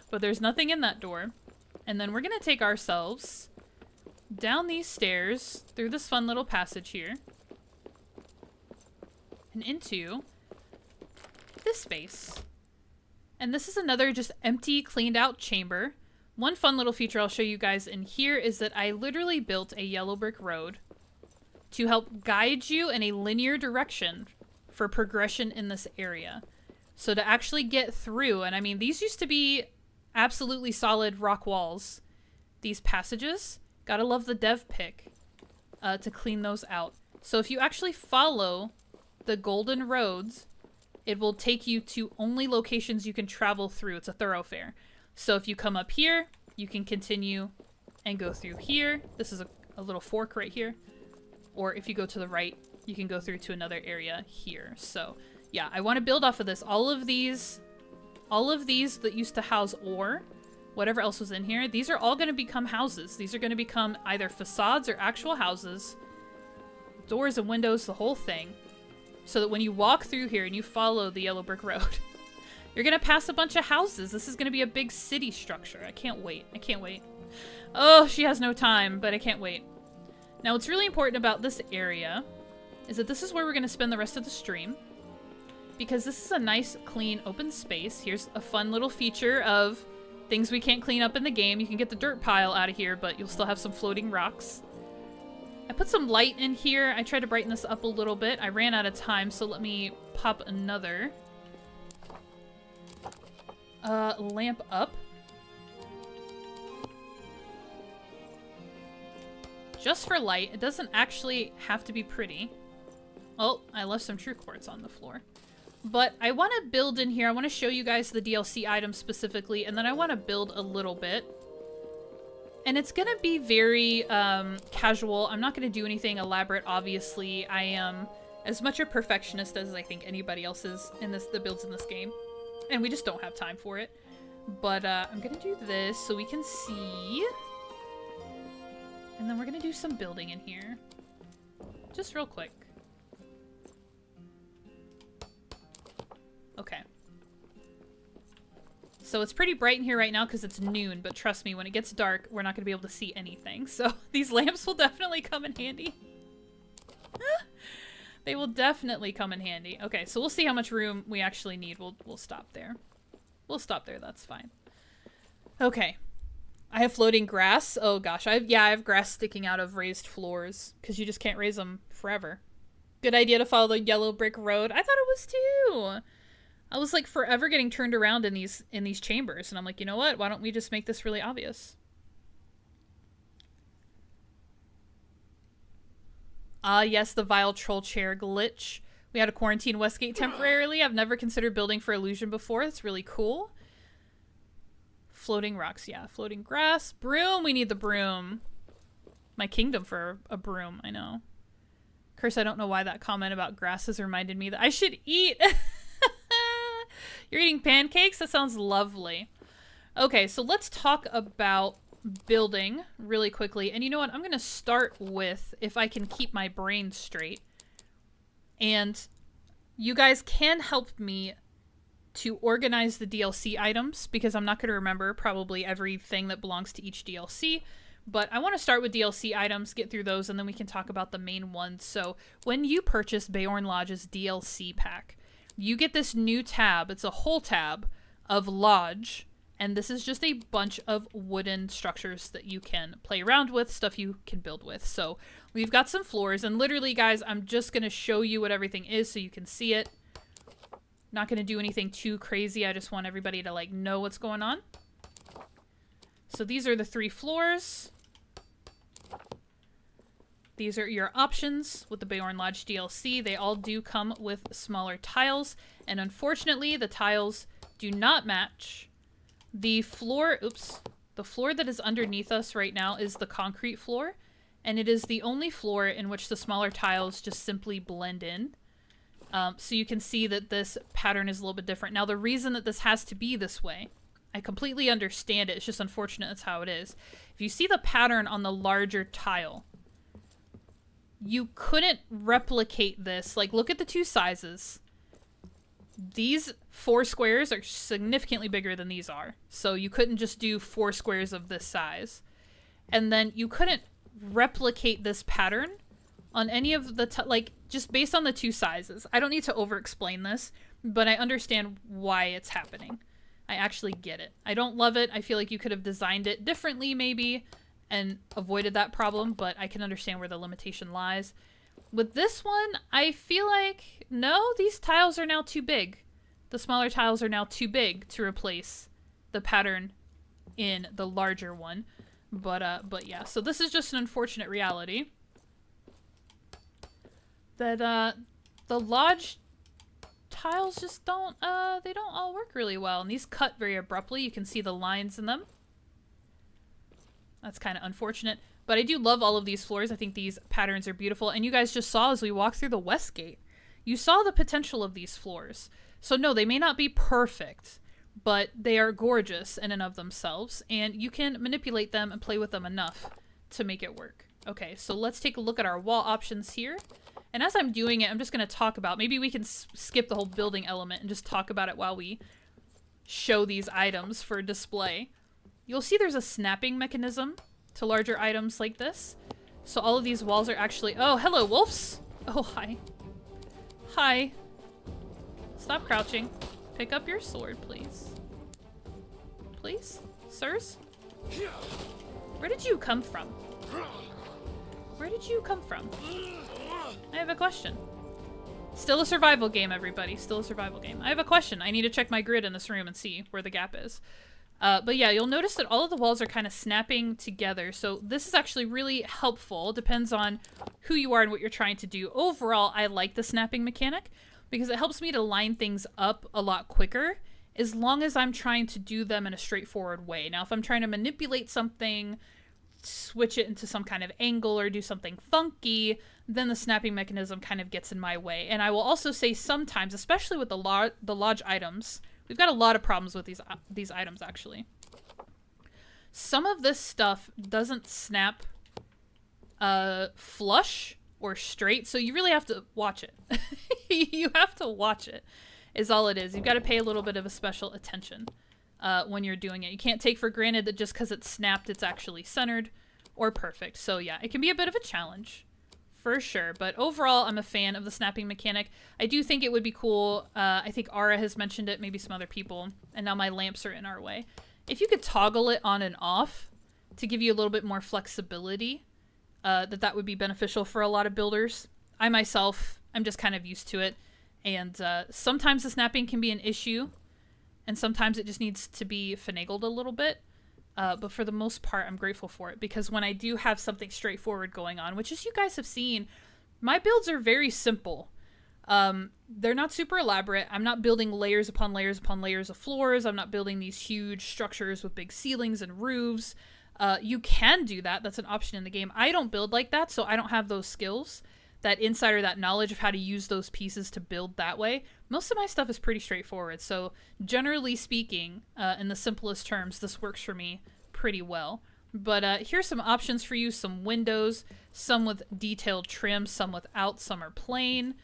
But there's nothing in that door. And then we're going to take ourselves down these stairs through this fun little passage here. And into this space. And this is another just empty, cleaned out chamber. One fun little feature I'll show you guys in here is that I literally built a yellow brick road to help guide you in a linear direction for progression in this area. So to actually get through, and I mean, these used to be absolutely solid rock walls. These passages, gotta love the dev pick to clean those out. So if you actually follow the golden roads, it will take you to only locations you can travel through. It's a thoroughfare. So if you come up here, you can continue and go through here. This is a little fork right here. Or if you go to the right, you can go through to another area here. So yeah, I want to build off of this. All of these that used to house ore, whatever else was in here, these are all going to become houses. These are going to become either facades or actual houses. Doors and windows, the whole thing. So that when you walk through here and you follow the yellow brick road, you're going to pass a bunch of houses. This is going to be a big city structure. I can't wait. I can't wait. Oh, she has no time, but I can't wait. Now, what's really important about this area is that this is where we're going to spend the rest of the stream. Because this is a nice, clean, open space. Here's a fun little feature of things we can't clean up in the game. You can get the dirt pile out of here, but you'll still have some floating rocks. I put some light in here. I tried to brighten this up a little bit. I ran out of time, so let me pop another lamp up. Just for light. It doesn't actually have to be pretty. Oh, I left some true quartz on the floor. But I want to build in here. I want to show you guys the DLC items specifically, and then I want to build a little bit. And it's going to be very casual. I'm not going to do anything elaborate, obviously. I am as much a perfectionist as I think anybody else is in that builds in this game. And we just don't have time for it. But I'm going to do this so we can see. And then we're going to do some building in here. Just real quick. Okay. So it's pretty bright in here right now because it's noon, but trust me, when it gets dark, we're not going to be able to see anything. So these lamps will definitely come in handy. They will definitely come in handy. Okay, so we'll see how much room we actually need. We'll stop there. We'll stop there, that's fine. Okay. I have floating grass. Oh gosh, I have grass sticking out of raised floors because you just can't raise them forever. Good idea to follow the yellow brick road. I thought it was too. I was like forever getting turned around in these chambers, and I'm like, you know what? Why don't we just make this really obvious? Ah, yes, the vile troll chair glitch. We had to quarantine Westgate temporarily. I've never considered building for illusion before. It's really cool. Floating rocks, yeah. Floating grass. Broom, we need the broom. My kingdom for a broom, I know. Curse, I don't know why that comment about grasses reminded me that I should eat. You're eating pancakes? That sounds lovely. Okay, so let's talk about building really quickly. And you know what? I'm going to start with, if I can keep my brain straight. And you guys can help me to organize the DLC items, because I'm not going to remember probably everything that belongs to each DLC. But I want to start with DLC items, get through those, and then we can talk about the main ones. So when you purchase Beorn Lodge's DLC pack, you get this new tab. It's a whole tab of Lodge, and this is just a bunch of wooden structures that you can play around with, stuff you can build with. So we've got some floors, and literally, guys, I'm just going to show you what everything is so you can see it. Not going to do anything too crazy. I just want everybody to, like, know what's going on. So these are the 3 floors. These are your options with the Beorn Lodge DLC. They all do come with smaller tiles, and unfortunately, the tiles do not match. The floor, the floor that is underneath us right now is the concrete floor, and it is the only floor in which the smaller tiles just simply blend in. So you can see that this pattern is a little bit different. Now, the reason that this has to be this way, I completely understand it. It's just unfortunate that's how it is. If you see the pattern on the larger tile, you couldn't replicate this. Like, look at the 2 sizes. These 4 squares are significantly bigger than these are. So you couldn't just do 4 squares of this size. And then you couldn't replicate this pattern on any of the, like, just based on the 2 sizes. I don't need to over-explain this, but I understand why it's happening. I actually get it. I don't love it. I feel like you could have designed it differently, maybe, and avoided that problem, but I can understand where the limitation lies. With this one, I feel like, no, these tiles are now too big. The smaller tiles are now too big to replace the pattern in the larger one. But yeah, so this is just an unfortunate reality. That, the lodge tiles just don't, they don't all work really well. And these cut very abruptly. You can see the lines in them. That's kind of unfortunate. But I do love all of these floors. I think these patterns are beautiful. And you guys just saw as we walked through the west gate, you saw the potential of these floors. So no, they may not be perfect, but they are gorgeous in and of themselves. And you can manipulate them and play with them enough to make it work. Okay, so let's take a look at our wall options here. And as I'm doing it, I'm just going to talk about, maybe we can skip the whole building element and just talk about it while we show these items for display. You'll see there's a snapping mechanism to larger items like this. So all of these walls are actually... Oh, hello, wolves! Oh, hi. Hi. Stop crouching. Pick up your sword, please. Please? Sirs? Where did you come from? Where did you come from? I have a question. Still a survival game, everybody. Still a survival game. I have a question. I need to check my grid in this room and see where the gap is. But yeah, you'll notice that all of the walls are kind of snapping together. So this is actually really helpful. Depends on who you are and what you're trying to do. Overall, I like the snapping mechanic because it helps me to line things up a lot quicker as long as I'm trying to do them in a straightforward way. Now, if I'm trying to manipulate something, switch it into some kind of angle or do something funky, then the snapping mechanism kind of gets in my way. And I will also say sometimes, especially with the lodge items, we've got a lot of problems with these items, actually. Some of this stuff doesn't snap flush or straight, so you really have to watch it. You have to watch it, is all it is. You've got to pay a little bit of a special attention when you're doing it. You can't take for granted that just because it's snapped, it's actually centered or perfect. So yeah, it can be a bit of a challenge. For sure, but overall, I'm a fan of the snapping mechanic. I do think it would be cool. I think Ara has mentioned it, maybe some other people, and now my lamps are in our way. If you could toggle it on and off to give you a little bit more flexibility, that would be beneficial for a lot of builders. I myself, I'm just kind of used to it, and sometimes the snapping can be an issue, and sometimes it just needs to be finagled a little bit. But for the most part, I'm grateful for it because when I do have something straightforward going on, which as you guys have seen, my builds are very simple. They're not super elaborate. I'm not building layers upon layers upon layers of floors. I'm not building these huge structures with big ceilings and roofs. You can do that. That's an option in the game. I don't build like that, so I don't have those skills, that insight or that knowledge of how to use those pieces to build that way. Most of my stuff is pretty straightforward, so generally speaking, in the simplest terms, this works for me pretty well. But here's some options for you. Some windows, some with detailed trim, some without, some are plain,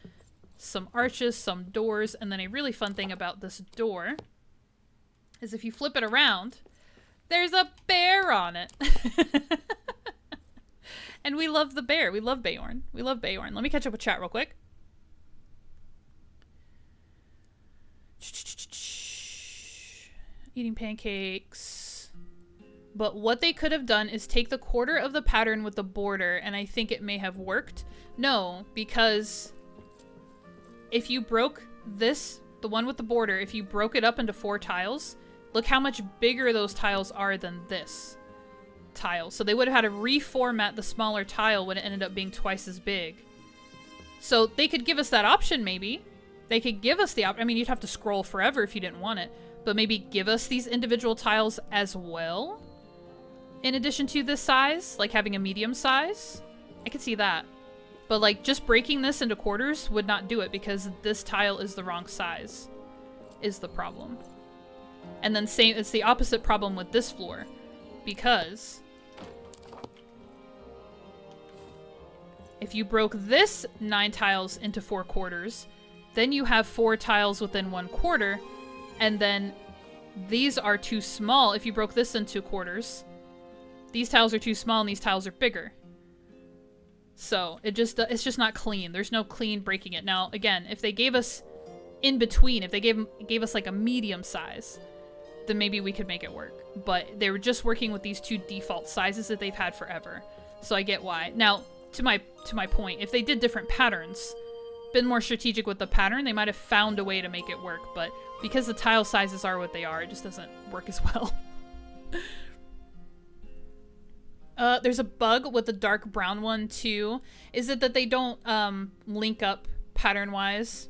some arches, some doors, and then a really fun thing about this door is if you flip it around, there's a bear on it. And we love the bear. We love Bayorn. We love Bayorn. Let me catch up with chat real quick. Eating pancakes. But what they could have done is take the quarter of the pattern with the border, and I think it may have worked. No, because if you broke this, the one with the border, if you broke it up into 4 tiles, look how much bigger those tiles are than this tile. So they would have had to reformat the smaller tile when it ended up being twice as big. So they could give us that option, maybe. They could give us the option. I mean, you'd have to scroll forever if you didn't want it. But maybe give us these individual tiles as well. In addition to this size, like having a medium size. I could see that. But like just breaking this into quarters would not do it because this tile is the wrong size. Is the problem. And then same, it's the opposite problem with this floor. Because if you broke this 9 tiles into 4 quarters, then you have 4 tiles within 1 quarter, and then these are too small. If you broke this into quarters, these tiles are too small and these tiles are bigger. So it's just not clean. There's no clean breaking it. Now, again, if they gave us in between, if they gave us like a medium size, then maybe we could make it work. But they were just working with these 2 default sizes that they've had forever. So I get why. Now, to my point, if they did different patterns, been more strategic with the pattern, they might have found a way to make it work. But because the tile sizes are what they are, it just doesn't work as well. There's a bug with the dark brown one too. Is it that they don't link up pattern-wise?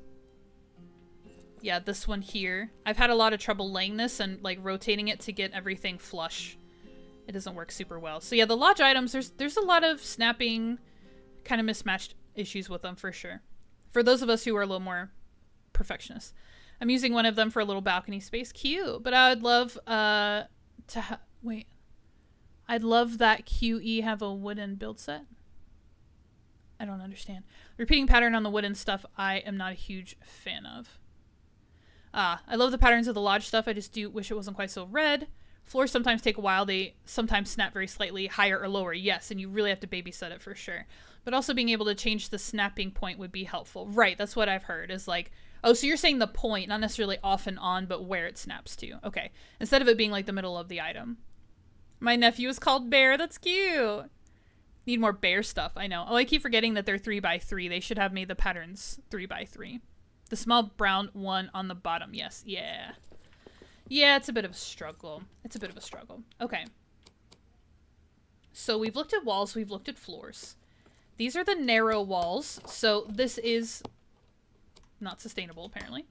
Yeah, this one here. I've had a lot of trouble laying this and like rotating it to get everything flush. It doesn't work super well. So yeah, the lodge items, there's a lot of snapping, kind of mismatched issues with them for sure. For those of us who are a little more perfectionist. I'm using one of them for a little balcony space. Cute. But I would love wait. I'd love that QE have a wooden build set. I don't understand. Repeating pattern on the wooden stuff I am not a huge fan of. I love the patterns of the lodge stuff. I just do wish it wasn't quite so red. Floors sometimes take a while. They sometimes snap very slightly higher or lower. Yes, and you really have to babysit it for sure. But also being able to change the snapping point would be helpful. Right, that's what I've heard is like, oh, so you're saying the point, not necessarily off and on, but where it snaps to. Okay, instead of it being like the middle of the item. My nephew is called Bear. That's cute. Need more bear stuff. I know. Oh, I keep forgetting that they're 3x3. They should have made the patterns 3x3. The small brown one on the bottom. Yes. Yeah. Yeah, it's a bit of a struggle. It's a bit of a struggle. Okay. So we've looked at walls. We've looked at floors. These are the narrow walls. So this is not sustainable, apparently.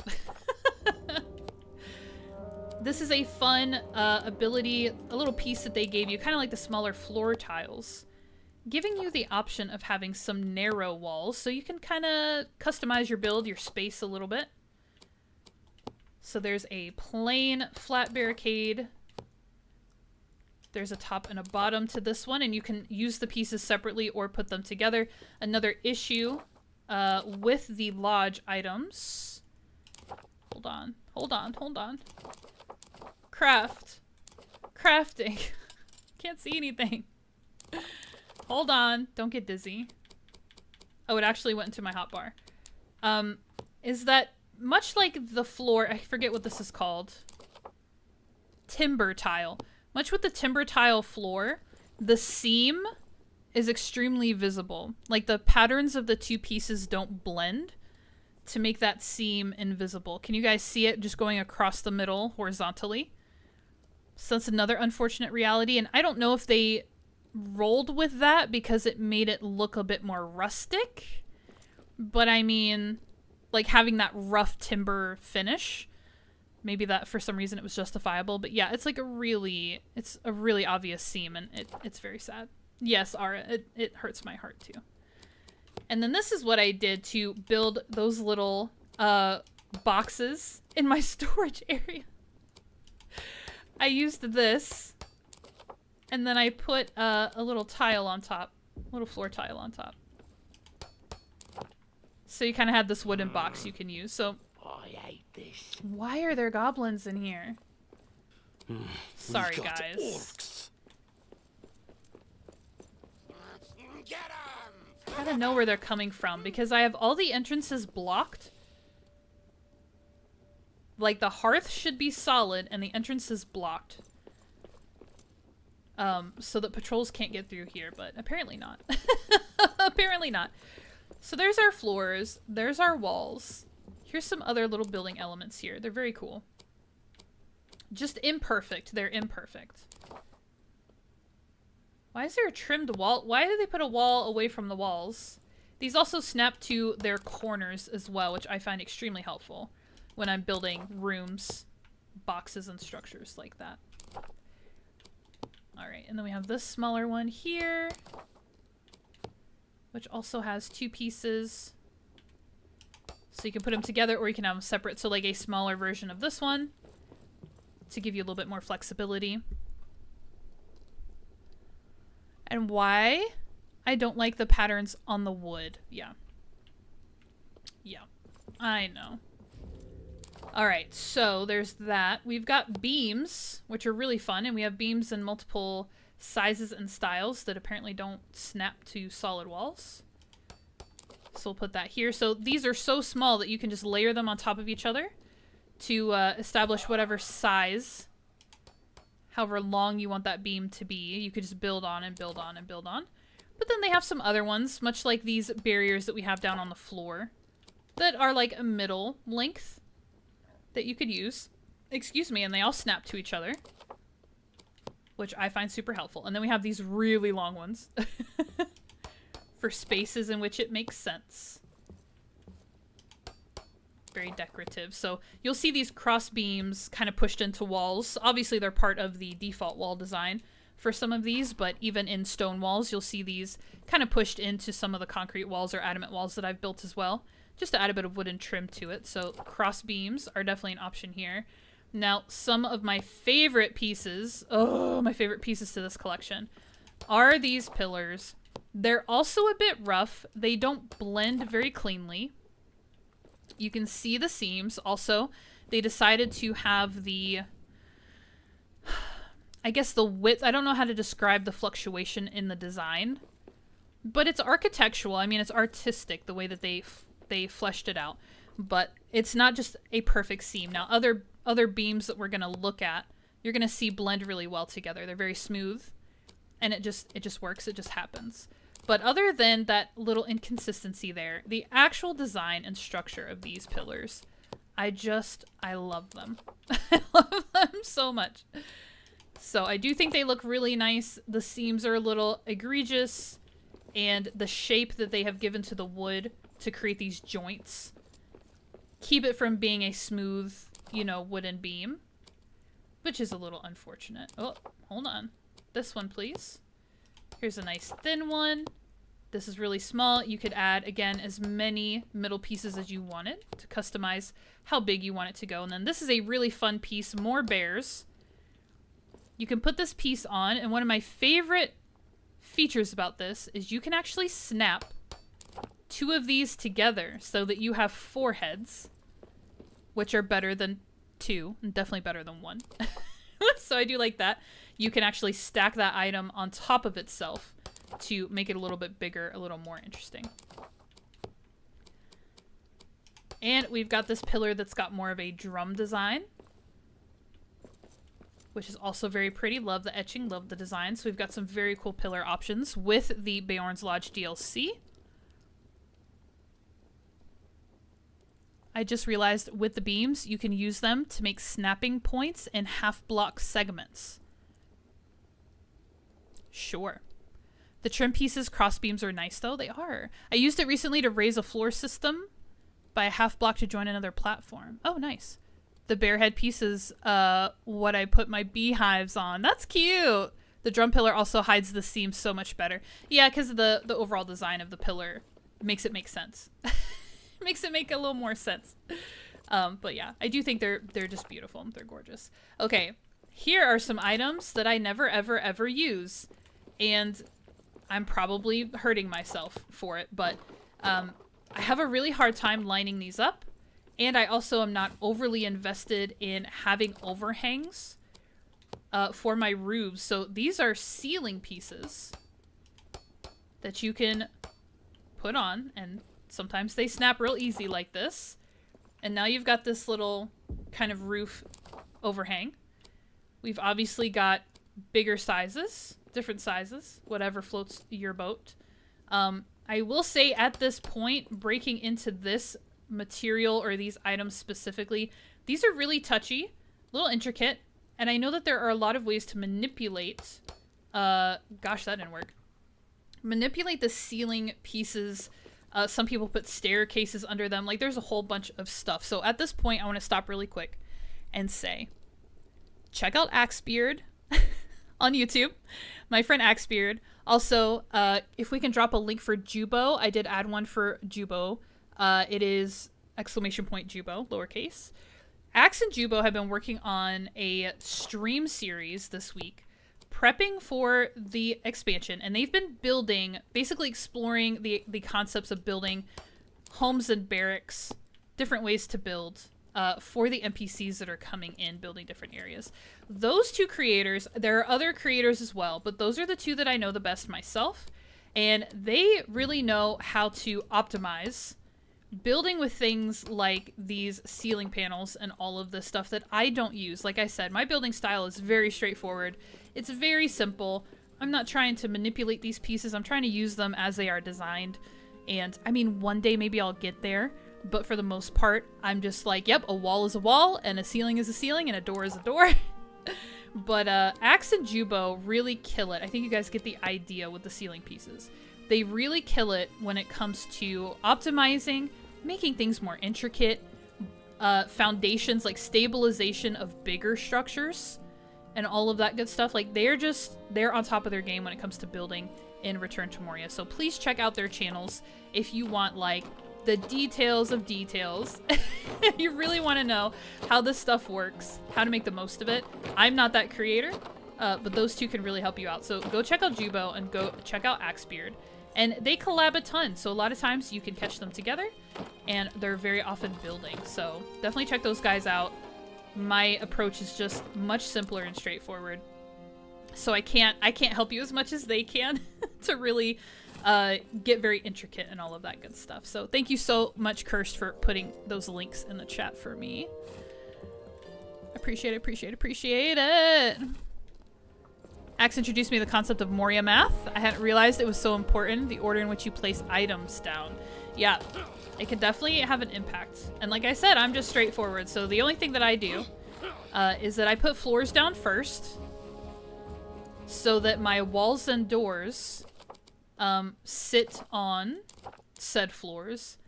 This is a fun ability, a little piece that they gave you, kind of like the smaller floor tiles, giving you the option of having some narrow walls so you can kind of customize your build, your space a little bit. So there's a plain flat barricade. There's a top and a bottom to this one, and you can use the pieces separately or put them together. Another issue with the lodge items. Hold on, hold on, hold on. Crafting. Can't see anything. Hold on, don't get dizzy. Oh, it actually went into my hotbar. Is that much like the floor, I forget what this is called. Timber tile. Much with the timber tile floor, the seam is extremely visible. Like the patterns of the 2 pieces don't blend to make that seam invisible. Can you guys see it just going across the middle horizontally? So that's another unfortunate reality, and I don't know if they rolled with that because it made it look a bit more rustic, but I mean, like having that rough timber finish, maybe that for some reason it was justifiable, but yeah, it's like it's a really obvious seam, and it's very sad. Yes, Ara, it hurts my heart too. And then this is what I did to build those little boxes in my storage area. I used this, and then I put a little tile on top, a little floor tile on top. So you kind of had this wooden box you can use. So I hate this. Why are there goblins in here? Sorry, guys. Orcs. I gotta know where they're coming from because I have all the entrances blocked. Like, the hearth should be solid and the entrance is blocked. So that patrols can't get through here, but apparently not. Apparently not. So there's our floors. There's our walls. Here's some other little building elements here. They're very cool. Just imperfect. They're imperfect. Why is there a trimmed wall? Why did they put a wall away from the walls? These also snap to their corners as well, which I find extremely helpful when I'm building rooms, boxes, and structures like that. Alright, and then we have this smaller one here, which also has 2 pieces. So you can put them together or you can have them separate. So like a smaller version of this one to give you a little bit more flexibility. And why I don't like the patterns on the wood. Yeah. Yeah, I know. Alright, so there's that. We've got beams, which are really fun, and we have beams in multiple sizes and styles that apparently don't snap to solid walls. So we'll put that here. So these are so small that you can just layer them on top of each other to establish whatever size, however long you want that beam to be. You could just build on and build on and build on. But then they have some other ones, much like these barriers that we have down on the floor, that are like a middle length that you could use. Excuse me, and they all snap to each other, which I find super helpful. And then we have these really long ones for spaces in which it makes sense. Very decorative. So you'll see these cross beams kind of pushed into walls. Obviously, they're part of the default wall design for some of these, but even in stone walls, you'll see these kind of pushed into some of the concrete walls or adamant walls that I've built as well, just to add a bit of wooden trim to it. So cross beams are definitely an option here. Now, some of my favorite pieces, my favorite pieces to this collection are these pillars. They're also a bit rough. They don't blend very cleanly. You can see the seams. Also, they decided to have the, I guess the width, I don't know how to describe the fluctuation in the design, but it's architectural. I mean, it's artistic the way that they fleshed it out, but it's not just a perfect seam. Now, other beams that we're going to look at, you're going to see blend really well together. They're very smooth, and it just works. It just happens. But other than that little inconsistency there, the actual design and structure of these pillars, I love them. I love them so much. So I do think they look really nice. The seams are a little egregious, and the shape that they have given to the wood to create these joints keep it from being a smooth, you know, wooden beam, which is a little unfortunate. Oh, hold on. This one, please. Here's a nice thin one. This is really small. You could add, again, as many middle pieces as you wanted to customize how big you want it to go. And then this is a really fun piece, more bears. You can put this piece on, and one of my favorite features about this is you can actually snap 2 of these together so that you have 4 heads, which are better than 2, and definitely better than 1. So I do like that. You can actually stack that item on top of itself to make it a little bit bigger, a little more interesting. And we've got this pillar that's got more of a drum design, which is also very pretty. Love the etching, love the design. So we've got some very cool pillar options with the Bjorn's Lodge DLC. I just realized with the beams, you can use them to make snapping points in half-block segments. Sure. The trim pieces, cross beams are nice, though. They are. I used it recently to raise a floor system by a half-block to join another platform. Oh, nice. The bear head piece is what I put my beehives on. That's cute. The drum pillar also hides the seams so much better. Yeah, because the overall design of the pillar makes it make sense. Makes it make a little more sense. But yeah, I do think they're just beautiful. They're gorgeous. Okay, here are some items that I never, ever, ever use. And I'm probably hurting myself for it. But I have a really hard time lining these up. And I also am not overly invested in having overhangs for my roofs. So these are ceiling pieces. that you can put on, and sometimes they snap real easy like this. And now you've got this little kind of roof overhang. We've obviously got bigger sizes, different sizes, whatever floats your boat. I will say at this point, breaking into this material or these items specifically, these are really touchy, a little intricate, and I know that there are a lot of ways to manipulate, gosh, that didn't work. Manipulate the ceiling pieces. Some people put staircases under them. Like, there's a whole bunch of stuff. So at this point, I want to stop really quick and say, check out Axebeard on YouTube. My friend Axebeard. Also, if we can drop a link for Jubo, I did add one for Jubo. It is !Jubo, lowercase. Axe and Jubo have been working on a stream series this week, prepping for the expansion, and they've been building, basically exploring the concepts of building homes and barracks, different ways to build for the NPCs that are coming in, building different areas. Those two creators, there are other creators as well, but those are the two that I know the best myself, and they really know how to optimize building with things like these ceiling panels and all of the stuff that I don't use. Like I said, my building style is very straightforward. It's very simple. I'm not trying to manipulate these pieces. I'm trying to use them as they are designed. And I mean, one day maybe I'll get there, but for the most part, I'm just like, yep, a wall is a wall and a ceiling is a ceiling and a door is a door. But Axe and Jubo really kill it. I think you guys get the idea with the ceiling pieces. They really kill it when it comes to optimizing, making things more intricate, foundations, like stabilization of bigger structures, and all of that good stuff. Like, they're on top of their game when it comes to building in Return to Moria. So please check out their channels if you want, like, the details of details. You really want to know how this stuff works, how to make the most of it. I'm not that creator, but those two can really help you out. So go check out Jubo and go check out Axebeard. And they collab a ton, so a lot of times you can catch them together, and they're very often building. So definitely check those guys out. My approach is just much simpler and straightforward. So I can't help you as much as they can to really get very intricate and all of that good stuff. So thank you so much, Kirst, for putting those links in the chat for me. Appreciate it, appreciate it, appreciate it. Axe introduced me to the concept of Moria math. I hadn't realized it was so important, the order in which you place items down. Yeah, it can definitely have an impact. And like I said, I'm just straightforward. So the only thing that I do is that I put floors down first so that my walls and doors sit on said floors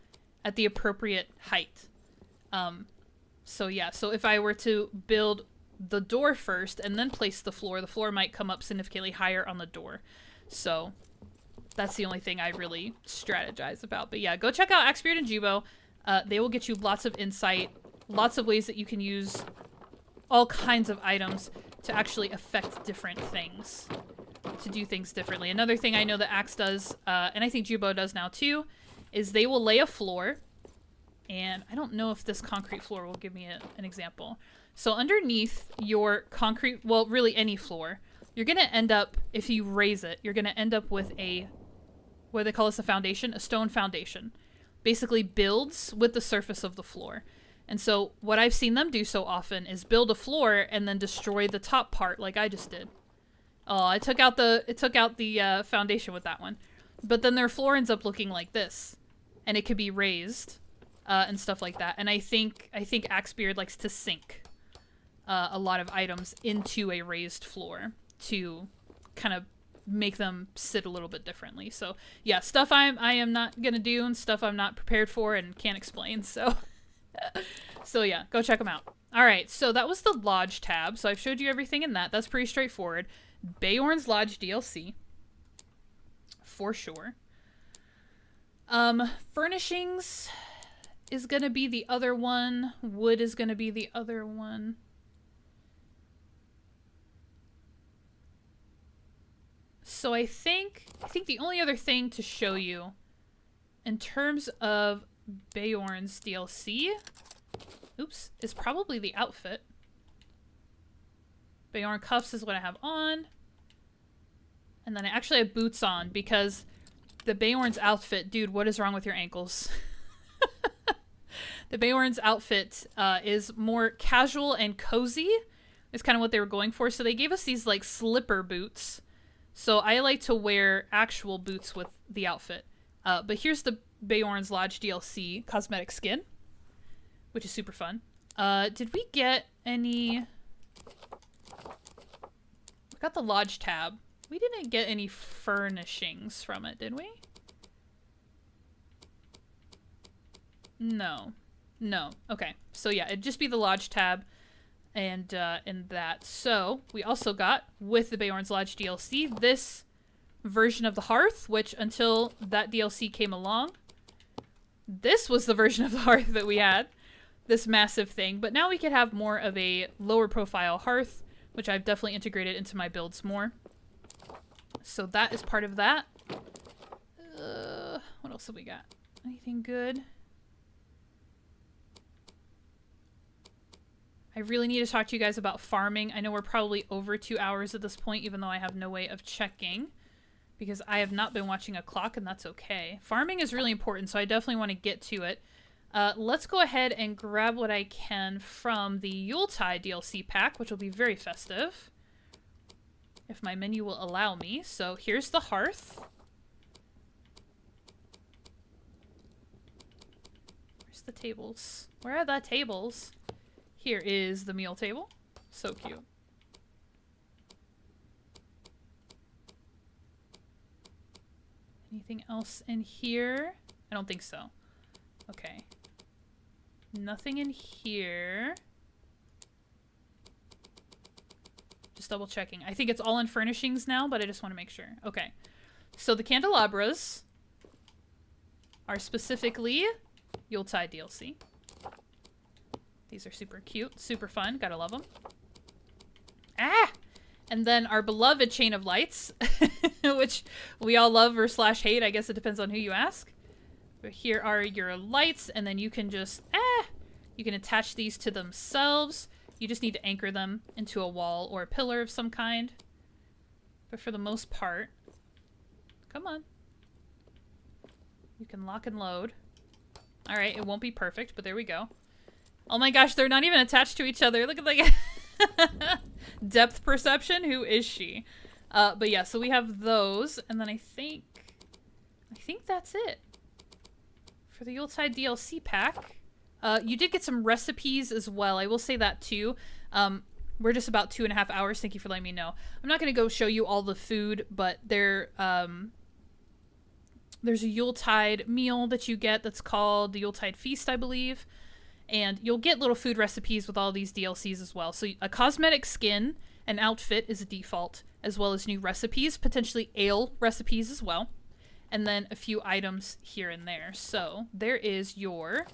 at the appropriate height. So yeah, so if I were to build the door first and then place the floor might come up significantly higher on the door. So that's the only thing I really strategize about. But yeah, go check out Axebeard and Jubo. They will get you lots of insight, lots of ways that you can use all kinds of items to actually affect different things, to do things differently. Another thing I know that Axe does, and I think Jubo does now too, is they will lay a floor, and I don't know if this concrete floor will give me an example. So underneath your concrete, well, really any floor, you're going to end up, if you raise it, you're going to end up with a, what do they call this, a foundation? A stone foundation. Basically builds with the surface of the floor. And so what I've seen them do so often is build a floor and then destroy the top part like I just did. Oh, it took out the foundation with that one. But then their floor ends up looking like this. And it could be raised and stuff like that. And I think Axebeard likes to sink a lot of items into a raised floor to kind of make them sit a little bit differently. So yeah, stuff I am not gonna do and stuff I'm not prepared for and can't explain. So so yeah, go check them out. All right, so that was the Lodge tab. So I've showed you everything in that. That's pretty straightforward. Beorn's Lodge DLC for sure. Furnishings is gonna be the other one. Wood is gonna be the other one. So I think the only other thing to show you in terms of Beorn's DLC, oops, is probably the outfit. Beorn cuffs is what I have on. And then I actually have boots on because the Beorn's outfit, dude, what is wrong with your ankles? The Beorn's outfit is more casual and cozy. It's kind of what they were going for. So they gave us these like slipper boots. So I like to wear actual boots with the outfit. But here's the Beorn's Lodge DLC cosmetic skin, which is super fun. Did we get any... We got the Lodge tab. We didn't get any furnishings from it, did we? No. No. Okay. So yeah, it'd just be the Lodge tab and that. So we also got, with the Beorn's Lodge DLC, this version of the hearth, which until that DLC came along, this was the version of the hearth that we had. This massive thing. But now we could have more of a lower profile hearth, which I've definitely integrated into my builds more. So that is part of that. What else have we got? Anything good? I really need to talk to you guys about farming. I know we're probably over 2 hours at this point, even though I have no way of checking, because I have not been watching a clock, and that's okay. Farming is really important, so I definitely want to get to it. Let's go ahead and grab what I can from the Yuletide DLC pack, which will be very festive, if my menu will allow me. So here's the hearth. Where's the tables? Where are the tables? Here is the meal table. So cute. Anything else in here? I don't think so. Okay. Nothing in here. Just double checking. I think it's all in furnishings now, but I just want to make sure. Okay. So the candelabras are specifically Yuletide DLC. These are super cute, super fun. Gotta love them. Ah! And then our beloved chain of lights, which we all love or slash hate. I guess it depends on who you ask. But here are your lights, and then you can just, you can attach these to themselves. You just need to anchor them into a wall or a pillar of some kind. But for the most part, come on. You can lock and load. All right, it won't be perfect, but there we go. Oh my gosh, they're not even attached to each other. Look at the depth perception. Who is she? But yeah, so we have those, and then I think that's it for the Yuletide DLC pack. You did get some recipes as well. I will say that too. We're just about 2.5 hours. Thank you for letting me know. I'm not going to go show you all the food, but there's a Yuletide meal that you get that's called the Yuletide Feast, I believe. And you'll get little food recipes with all these DLCs as well. So a cosmetic skin, an outfit is a default, as well as new recipes, potentially ale recipes as well. And then a few items here and there. So there is your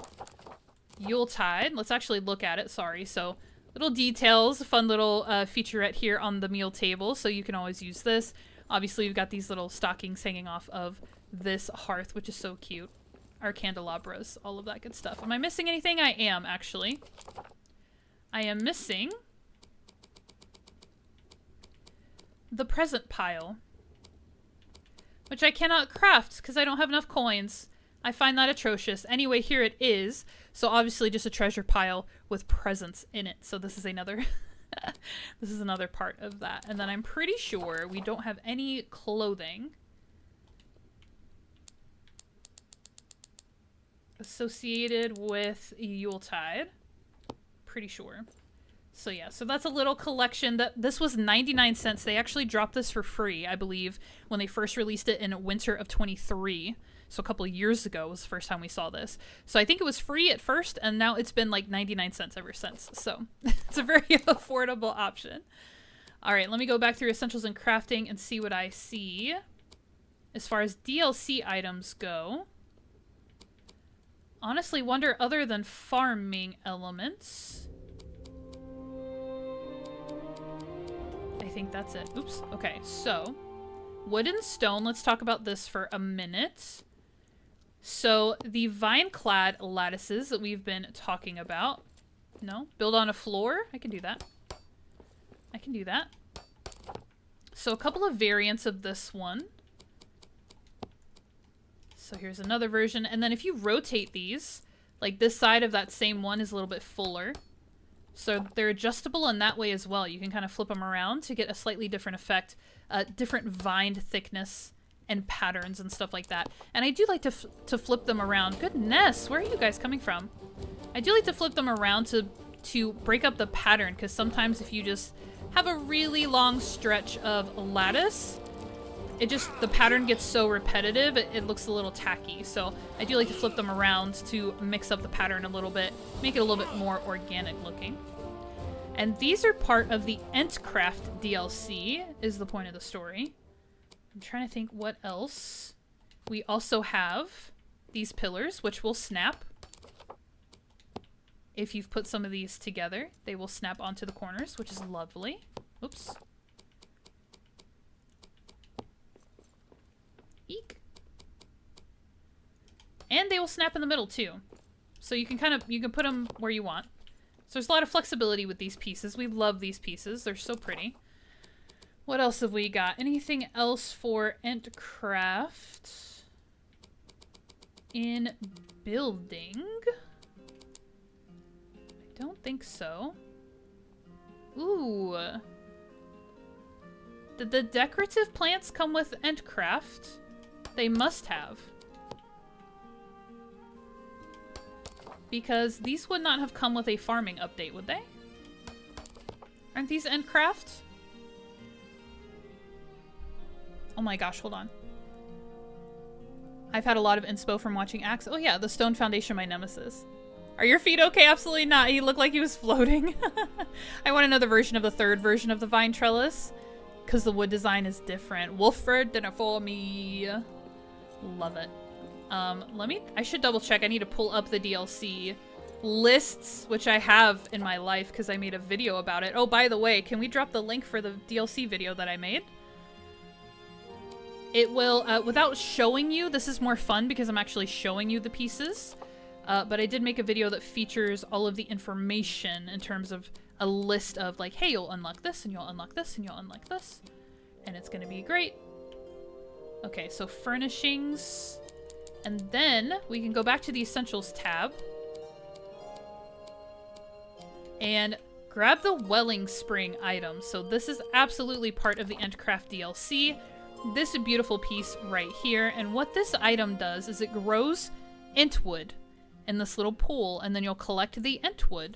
Yuletide. Let's actually look at it, sorry. So little details, a fun little featurette here on the meal table. So you can always use this. Obviously, you've got these little stockings hanging off of this hearth, which is so cute. Our candelabras, all of that good stuff. Am I missing anything? I am, actually. I am missing the present pile, which I cannot craft because I don't have enough coins. I find that atrocious. Anyway, here it is. So obviously just a treasure pile with presents in it. So this is another this is another part of that. And then I'm pretty sure we don't have any clothing associated with Yuletide. Pretty sure. So yeah, so that's a little collection. That this was 99 cents. They actually dropped this for free, I believe, when they first released it in winter of 23. So a couple of years ago was the first time we saw this. So I think it was free at first, and now it's been like 99 cents ever since. So it's a very affordable option. All right, let me go back through Essentials and Crafting and see what I see. As far as DLC items go, honestly wonder, other than farming elements, I think that's it. Oops. Okay, so wood and stone. Let's talk about this for a minute. So the vine-clad lattices that we've been talking about. No? Build on a floor? I can do that. I can do that. So a couple of variants of this one. So here's another version. And then if you rotate these, like this side of that same one is a little bit fuller. So they're adjustable in that way as well. You can kind of flip them around to get a slightly different effect, different vined thickness and patterns and stuff like that. And I do like to flip them around. Goodness, where are you guys coming from? I do like to flip them around to break up the pattern, because sometimes if you just have a really long stretch of lattice, the pattern gets so repetitive, it looks a little tacky. So I do like to flip them around to mix up the pattern a little bit, make it a little bit more organic looking. And these are part of the Entcraft DLC, is the point of the story. I'm trying to think what else. We also have these pillars, which will snap. If you've put some of these together, they will snap onto the corners, which is lovely. Oops. Eek. And they will snap in the middle too. So you can put them where you want. So there's a lot of flexibility with these pieces. We love these pieces. They're so pretty. What else have we got? Anything else for Entcraft in building? I don't think so. Ooh. Did the decorative plants come with Entcraft? They must have. Because these would not have come with a farming update, would they? Aren't these Entcraft? Oh my gosh, hold on. I've had a lot of inspo from watching Axe. Oh yeah, the stone foundation, my nemesis. Are your feet okay? Absolutely not. He looked like he was floating. I want another version of the third version of the vine trellis, because the wood design is different. Wolford did it for me. Love it. I should double check. I need to pull up the DLC lists, which I have in my life because I made a video about it. Oh, by the way, can we drop the link for the DLC video that I made? It will, without showing you, this is more fun because I'm actually showing you the pieces. But I did make a video that features all of the information in terms of a list of like, hey, you'll unlock this and you'll unlock this and you'll unlock this. And it's going to be great. Okay, so furnishings. And then we can go back to the Essentials tab. And grab the Welling Spring item. So this is absolutely part of the Entcraft DLC. This beautiful piece right here. And what this item does is it grows Entwood in this little pool. And then you'll collect the Entwood.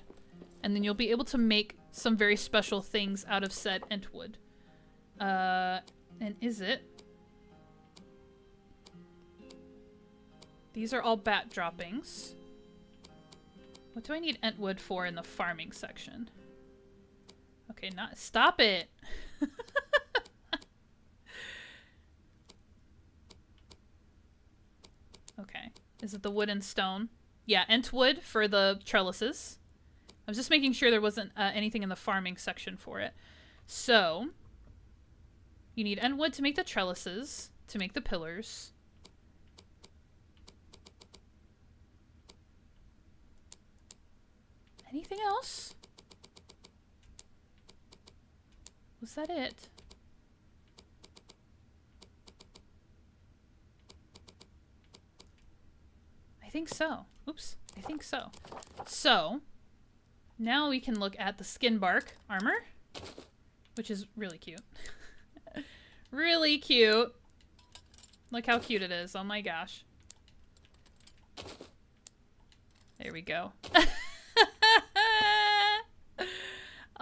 And then you'll be able to make some very special things out of said Entwood. And is it? These are all bat droppings. What do I need Entwood for in the farming section? Okay, stop it. Okay, is it the wood and stone? Yeah, Entwood for the trellises. I was just making sure there wasn't anything in the farming section for it. So, you need Entwood to make the trellises, to make the pillars. Anything else? Was that it? I think so. Oops. I think so. So, now we can look at the skin bark armor, which is really cute. Really cute. Look how cute it is. Oh my gosh. There we go.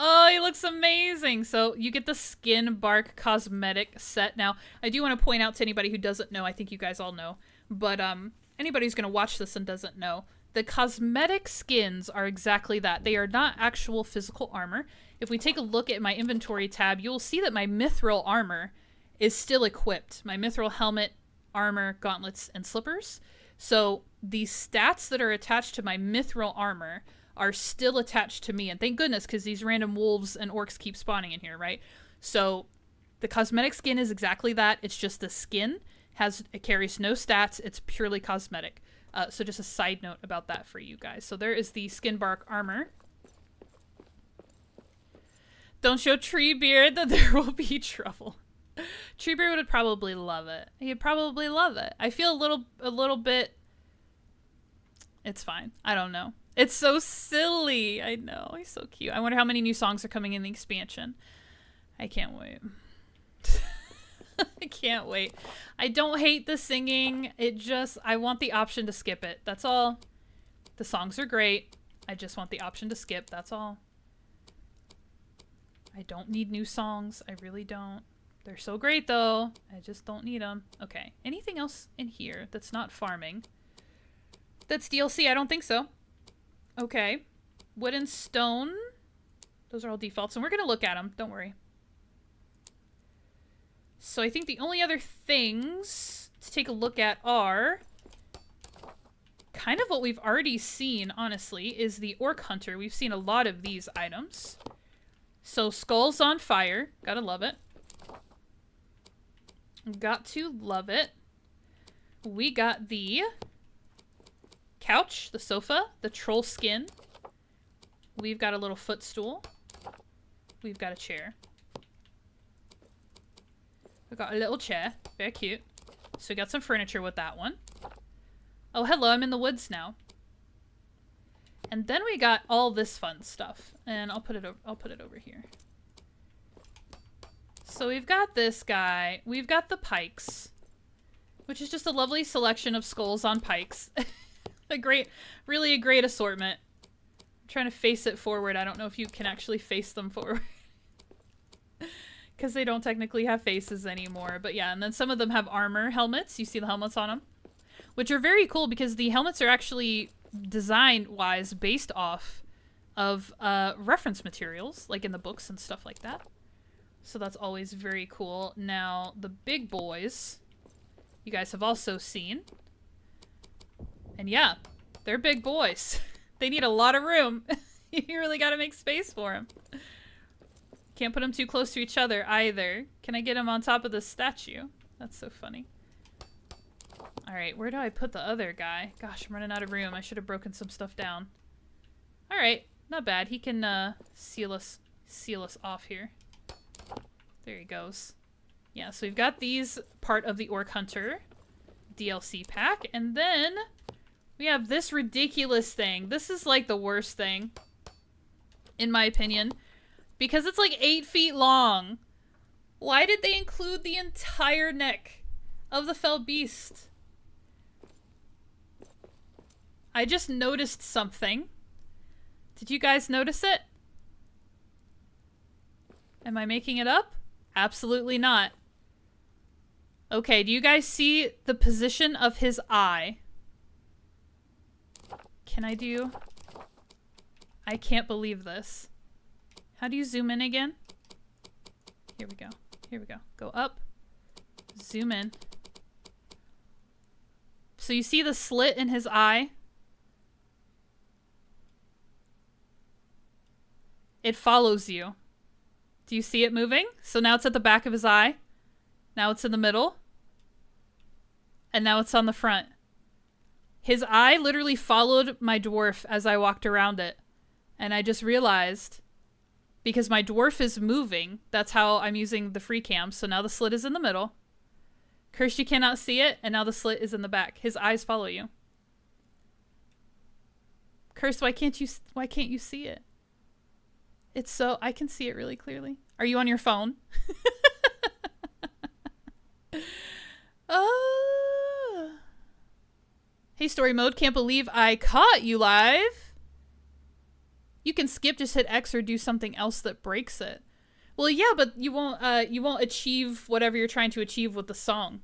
Oh, he looks amazing. So you get the skin bark cosmetic set. Now, I do want to point out to anybody who doesn't know, I think you guys all know, but anybody who's going to watch this and doesn't know, the cosmetic skins are exactly that. They are not actual physical armor. If we take a look at my inventory tab, you'll see that my mithril armor is still equipped. My mithril helmet, armor, gauntlets, and slippers. So the stats that are attached to my mithril armor are still attached to me. And thank goodness, because these random wolves and orcs keep spawning in here, right? So the cosmetic skin is exactly that. It's just the skin. It carries no stats. It's purely cosmetic. So just a side note about that for you guys. So there is the skin bark armor. Don't show Treebeard that there will be trouble. Treebeard would probably love it. He'd probably love it. I feel a little bit. It's fine. I don't know. It's so silly. I know. He's so cute. I wonder how many new songs are coming in the expansion. I can't wait. I can't wait. I don't hate the singing. I want the option to skip it. That's all. The songs are great. I just want the option to skip. That's all. I don't need new songs. I really don't. They're so great though. I just don't need them. Okay. Anything else in here that's not farming? That's DLC? I don't think so. Okay. Wood and stone. Those are all defaults, and we're going to look at them. Don't worry. So I think the only other things to take a look at are kind of what we've already seen, honestly, is the Orc Hunter. We've seen a lot of these items. So skulls on fire. Gotta love it. Got to love it. We got the couch, the sofa, the troll skin. We've got a little footstool. We've got a chair. We've got a little chair. Very cute. So we got some furniture with that one. Oh, hello, I'm in the woods now. And then we got all this fun stuff. And I'll put it over here. So we've got this guy. We've got the pikes, which is just a lovely selection of skulls on pikes. Really a great assortment. I'm trying to face it forward. I don't know if you can actually face them forward. Because they don't technically have faces anymore. But yeah, and then some of them have armor helmets. You see the helmets on them? Which are very cool because the helmets are actually design-wise based off of reference materials, like in the books and stuff like that. So that's always very cool. Now, the big boys, you guys have also seen. And yeah, they're big boys. They need a lot of room. You really gotta make space for them. Can't put them too close to each other either. Can I get them on top of the statue? That's so funny. Alright, where do I put the other guy? Gosh, I'm running out of room. I should have broken some stuff down. Alright, not bad. He can seal us off here. There he goes. Yeah, so we've got these part of the Orc Hunter DLC pack. And then we have this ridiculous thing. This is like the worst thing, in my opinion. Because it's like 8 feet long. Why did they include the entire neck of the fell beast? I just noticed something. Did you guys notice it? Am I making it up? Absolutely not. Okay, do you guys see the position of his eye? Can I do... I can't believe this. How do you zoom in again? Here we go. Here we go. Go up. Zoom in. So you see the slit in his eye? It follows you. Do you see it moving? So now it's at the back of his eye. Now it's in the middle. And now it's on the front. His eye literally followed my dwarf as I walked around it. And I just realized, because my dwarf is moving, that's how I'm using the free cam. So now the slit is in the middle. Cursed, you cannot see it, and now the slit is in the back. His eyes follow you. Cursed, why can't you see it? It's so... I can see it really clearly. Are you on your phone? Hey, story mode. Can't believe I caught you live. You can skip, just hit X or do something else that breaks it. Well, yeah, but you won't achieve whatever you're trying to achieve with the song.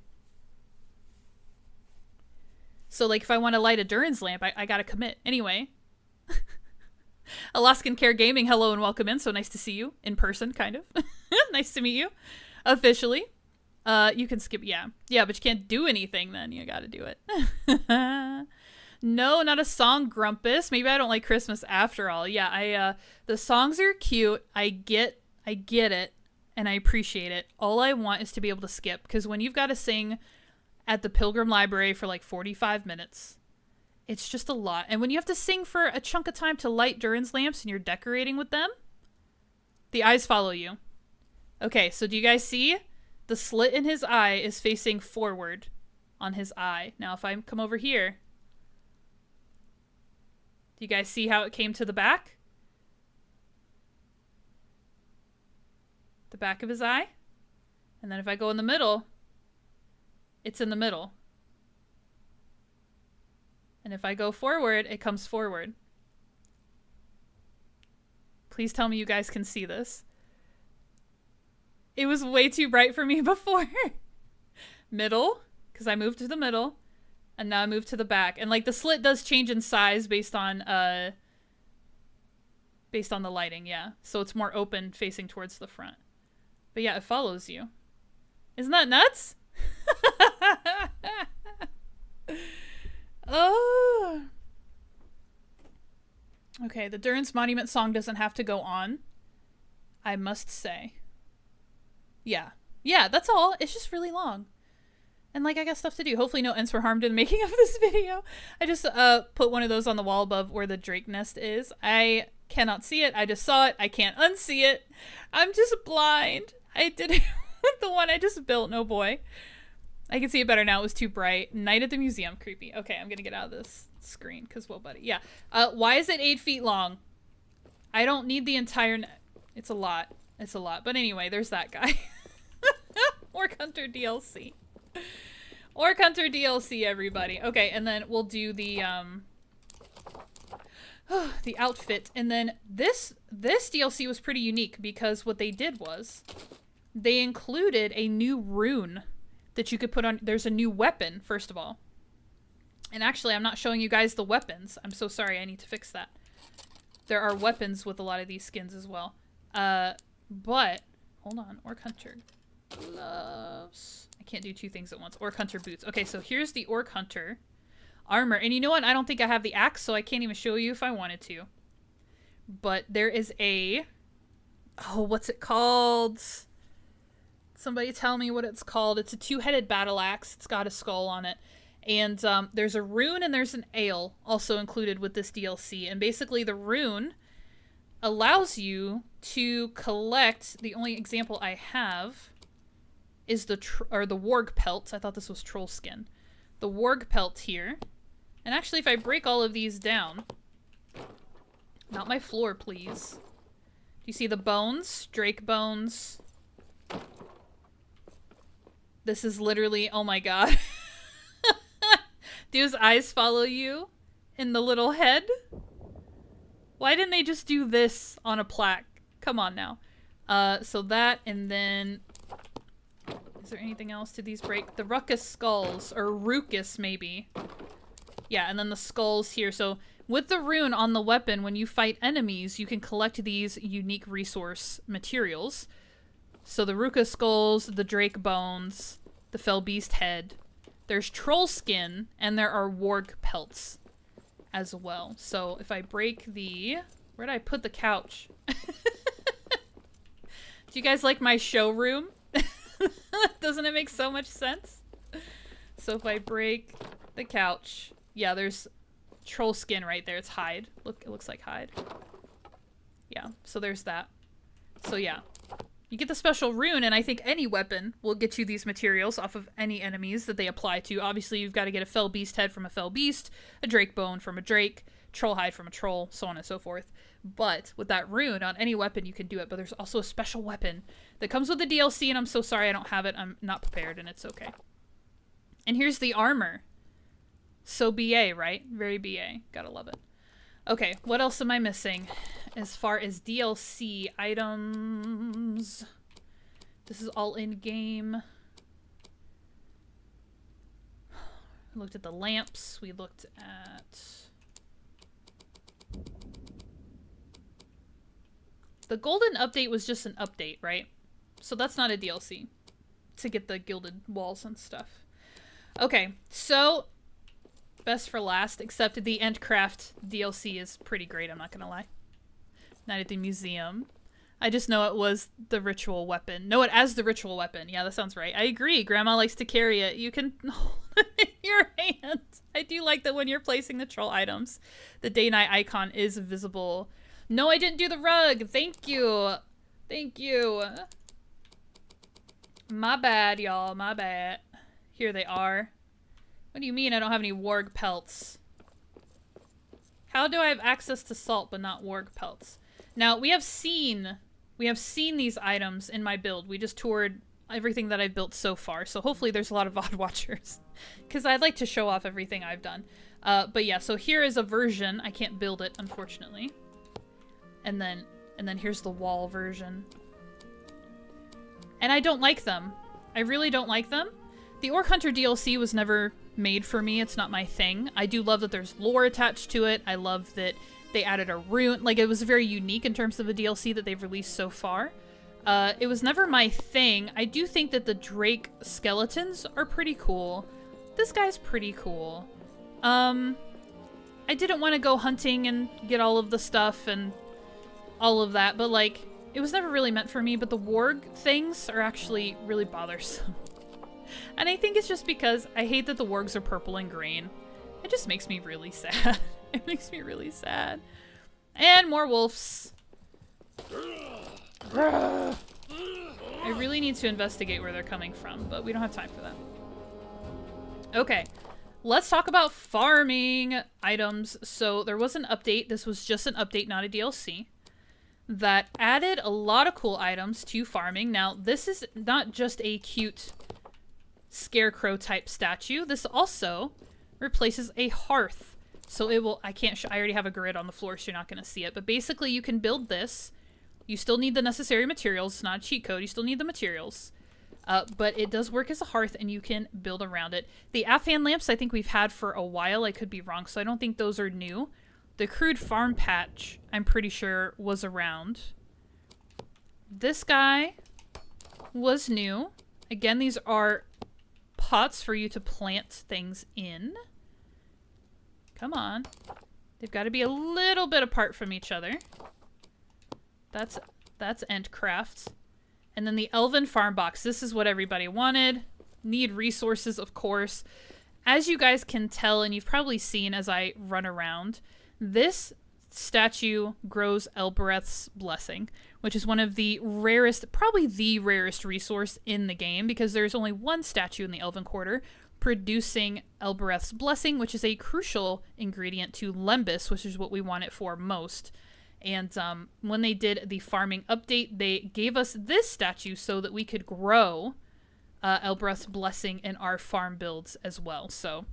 So, like, if I want to light a Durin's lamp, I gotta commit. Anyway. Alaskan Care Gaming, hello and welcome in. So nice to see you in person, kind of. Nice to meet you. Officially. You can skip, yeah. Yeah, but you can't do anything then. You gotta do it. No, not a song, Grumpus. Maybe I don't like Christmas after all. Yeah, the songs are cute. I get it, and I appreciate it. All I want is to be able to skip, because when you've got to sing at the Pilgrim Library for like 45 minutes, it's just a lot. And when you have to sing for a chunk of time to light Durin's lamps and you're decorating with them, the eyes follow you. Okay, so do you guys see? The slit in his eye is facing forward on his eye. Now, if I come over here, do you guys see how it came to the back? The back of his eye. And then if I go in the middle, it's in the middle. And if I go forward, it comes forward. Please tell me you guys can see this. It was way too bright for me before. Middle, because I moved to the middle. And now I moved to the back. And like the slit does change in size based on the lighting, yeah. So it's more open facing towards the front. But yeah, it follows you. Isn't that nuts? Oh. Okay, the Durance Monument song doesn't have to go on, I must say. Yeah. Yeah, that's all. It's just really long. And like, I got stuff to do. Hopefully no ends were harmed in the making of this video. I just put one of those on the wall above where the drake nest is. I cannot see it. I just saw it. I can't unsee it. I'm just blind. I did it with the one I just built. No boy. I can see it better now. It was too bright. Night at the museum. Creepy. Okay, I'm gonna get out of this screen because, well, buddy. Yeah. Why is it 8 feet long? I don't need the entire... It's a lot. It's a lot. But anyway, there's that guy. Orc Hunter DLC. Orc Hunter DLC, everybody. Okay, and then we'll do the the outfit. And then this DLC was pretty unique because what they did was they included a new rune that you could put on. There's a new weapon, first of all. And actually, I'm not showing you guys the weapons. I'm so sorry. I need to fix that. There are weapons with a lot of these skins as well. But hold on. Orc Hunter gloves. I can't do two things at once. Orc Hunter boots. Okay, so here's the Orc Hunter armor. And you know what? I don't think I have the axe, so I can't even show you if I wanted to. But there is a... Oh, what's it called? Somebody tell me what it's called. It's a two-headed battle axe. It's got a skull on it. And there's a rune and there's an ale also included with this DLC. And basically the rune allows you to collect... The only example I have is the warg pelt. I thought this was troll skin. The warg pelt here. And actually, if I break all of these down... Not my floor, please. Do you see the bones? Drake bones. This is literally... Oh my god. Do his eyes follow you in the little head? Why didn't they just do this on a plaque? Come on now. So that, and then... Is there anything else to these break? The ruckus skulls, or ruckus maybe. Yeah, and then the skulls here. So with the rune on the weapon, when you fight enemies, you can collect these unique resource materials. So the ruckus skulls, the drake bones, the fell beast head. There's troll skin, and there are warg pelts as well. So if I break the... Where did I put the couch? Do you guys like my showroom? Doesn't it make so much sense? So if I break the couch... Yeah, there's troll skin right there. It's hide. Look, it looks like hide. Yeah, so there's that. So yeah. You get the special rune, and I think any weapon will get you these materials off of any enemies that they apply to. Obviously, you've got to get a fell beast head from a fell beast, a drake bone from a drake, troll hide from a troll, so on and so forth. But with that rune, on any weapon, you can do it. But there's also a special weapon that comes with the DLC, and I'm so sorry I don't have it. I'm not prepared, and it's okay. And here's the armor. So BA, right? Very BA. Gotta love it. Okay, what else am I missing as far as DLC items? This is all in-game. We looked at the lamps. We looked at... The golden update was just an update, right? So that's not a DLC to get the gilded walls and stuff. Okay, so... Best for last, except the Endcraft DLC is pretty great, I'm not gonna lie. Night at the museum. I just know it was the ritual weapon. Know it as the ritual weapon. Yeah, that sounds right. I agree. Grandma likes to carry it. You can hold it in your hand. I do like that when you're placing the troll items, the day-night icon is visible. No, I didn't do the rug. Thank you. Thank you. My bad, y'all. My bad. Here they are. What do you mean I don't have any warg pelts? How do I have access to salt but not warg pelts? Now, we have seen these items in my build. We just toured everything that I've built so far, so hopefully there's a lot of VOD watchers. Because I'd like to show off everything I've done. But yeah, so here is a version. I can't build it, unfortunately. And then here's the wall version. And I don't like them. I really don't like them. The Orc Hunter DLC was never made for me. It's not my thing. I do love that there's lore attached to it. I love that they added a rune. Like, it was very unique in terms of the DLC that they've released so far. It was never my thing. I do think that the Drake skeletons are pretty cool. This guy's pretty cool. I didn't want to go hunting and get all of the stuff and all of that, but like, it was never really meant for me, but the warg things are actually really bothersome. And I think it's just because I hate that the wargs are purple and green. It just makes me really sad. It makes me really sad. And more wolves. I really need to investigate where they're coming from, but we don't have time for that. Okay, let's talk about farming items. So there was an update. This was just an update, not a DLC, that added a lot of cool items to farming. Now, this is not just a cute scarecrow type statue. This also replaces a hearth. So it will, I already have a grid on the floor, so you're not going to see it. But basically, you can build this. You still need the necessary materials. It's not a cheat code. You still need the materials. But it does work as a hearth, and you can build around it. The Afghan lamps, I think we've had for a while. I could be wrong, so I don't think those are new. The crude farm patch, I'm pretty sure, was around. This guy was new. Again, these are pots for you to plant things in. Come on. They've got to be a little bit apart from each other. That's Entcraft. And then the Elven Farm Box. This is what everybody wanted. Need resources, of course. As you guys can tell, and you've probably seen as I run around, this statue grows Elbereth's Blessing, which is one of the rarest, probably the rarest resource in the game, because there's only one statue in the Elven Quarter producing Elbereth's Blessing, which is a crucial ingredient to Lembas, which is what we want it for most. And when they did the farming update, they gave us this statue so that we could grow Elbereth's Blessing in our farm builds as well. So,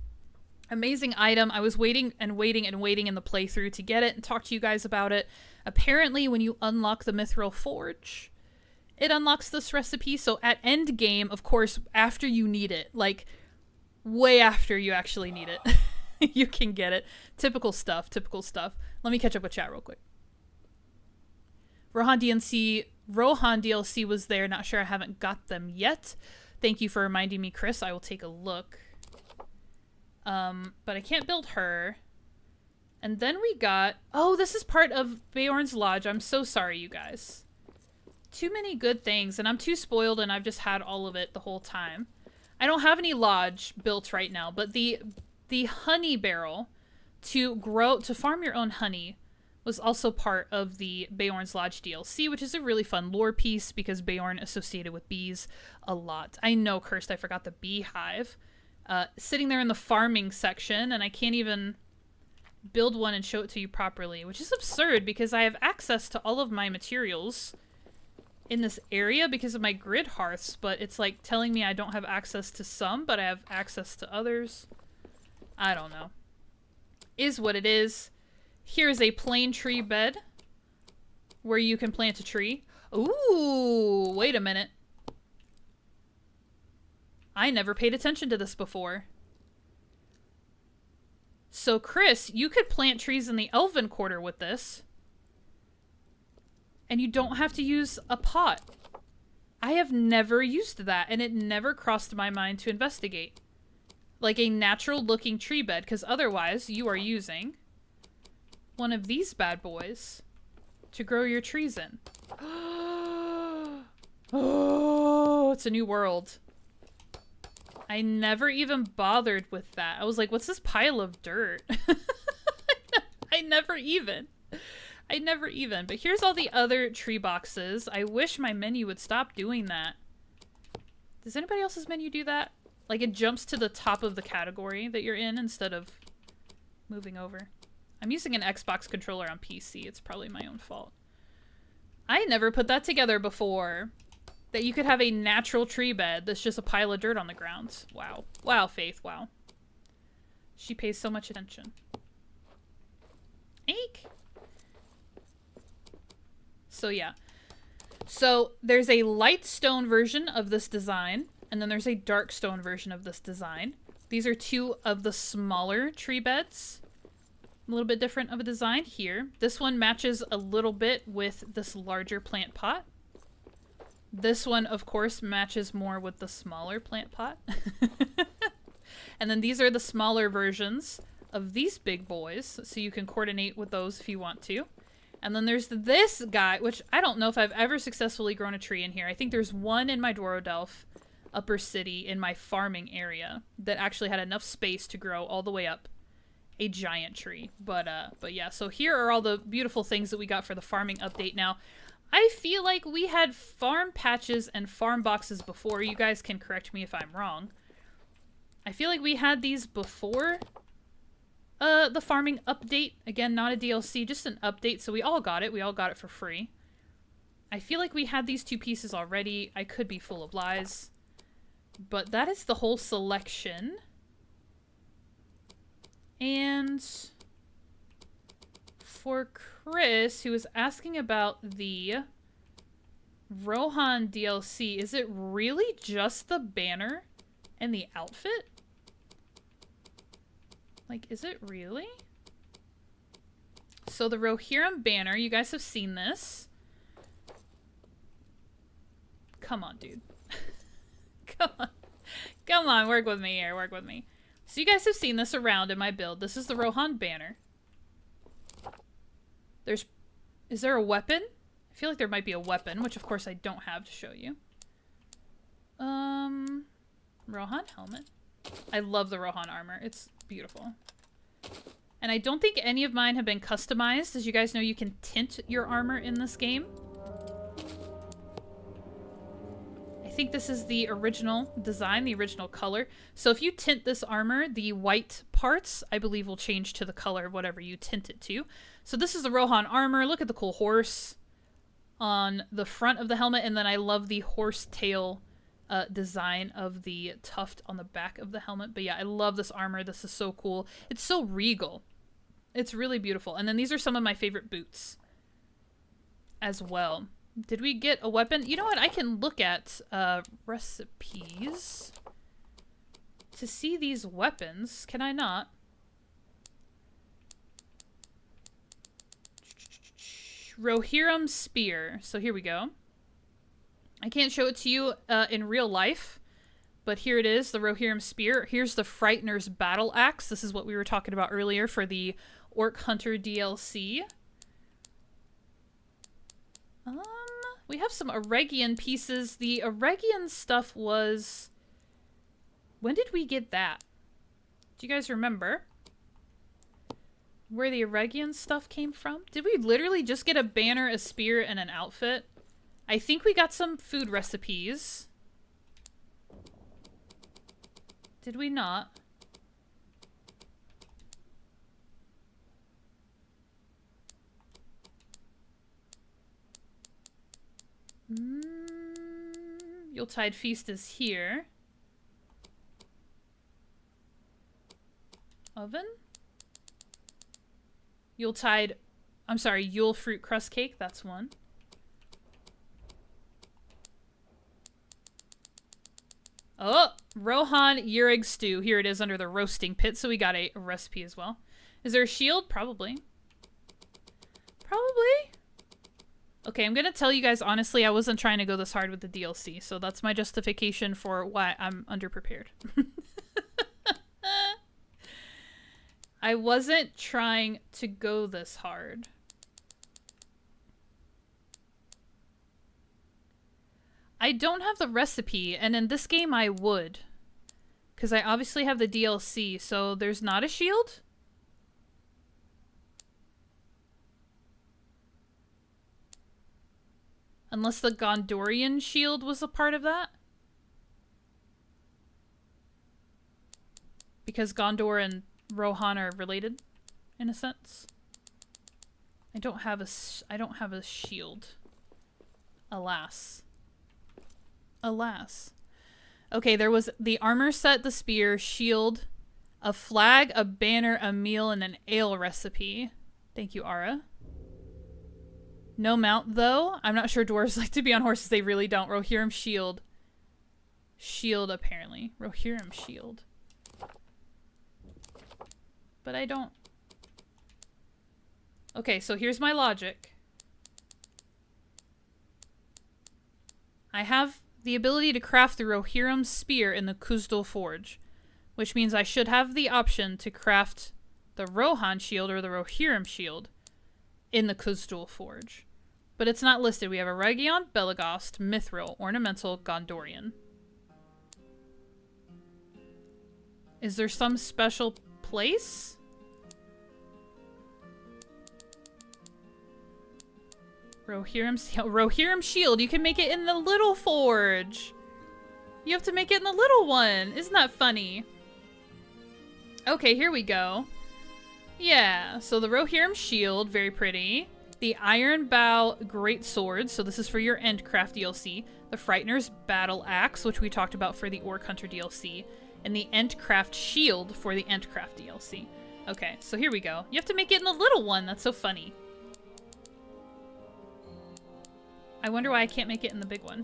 amazing item. I was waiting and waiting and waiting in the playthrough to get it and talk to you guys about it. Apparently, when you unlock the Mithril Forge, it unlocks this recipe. So at end game, of course, after you need it, like way after you actually need it, you can get it. Typical stuff, typical stuff. Let me catch up with chat real quick. Rohan DLC was there. Not sure, I haven't got them yet. Thank you for reminding me, Chris. I will take a look. But I can't build her. And then we got... Oh, this is part of Beorn's Lodge. I'm so sorry, you guys. Too many good things, and I'm too spoiled, and I've just had all of it the whole time. I don't have any lodge built right now, but the honey barrel to farm your own honey was also part of the Beorn's Lodge DLC, which is a really fun lore piece because Beorn associated with bees a lot. I know, cursed, I forgot the beehive. Sitting there in the farming section, and I can't even build one and show it to you properly, which is absurd because I have access to all of my materials in this area because of my grid hearths, but it's like telling me I don't have access to some, but I have access to others. I don't know. Is what it is. Here's a plain tree bed where you can plant a tree. Ooh, wait a minute. I never paid attention to this before. So, Chris, you could plant trees in the Elven Quarter with this. And you don't have to use a pot. I have never used that, and it never crossed my mind to investigate. Like a natural-looking tree bed, because otherwise you are using one of these bad boys to grow your trees in. Oh, it's a new world. I never even bothered with that. I was like, what's this pile of dirt? I never even. But here's all the other tree boxes. I wish my menu would stop doing that. Does anybody else's menu do that? Like it jumps to the top of the category that you're in instead of moving over. I'm using an Xbox controller on PC. It's probably my own fault. I never put that together before. That you could have a natural tree bed that's just a pile of dirt on the ground. Wow. Wow, Faith. Wow. She pays so much attention. Eek. So yeah. So there's a light stone version of this design, and then there's a dark stone version of this design. These are two of the smaller tree beds. A little bit different of a design here. This one matches a little bit with this larger plant pot. This one, of course, matches more with the smaller plant pot. And then these are the smaller versions of these big boys, so you can coordinate with those if you want to. And then there's this guy, which I don't know if I've ever successfully grown a tree in here. I think there's one in my Dwarrowdelf upper city in my farming area that actually had enough space to grow all the way up a giant tree. But yeah, so here are all the beautiful things that we got for the farming update. Now, I feel like we had farm patches and farm boxes before. You guys can correct me if I'm wrong. I feel like we had these before the farming update. Again, not a DLC, just an update. So we all got it. We all got it for free. I feel like we had these two pieces already. I could be full of lies. But that is the whole selection. And for Chris, who was asking about the Rohan DLC, is it really just the banner and the outfit? Like, is it really? So the Rohirrim banner, you guys have seen this. Come on, dude. Come on. Come on, work with me here, work with me. So you guys have seen this around in my build. This is the Rohan banner. Is there a weapon? I feel like there might be a weapon, which of course I don't have to show you. Rohan helmet. I love the Rohan armor. It's beautiful. And I don't think any of mine have been customized. As you guys know, you can tint your armor in this game. I think this is the original design, the original color. So if you tint this armor, the white parts, I believe, will change to the color of whatever you tint it to. So this is the Rohan armor. Look at the cool horse on the front of the helmet. And then I love the horse tail design of the tuft on the back of the helmet. But yeah, I love this armor. This is so cool. It's so regal. It's really beautiful. And then these are some of my favorite boots as well. Did we get a weapon? You know what? I can look at recipes to see these weapons. Can I not? Rohirrim spear. So here we go. I can't show it to you in real life, but here it is, the Rohirrim spear. Here's the Frightener's battle axe. This is what we were talking about earlier for the Orc Hunter DLC. We have some Eregion pieces. The Eregion stuff was... When did we get that? Do you guys remember where the Eregion stuff came from? Did we literally just get a banner, a spear, and an outfit? I think we got some food recipes. Did we not? Yuletide Feast is here. Oven? Yuletide... I'm sorry, Yule Fruit Crust Cake. That's one. Oh! Rohan Yurig Stew. Here it is under the roasting pit, so we got a recipe as well. Is there a shield? Probably. Probably. Okay, I'm gonna tell you guys honestly, I wasn't trying to go this hard with the DLC, so that's my justification for why I'm underprepared. I wasn't trying to go this hard. I don't have the recipe, and in this game I would. Because I obviously have the DLC, so there's not a shield? Unless the Gondorian shield was a part of that? because Gondor and Rohan are related, in a sense. I don't have a shield. Alas. Alas. Okay, there was the armor set, the spear, shield, a flag, a banner, a meal, and an ale recipe. Thank you, Ara. No mount, though. I'm not sure dwarves like to be on horses. They really don't. Rohirrim shield. Shield, apparently. Rohirrim shield. But I don't... Okay, so here's my logic. I have the ability to craft the Rohirrim spear in the Khuzdul Forge, which means I should have the option to craft the Rohan shield or the Rohirrim shield in the Khuzdul Forge. But it's not listed. We have a Region, Belagost, Mithril, Ornamental, Gondorian. Is there some special place? Rohirrim shield. You can make it in the little forge. You have to make it in the little one. Isn't that funny? Okay, here we go. Yeah, so the Rohirrim shield, very pretty. The Iron Bow Great Sword, so this is for your Endcraft DLC. The Frightener's Battle Axe, which we talked about for the Orc Hunter DLC. And the Endcraft Shield for the Endcraft DLC. Okay, so here we go. You have to make it in the little one. That's so funny. I wonder why I can't make it in the big one.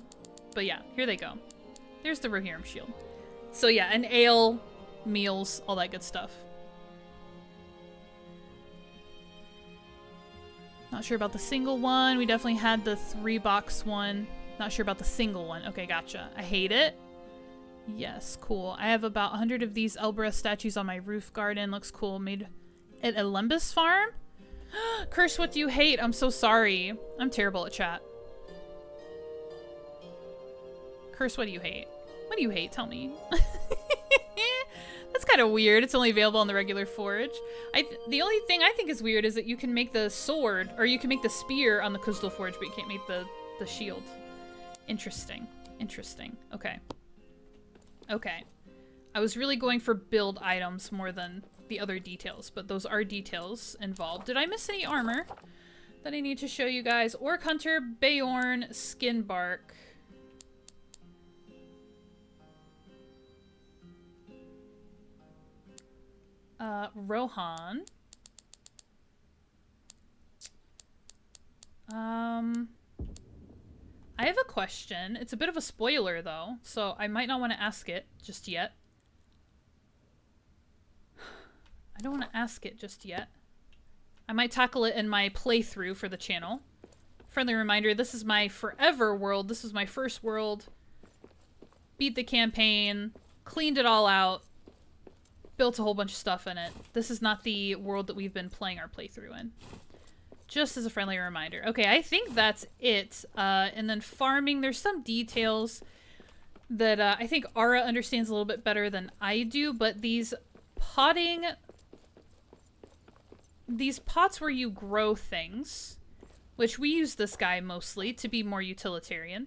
But yeah, here they go. There's the Rohirrim shield. So yeah, an ale, meals, all that good stuff. Not sure about the single one. We definitely had the 3-box one. Not sure about the single one. Okay, gotcha. I hate it. Yes, cool. I have about 100 of these Elbra statues on my roof garden. Looks cool. Made at a Lembas farm? Curse, what do you hate? I'm so sorry. I'm terrible at chat. Curse, what do you hate? What do you hate? Tell me. That's kind of weird. It's only available on the regular forge. The only thing I think is weird is that you can make the sword, or you can make the spear on the Khuzdul Forge, but you can't make the shield. Interesting. Interesting. Okay. Okay. I was really going for build items more than the other details, but those are details involved. Did I miss any armor that I need to show you guys? Orc Hunter, Beorn, Skin Bark. Rohan. I have a question. It's a bit of a spoiler, though, so I might not want to ask it just yet. I don't want to ask it just yet. I might tackle it in my playthrough for the channel. Friendly reminder, this is my forever world. This is my first world. Beat the campaign. Cleaned it all out. Built a whole bunch of stuff in it. This is not the world that we've been playing our playthrough in. Just as a friendly reminder. Okay, I think that's it. And then farming, there's some details that I think Ara understands a little bit better than I do, but these pots where you grow things, which we use this guy mostly to be more utilitarian.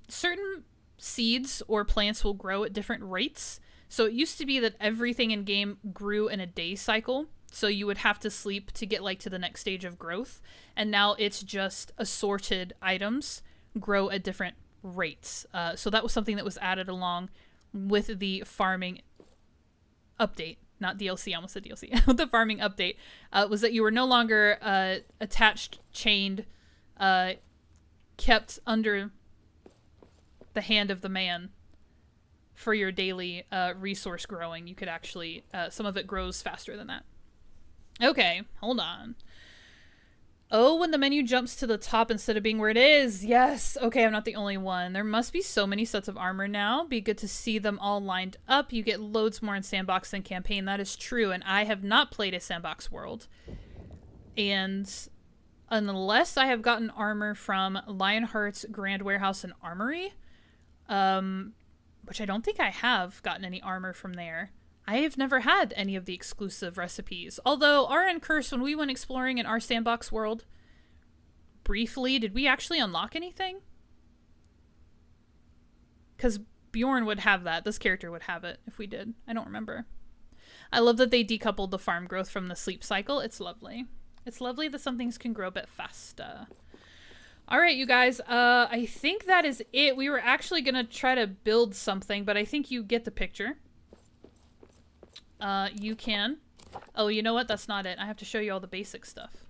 Certain seeds or plants will grow at different rates. So it used to be that everything in game grew in a day cycle. So you would have to sleep to get like to the next stage of growth. And now it's just assorted items grow at different rates. So that was something that was added along with the farming update. Not DLC, I almost said DLC. With the farming update was that you were no longer attached, chained, kept under the hand of the man for your daily resource growing. You could actually, some of it grows faster than that. Okay, hold on. Oh, when the menu jumps to the top instead of being where it is. Yes. Okay, I'm not the only one. There must be so many sets of armor now. Be good to see them all lined up. You get loads more in Sandbox than campaign. That is true, and I have not played a Sandbox world. And unless I have gotten armor from Lionheart's Grand Warehouse and Armory, which I don't think I have gotten any armor from there. I have never had any of the exclusive recipes. Although, RN Curse, when we went exploring in our Sandbox world, briefly, did we actually unlock anything? Because Bjorn would have that. This character would have it if we did. I don't remember. I love that they decoupled the farm growth from the sleep cycle. It's lovely. It's lovely that some things can grow a bit faster. All right, you guys. I think that is it. We were actually going to try to build something, but I think you get the picture. You can. Oh, you know what? That's not it. I have to show you all the basic stuff.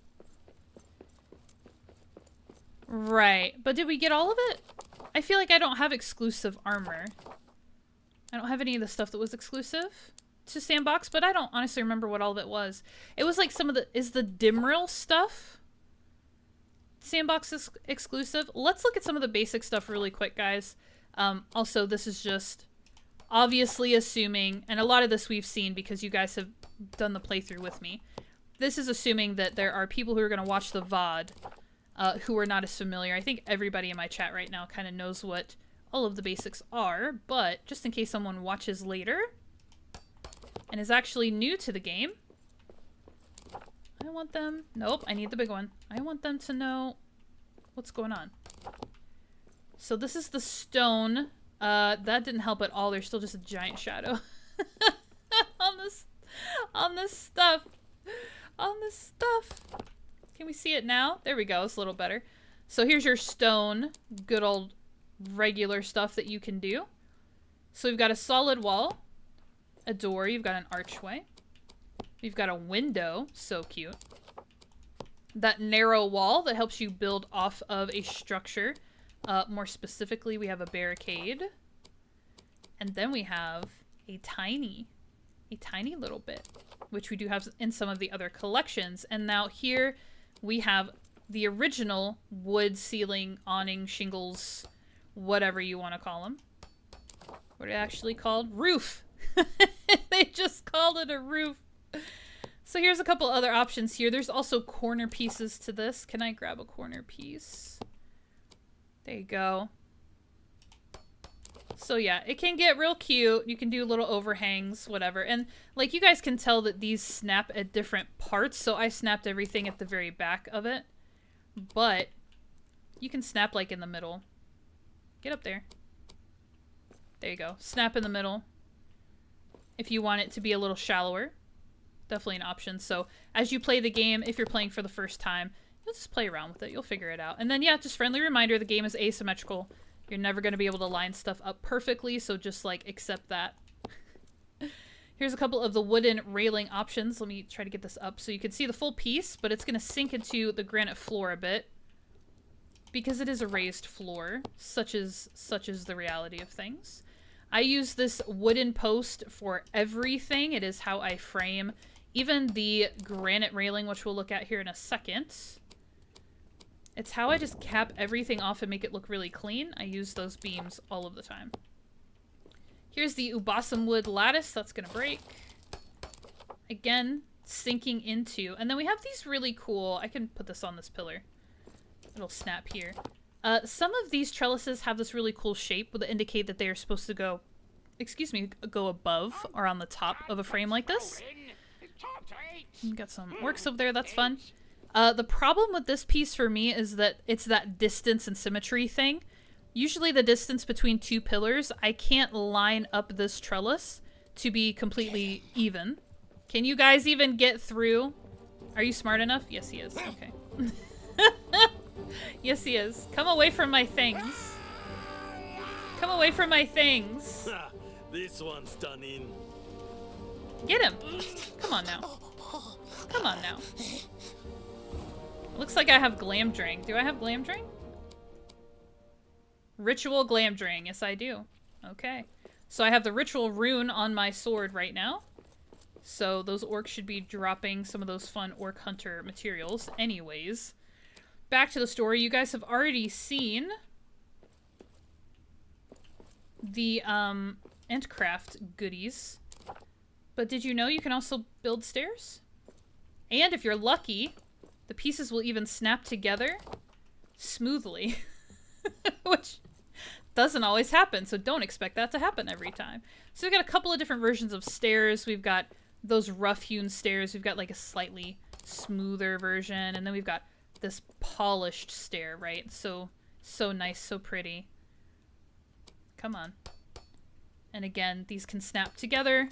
Right. But did we get all of it? I feel like I don't have exclusive armor. I don't have any of the stuff that was exclusive to Sandbox, but I don't honestly remember what all of it was. It was like some of the... Is the Dimril stuff Sandbox is exclusive? Let's look at some of the basic stuff really quick, guys. Also, this is just obviously assuming, and a lot of this we've seen because you guys have done the playthrough with me. This is assuming that there are people who are going to watch the VOD who are not as familiar. I think everybody in my chat right now kind of knows what all of the basics are, but just in case someone watches later and is actually new to the game, I want them... Nope, I need the big one. I want them to know what's going on. So this is the stone. That didn't help at all. There's still just a giant shadow on this stuff. On this stuff. Can we see it now? There we go. It's a little better. So here's your stone. Good old regular stuff that you can do. So we've got a solid wall. A door. You've got an archway. We've got a window. So cute. That narrow wall that helps you build off of a structure. More specifically, we have a barricade. And then we have a tiny little bit, which we do have in some of the other collections. And now here we have the original wood ceiling, awning, shingles, whatever you want to call them. What are they actually called? Roof! They just called it a roof. So here's a couple other options here. There's also corner pieces to this. Can I grab a corner piece? There you go. So yeah, it can get real cute. You can do little overhangs, whatever. And like you guys can tell that these snap at different parts. So I snapped everything at the very back of it. But you can snap like in the middle. Get up there. There you go. Snap in the middle. If you want it to be a little shallower. Definitely an option. So as you play the game, if you're playing for the first time, you'll just play around with it. You'll figure it out. And then, yeah, just friendly reminder, the game is asymmetrical. You're never going to be able to line stuff up perfectly, so just, like, accept that. Here's a couple of the wooden railing options. Let me try to get this up so you can see the full piece, but it's going to sink into the granite floor a bit. Because it is a raised floor, such is the reality of things. I use this wooden post for everything. It is how I frame even the granite railing, which we'll look at here in a second. It's how I just cap everything off and make it look really clean. I use those beams all of the time. Here's the Ubasam wood lattice. That's going to break. Again, sinking into. And then we have these really cool... I can put this on this pillar. It'll snap here. Some of these trellises have this really cool shape that indicate that they are supposed to go... Excuse me, go above or on the top of a frame like this. Got some orcs up there. That's fun. The problem with this piece for me is that it's that distance and symmetry thing. Usually the distance between two pillars, I can't line up this trellis to be completely even. Can you guys even get through? Are you smart enough? Yes, he is. Okay. Yes, he is. Come away from my things. Come away from my things. This one's done in. Get him. Come on now. Come on now. Looks like I have Glamdring. Do I have Glamdring? Ritual Glamdring. Yes, I do. Okay. So I have the Ritual Rune on my sword right now. So those orcs should be dropping some of those fun Orc Hunter materials anyways. Back to the story. You guys have already seen the Endcraft goodies. But did you know you can also build stairs? And if you're lucky, the pieces will even snap together smoothly. Which doesn't always happen, so don't expect that to happen every time. So we've got a couple of different versions of stairs. We've got those rough-hewn stairs. We've got like a slightly smoother version. And then we've got this polished stair, right? So nice, so pretty. Come on. And again, these can snap together.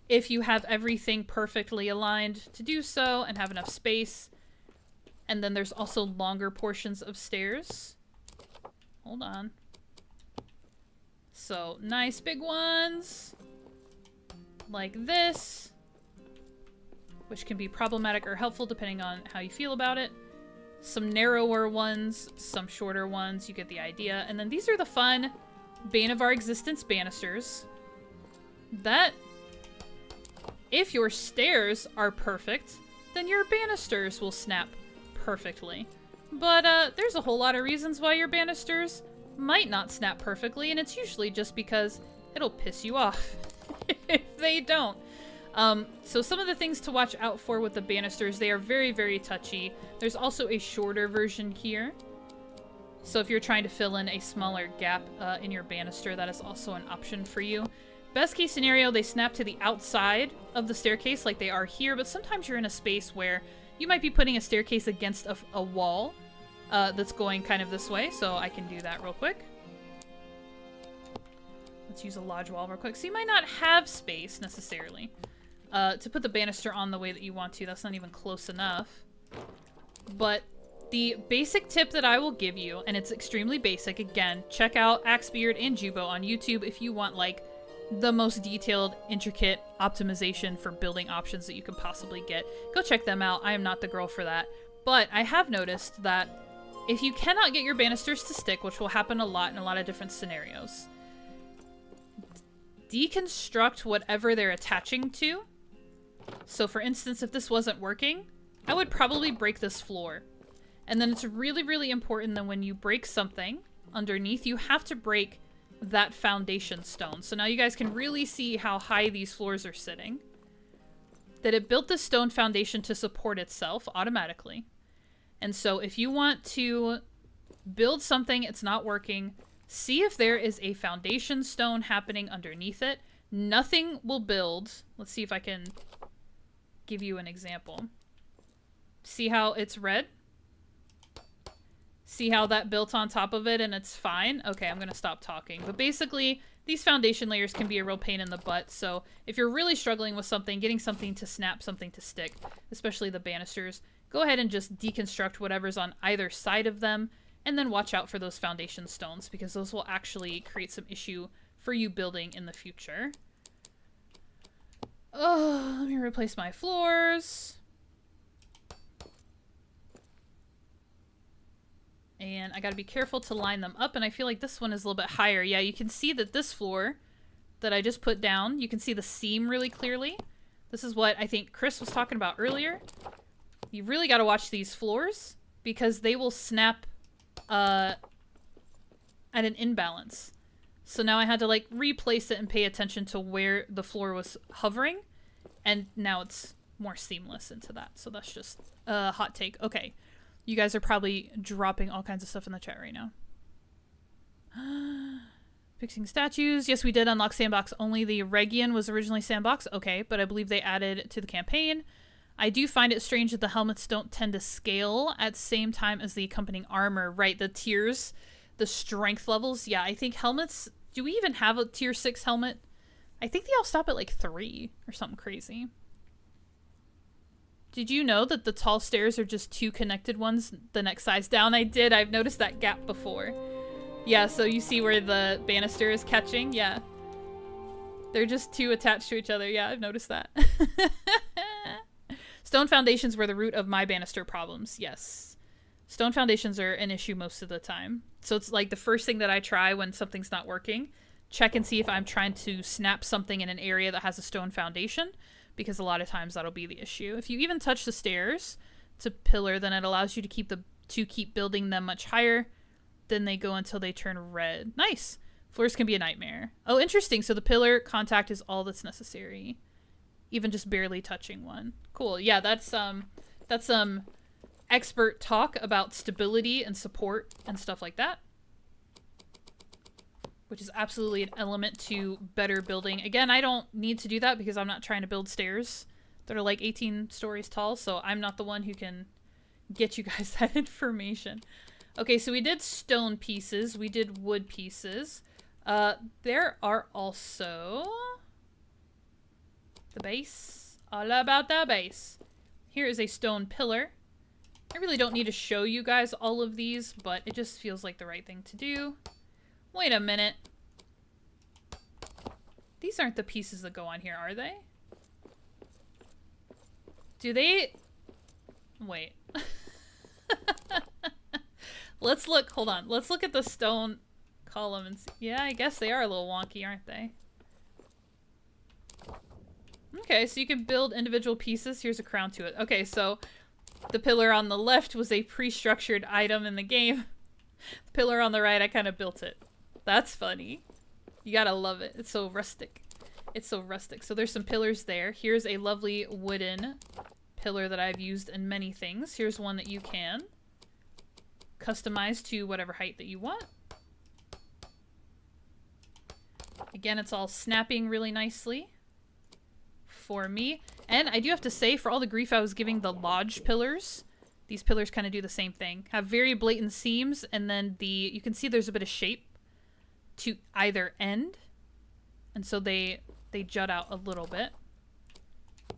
if you have everything perfectly aligned to do so and have enough space. And then there's also longer portions of stairs. Hold on. So, nice big ones. Like this. Which can be problematic or helpful depending on how you feel about it. Some narrower ones, some shorter ones. You get the idea. And then these are the fun Bane of Our Existence banisters. That, if your stairs are perfect, then your banisters will snap perfectly. But there's a whole lot of reasons why your banisters might not snap perfectly, and it's usually just because it'll piss you off if they don't. So some of the things to watch out for with the banisters, they are very, very touchy. There's also a shorter version here. So if you're trying to fill in a smaller gap in your banister, that is also an option for you. Best case scenario, they snap to the outside of the staircase like they are here, but sometimes you're in a space where you might be putting a staircase against a wall that's going kind of this way, so I can do that real quick. Let's use a lodge wall real quick. So you might not have space, necessarily, to put the banister on the way that you want to. That's not even close enough. But the basic tip that I will give you, and it's extremely basic, again, check out Axebeard and Jubo on YouTube if you want, like, the most detailed, intricate optimization for building options that you could possibly get. Go check them out. I am not the girl for that. But I have noticed that if you cannot get your banisters to stick, which will happen a lot in a lot of different scenarios, deconstruct whatever they're attaching to. So for instance, if this wasn't working, I would probably break this floor. And then it's really, really important that when you break something underneath, you have to break that foundation stone. So now you guys can really see how high these floors are sitting. That it built this stone foundation to support itself automatically. And so if you want to build something, it's not working, see if there is a foundation stone happening underneath it. Nothing will build. Let's see if I can give you an example. See how it's red? See how that built on top of it and it's fine? Okay, I'm gonna stop talking. But basically, these foundation layers can be a real pain in the butt, so if you're really struggling with something, getting something to snap, something to stick, especially the banisters, go ahead and just deconstruct whatever's on either side of them, and then watch out for those foundation stones, because those will actually create some issue for you building in the future. Oh, let me replace my floors. And I gotta be careful to line them up, and I feel like this one is a little bit higher. Yeah, you can see that this floor that I just put down, you can see the seam really clearly. This is what I think Chris was talking about earlier. You really gotta watch these floors, because they will snap at an imbalance. So now I had to, like, replace it and pay attention to where the floor was hovering, and now it's more seamless into that. So that's just a hot take. Okay. You guys are probably dropping all kinds of stuff in the chat right now. Fixing statues. Yes, we did unlock sandbox only. The Regian was originally sandbox. Okay, but I believe they added to the campaign. I do find it strange that the helmets don't tend to scale at the same time as the accompanying armor. Right, the tiers, the strength levels. Yeah, I think helmets... Do we even have a tier 6 helmet? I think they all stop at like 3 or something crazy. Did you know that the tall stairs are just 2 connected ones the next size down? I did. I've noticed that gap before. Yeah, so you see where the banister is catching? Yeah. They're just 2 attached to each other. Yeah, I've noticed that. Stone foundations were the root of my banister problems. Yes. Stone foundations are an issue most of the time. So it's like the first thing that I try when something's not working. Check and see if I'm trying to snap something in an area that has a stone foundation, because a lot of times that'll be the issue. If you even touch the stairs to pillar, then it allows you to keep building them much higher. Then they go until they turn red. Nice. Floors can be a nightmare. Oh, interesting. So the pillar contact is all that's necessary. Even just barely touching one. Cool. Yeah, that's some expert talk about stability and support and stuff like that, which is absolutely an element to better building. Again, I don't need to do that because I'm not trying to build stairs that are like 18 stories tall, so I'm not the one who can get you guys that information. Okay, so we did stone pieces. We did wood pieces. There are also... The base. All about that base. Here is a stone pillar. I really don't need to show you guys all of these, but it just feels like the right thing to do. Wait a minute. These aren't the pieces that go on here, are they? Do they... Wait. Let's look. Hold on. Let's look at the stone column and see. Yeah, I guess they are a little wonky, aren't they? Okay, so you can build individual pieces. Here's a crown to it. Okay, so the pillar on the left was a pre-structured item in the game. The pillar on the right, I kind of built it. That's funny. You gotta love it. It's so rustic. It's so rustic. So there's some pillars there. Here's a lovely wooden pillar that I've used in many things. Here's one that you can customize to whatever height that you want. Again, it's all snapping really nicely for me. And I do have to say, for all the grief I was giving the lodge pillars, these pillars kind of do the same thing. Have very blatant seams, and then you can see there's a bit of shape to either end. And so they jut out a little bit.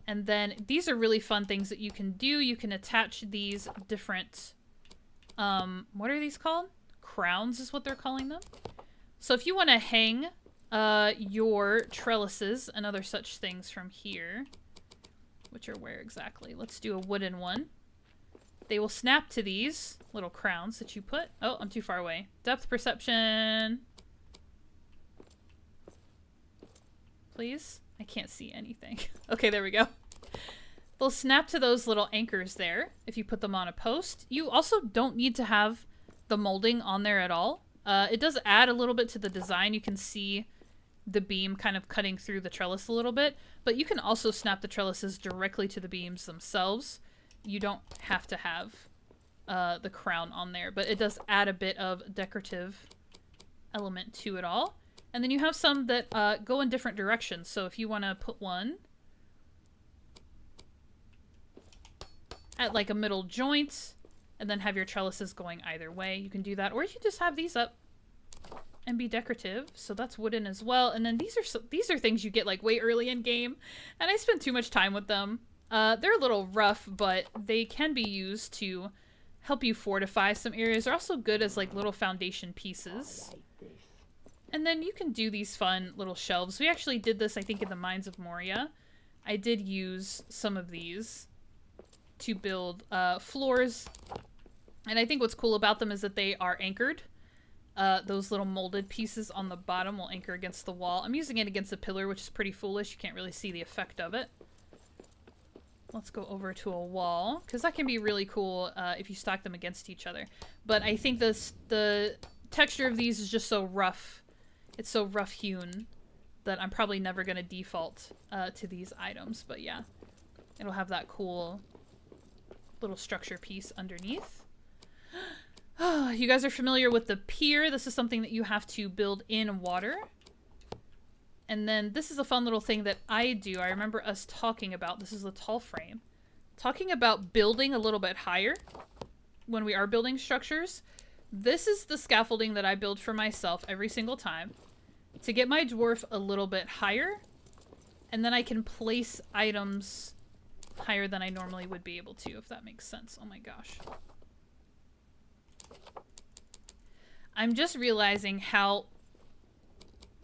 And then these are really fun things that you can do. You can attach these different, what are these called? Crowns is what they're calling them. So if you want to hang your trellises and other such things from here, which are where exactly? Let's do a wooden one. They will snap to these little crowns that you put. Oh, I'm too far away. Depth perception. Please? I can't see anything. Okay, there we go. They'll snap to those little anchors there if you put them on a post. You also don't need to have the molding on there at all. It does add a little bit to the design. You can see the beam kind of cutting through the trellis a little bit, but you can also snap the trellises directly to the beams themselves. You don't have to have the crown on there, but it does add a bit of decorative element to it all. And then you have some that go in different directions. So if you want to put one at like a middle joint and then have your trellises going either way, you can do that. Or you can just have these up and be decorative. So that's wooden as well. And then these are things you get like way early in game, and I spend too much time with them. They're a little rough, but they can be used to help you fortify some areas. They're also good as like little foundation pieces. And then you can do these fun little shelves. We actually did this, I think, in the Mines of Moria. I did use some of these to build floors. And I think what's cool about them is that they are anchored. Those little molded pieces on the bottom will anchor against the wall. I'm using it against a pillar, which is pretty foolish. You can't really see the effect of it. Let's go over to a wall, because that can be really cool if you stack them against each other. But I think the texture of these is just so rough. It's so rough-hewn that I'm probably never going to default to these items. But yeah, it'll have that cool little structure piece underneath. You guys are familiar with the pier. This is something that you have to build in water. And then this is a fun little thing that I do. I remember us talking about, this is the tall frame, talking about building a little bit higher when we are building structures. This is the scaffolding that I build for myself every single time to get my dwarf a little bit higher, and then I can place items higher than I normally would be able to, if that makes sense. Oh my gosh. I'm just realizing how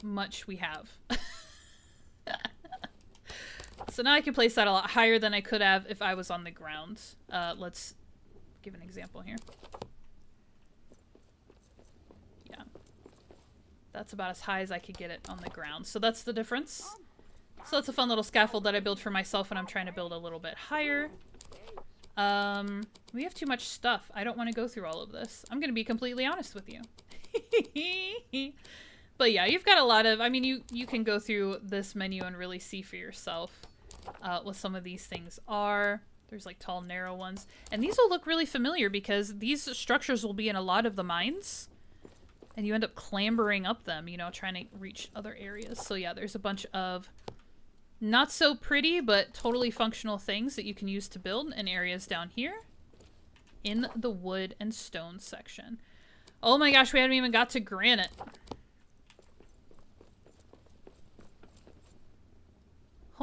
much we have. So now I can place that a lot higher than I could have if I was on the ground. Let's give an example here. That's about as high as I could get it on the ground. So that's the difference. So that's a fun little scaffold that I build for myself when I'm trying to build a little bit higher. We have too much stuff. I don't want to go through all of this. I'm going to be completely honest with you. But yeah, you've got a lot of... I mean, you can go through this menu and really see for yourself what some of these things are. There's like tall, narrow ones. And these will look really familiar because these structures will be in a lot of the mines. And you end up clambering up them, you know, trying to reach other areas. So yeah, there's a bunch of not so pretty, but totally functional things that you can use to build in areas down here in the wood and stone section. Oh my gosh, we haven't even got to granite.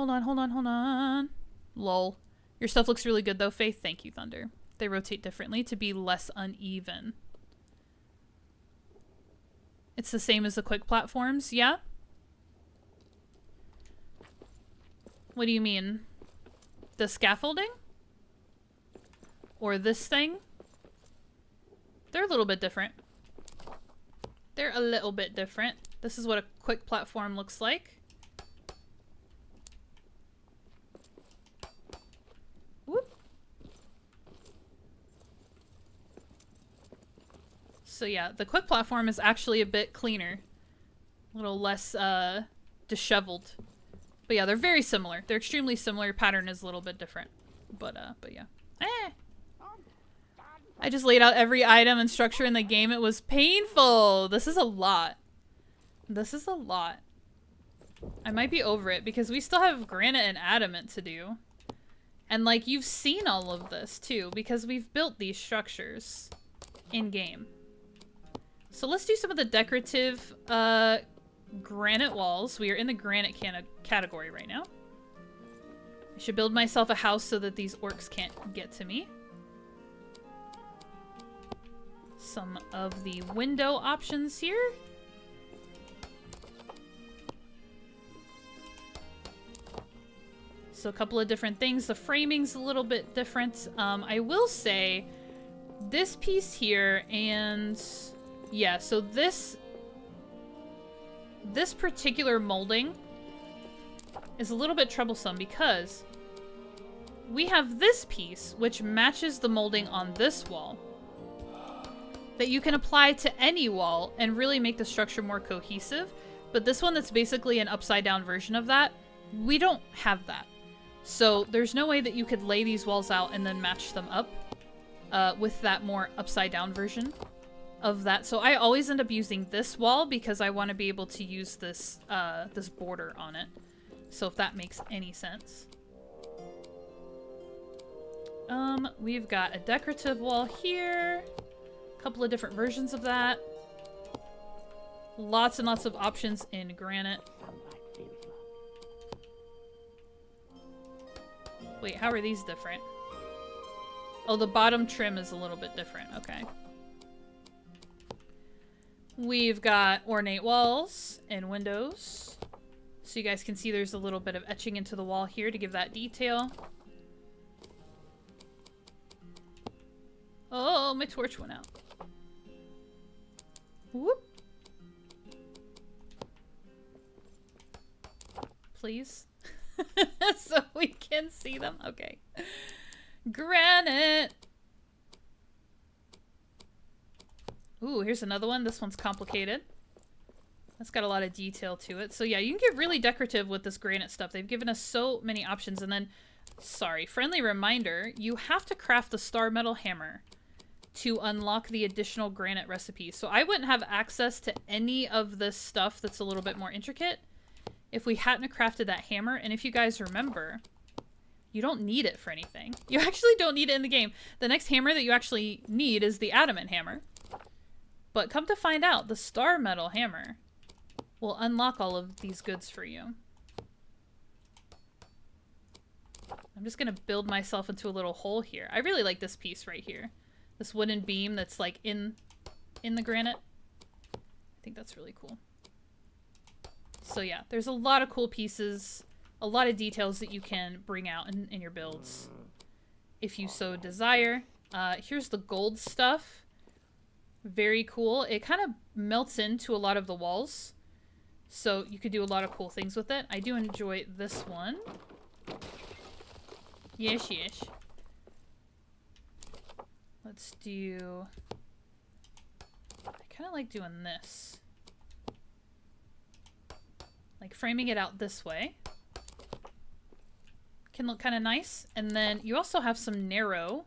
Hold on, hold on, hold on. Lol. Your stuff looks really good though, Faith. Thank you, Thunder. They rotate differently to be less uneven. It's the same as the quick platforms, yeah? What do you mean? The scaffolding? Or this thing? They're a little bit different. They're a little bit different. This is what a quick platform looks like. Whoop. So yeah, the quick platform is actually a bit cleaner. A little less disheveled. But yeah, they're very similar. They're extremely similar. Pattern is a little bit different. But yeah. I just laid out every item and structure in the game. It was painful. This is a lot. This is a lot. I might be over it because we still have granite and adamant to do. And like, you've seen all of this too because we've built these structures in game. So let's do some of the decorative granite walls. We are in the granite category right now. I should build myself a house so that these orcs can't get to me. Some of the window options here. So a couple of different things. The framing's a little bit different. I will say this piece here and yeah, so this particular molding is a little bit troublesome because we have this piece which matches the molding on this wall that you can apply to any wall and really make the structure more cohesive. But this one that's basically an upside down version of that, we don't have that. So there's no way that you could lay these walls out and then match them up with that more upside down version of that. So I always end up using this wall because I want to be able to use this this border on it. So if that makes any sense. We've got a decorative wall here. A couple of different versions of that. Lots and lots of options in granite. Wait, how are these different? Oh, the bottom trim is a little bit different. Okay. We've got ornate walls and windows. So you guys can see there's a little bit of etching into the wall here to give that detail. Oh, my torch went out. Whoop. Please. So we can see them. Okay. Granite. Ooh, here's another one. This one's complicated. That's got a lot of detail to it. So yeah, you can get really decorative with this granite stuff. They've given us so many options. And then, sorry, friendly reminder, you have to craft the star metal hammer to unlock the additional granite recipes. So I wouldn't have access to any of this stuff that's a little bit more intricate if we hadn't crafted that hammer. And if you guys remember, you don't need it for anything. You actually don't need it in the game. The next hammer that you actually need is the adamant hammer. But come to find out, the star metal hammer will unlock all of these goods for you. I'm just gonna build myself into a little hole here. I really like this piece right here. This wooden beam that's like in the granite. I think that's really cool. So yeah, there's a lot of cool pieces, a lot of details that you can bring out in your builds if you so desire. Here's the gold stuff. Very cool. It kind of melts into a lot of the walls, so you could do a lot of cool things with it. I do enjoy this one. Yes, yes. Let's do... I kind of like doing this. Like framing it out this way. Can look kind of nice. And then you also have some narrow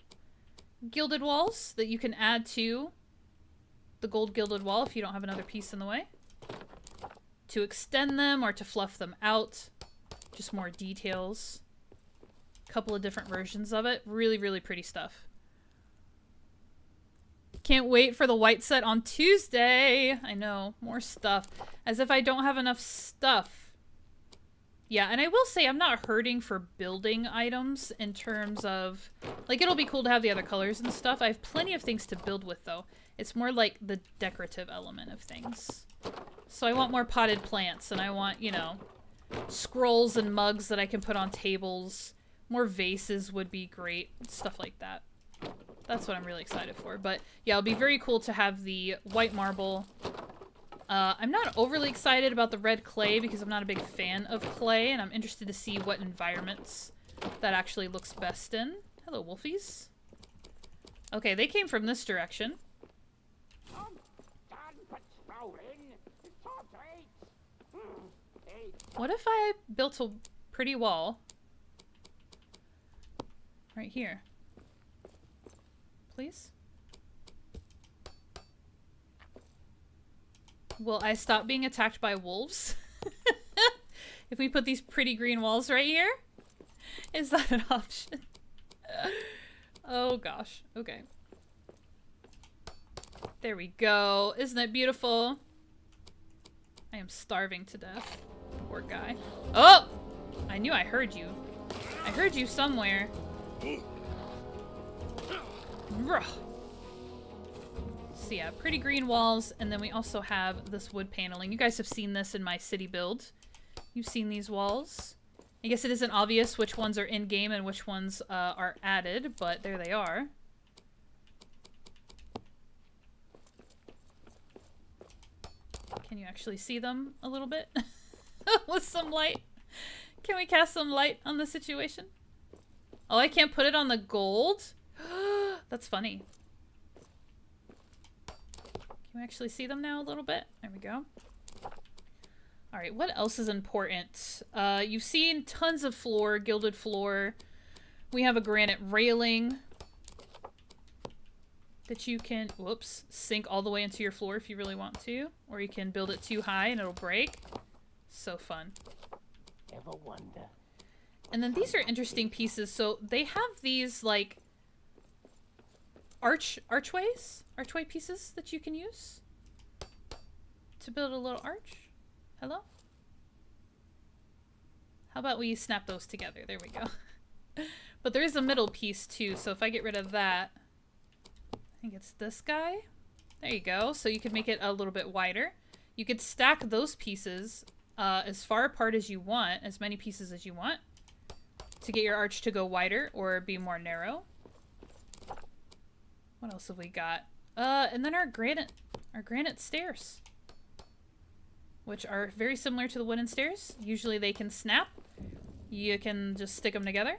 gilded walls that you can add to the gold gilded wall if you don't have another piece in the way. To extend them or to fluff them out. Just more details. A couple of different versions of it. Really, really pretty stuff. Can't wait for the white set on Tuesday. I know, more stuff. As if I don't have enough stuff. Yeah, and I will say I'm not hurting for building items in terms of... Like, it'll be cool to have the other colors and stuff. I have plenty of things to build with, though. It's more like the decorative element of things. So I want more potted plants, and I want, you know, scrolls and mugs that I can put on tables. More vases would be great. Stuff like that. That's what I'm really excited for. But, yeah, it'll be very cool to have the white marble... I'm not overly excited about the red clay because I'm not a big fan of clay, and I'm interested to see what environments that actually looks best in. Hello, wolfies. Okay, they came from this direction. What if I built a pretty wall right here? Please? Will I stop being attacked by wolves? If we put these pretty green walls right here? Is that an option? Oh gosh. Okay. There we go. Isn't it beautiful? I am starving to death. Poor guy. Oh! I knew I heard you. I heard you somewhere. Ruh. So yeah, pretty green walls, and then we also have this wood paneling. You guys have seen this in my city build. You've seen these walls. I guess it isn't obvious which ones are in-game and which ones are added, but there they are. Can you actually see them a little bit? With some light? Can we cast some light on the situation? Oh, I can't put it on the gold? That's funny. Can we actually see them now a little bit? There we go. Alright, what else is important? You've seen tons of floor, gilded floor. We have a granite railing that you can, whoops, sink all the way into your floor if you really want to. Or you can build it too high and it'll break. So fun. Ever wonder? And then these are interesting pieces. So they have these, like, archway pieces that you can use to build a little arch. Hello? How about we snap those together? There we go. But there is a middle piece too, so if I get rid of that, I think it's this guy. There you go. So you could make it a little bit wider. You could stack those pieces as far apart as you want, as many pieces as you want, to get your arch to go wider or be more narrow. What else have we got? And then our granite stairs, which are very similar to the wooden stairs. Usually they can snap. You can just stick them together,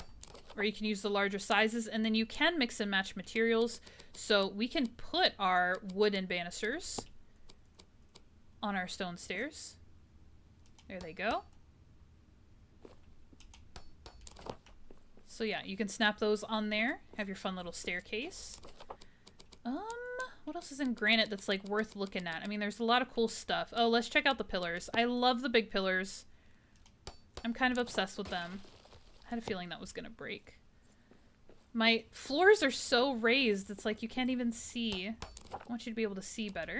or you can use the larger sizes, and then you can mix and match materials. So we can put our wooden banisters on our stone stairs. There they go. So yeah, you can snap those on there. Have your fun little staircase. What else is in granite that's like worth looking at? I mean, there's a lot of cool stuff. Oh, let's check out the pillars. I love the big pillars. I'm kind of obsessed with them. I had a feeling that was gonna break. My floors are so raised, it's like you can't even see. I want you to be able to see better.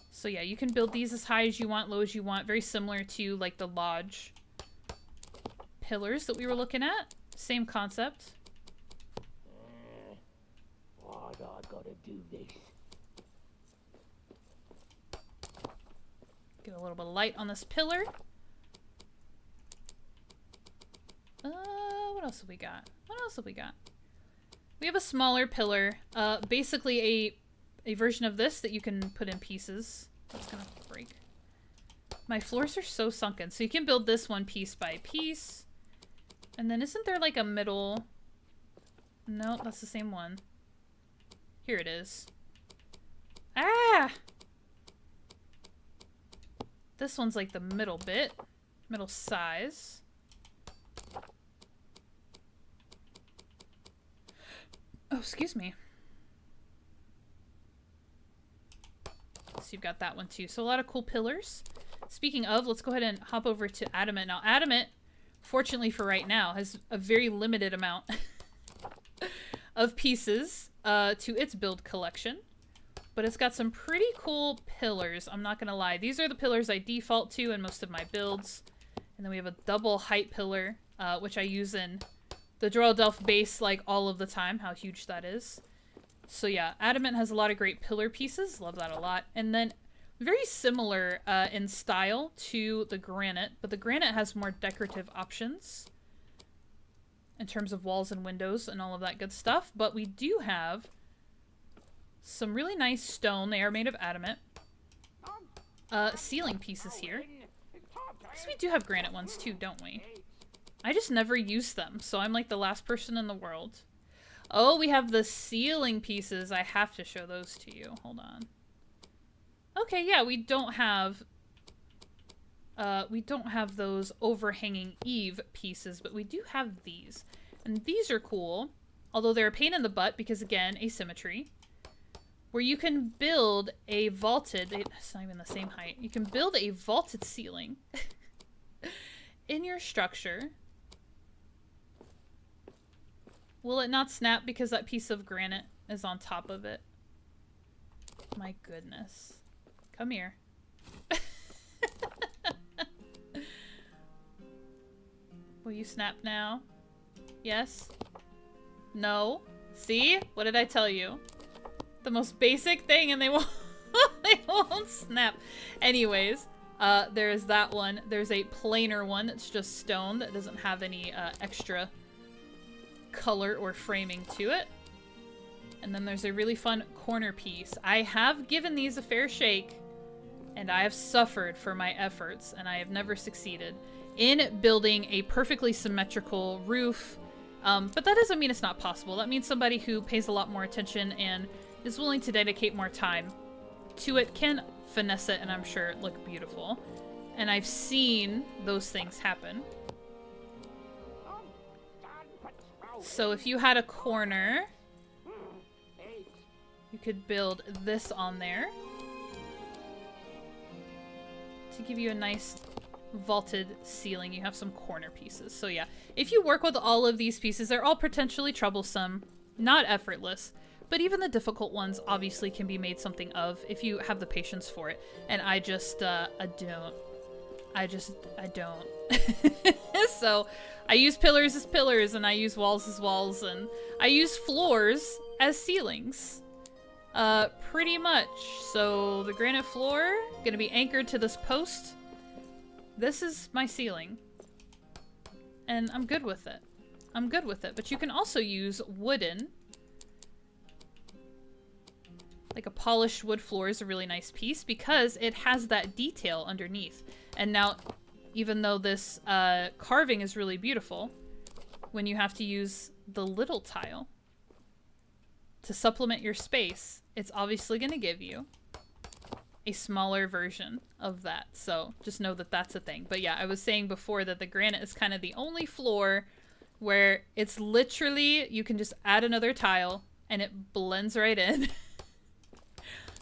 So yeah, you can build these as high as you want, low as you want. Very similar to like the lodge pillars that we were looking at. Same concept. Why do I gotta do this? Get a little bit of light on this pillar. What else have we got? What else have we got? We have a smaller pillar. Basically a version of this that you can put in pieces. That's gonna break. My floors are so sunken. So you can build this one piece by piece. And then isn't there like a middle? No, that's the same one. Here it is. Ah! This one's like the middle bit. Middle size. Oh, excuse me. So you've got that one too. So a lot of cool pillars. Speaking of, let's go ahead and hop over to Adamant. Now, Adamant, fortunately for right now, has a very limited amount of pieces to its build collection. but it's got some pretty cool pillars. I'm not gonna lie. These are the pillars I default to in most of my builds. And then we have a double height pillar, which I use in the Dwarrowdelf base like all of the time. How huge that is. So yeah, adamant has a lot of great pillar pieces. Love that a lot. And then very similar in style to the granite, but the granite has more decorative options in terms of walls and windows and all of that good stuff. But we do have some really nice stone. They are made of adamant. Ceiling pieces here. Because we do have granite ones too, don't we? I just never use them, so I'm like the last person in the world. Oh, we have the ceiling pieces. I have to show those to you. Hold on. Okay, yeah, we don't have those overhanging eave pieces, but we do have these. And these are cool, although they're a pain in the butt because, again, asymmetry. Where you can build a vaulted, it's not even the same height, you can build a vaulted ceiling in your structure. Will it not snap because that piece of granite is on top of it? My goodness. Come here. Will you snap now? Yes? No? See? What did I tell you? The most basic thing and they won't they won't snap. Anyways, there's that one. There's a plainer one that's just stone that doesn't have any extra color or framing to it. And then there's a really fun corner piece. I have given these a fair shake, and I have suffered for my efforts, and I have never succeeded in building a perfectly symmetrical roof. But that doesn't mean it's not possible. That means somebody who pays a lot more attention and is willing to dedicate more time to it can finesse it, and I'm sure it look beautiful. And I've seen those things happen. So if you had a corner, you could build this on there to give you a nice vaulted ceiling. You have some corner pieces. So yeah, if you work with all of these pieces, they're all potentially troublesome, not effortless, but even the difficult ones obviously can be made something of if you have the patience for it. And I just, I don't. So I use pillars as pillars, and I use walls as walls, and I use floors as ceilings. Pretty much. So the granite floor gonna be anchored to this post. This is my ceiling. And I'm good with it. I'm good with it. But you can also use wooden. Like a polished wood floor is a really nice piece because it has that detail underneath. And now, even though this carving is really beautiful, when you have to use the little tile to supplement your space, it's obviously going to give you a smaller version of that. So just know that that's a thing. But yeah, I was saying before that the granite is kind of the only floor where it's literally, you can just add another tile and it blends right in.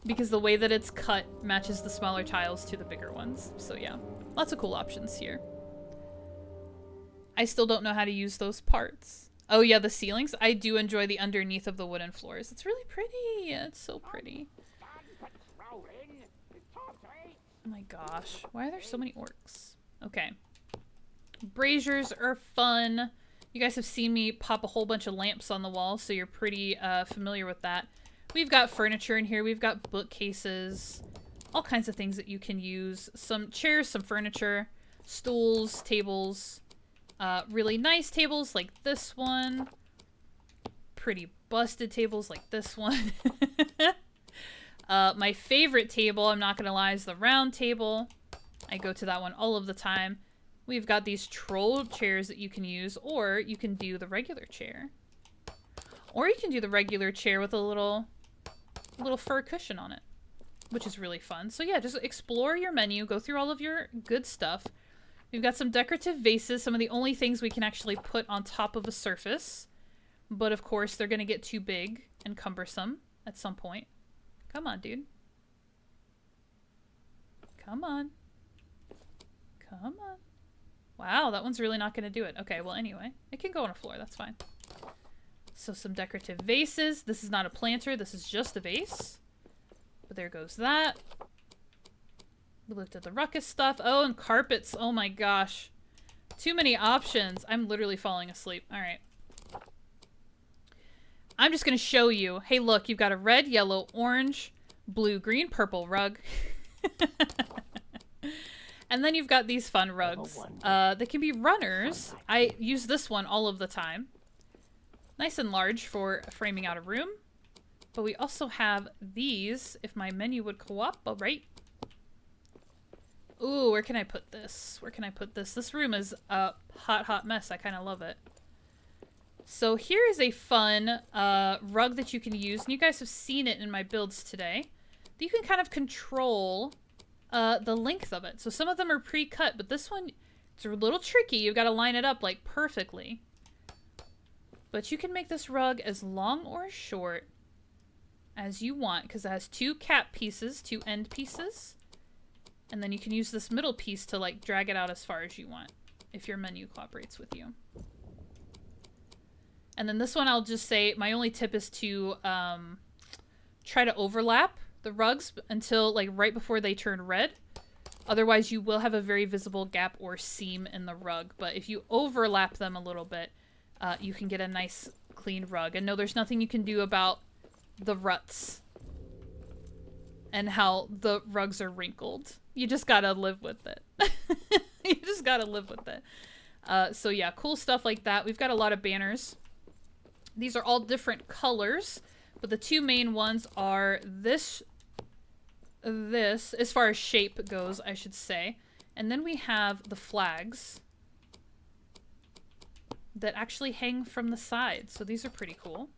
Because the way that it's cut matches the smaller tiles to the bigger ones. So yeah, lots of cool options here. I still don't know how to use those parts. Oh yeah, the ceilings. I do enjoy the underneath of the wooden floors. It's really pretty. It's so pretty. Oh my gosh. Why are there so many orcs? Okay. Braziers are fun. You guys have seen me pop a whole bunch of lamps on the wall, so you're pretty familiar with that. We've got furniture in here. We've got bookcases, all kinds of things that you can use. Some chairs, some furniture, stools, tables, really nice tables like this one. Pretty busted tables like this one. My favorite table, I'm not gonna lie, is the round table. I go to that one all of the time. We've got these troll chairs that you can use, or you can do the regular chair. Or you can do the regular chair with a little fur cushion on it, which is really fun. So yeah, just explore your menu, go through all of your good stuff. We've got some decorative vases, some of the only things we can actually put on top of a surface. But of course, they're gonna get too big and cumbersome at some point. Come on, dude. Come on. Come on. Wow, that one's really not gonna do it. Okay, well anyway, it can go on a floor, that's fine. So some decorative vases. This is not a planter, this is just a vase. But there goes that. We looked at the ruckus stuff. Oh, and carpets. Oh my gosh. Too many options. I'm literally falling asleep. All right. I'm just going to show you. Hey, look, you've got a red, yellow, orange, blue, green, purple rug. And then you've got these fun rugs. They can be runners. I use this one all of the time. Nice and large for framing out a room. But we also have these, if my menu would co-op, all right. Ooh, where can I put this? Where can I put this? This room is a hot, hot mess. I kind of love it. So here is a fun rug that you can use. And you guys have seen it in my builds today. You can kind of control the length of it. So some of them are pre-cut, but this one, it's a little tricky. You've got to line it up like perfectly. But you can make this rug as long or short as you want, because it has two cap pieces, two end pieces. And then you can use this middle piece to like drag it out as far as you want, if your menu cooperates with you. And then this one, I'll just say, my only tip is to try to overlap the rugs until like right before they turn red. Otherwise, you will have a very visible gap or seam in the rug. But if you overlap them a little bit, you can get a nice clean rug. And no, there's nothing you can do about the ruts and how the rugs are wrinkled. You just gotta live with it. You just gotta live with it. So yeah, cool stuff like that. We've got a lot of banners. These are all different colors, but the two main ones are this, as far as shape goes, I should say. And then we have the flags that actually hang from the side. So these are pretty cool.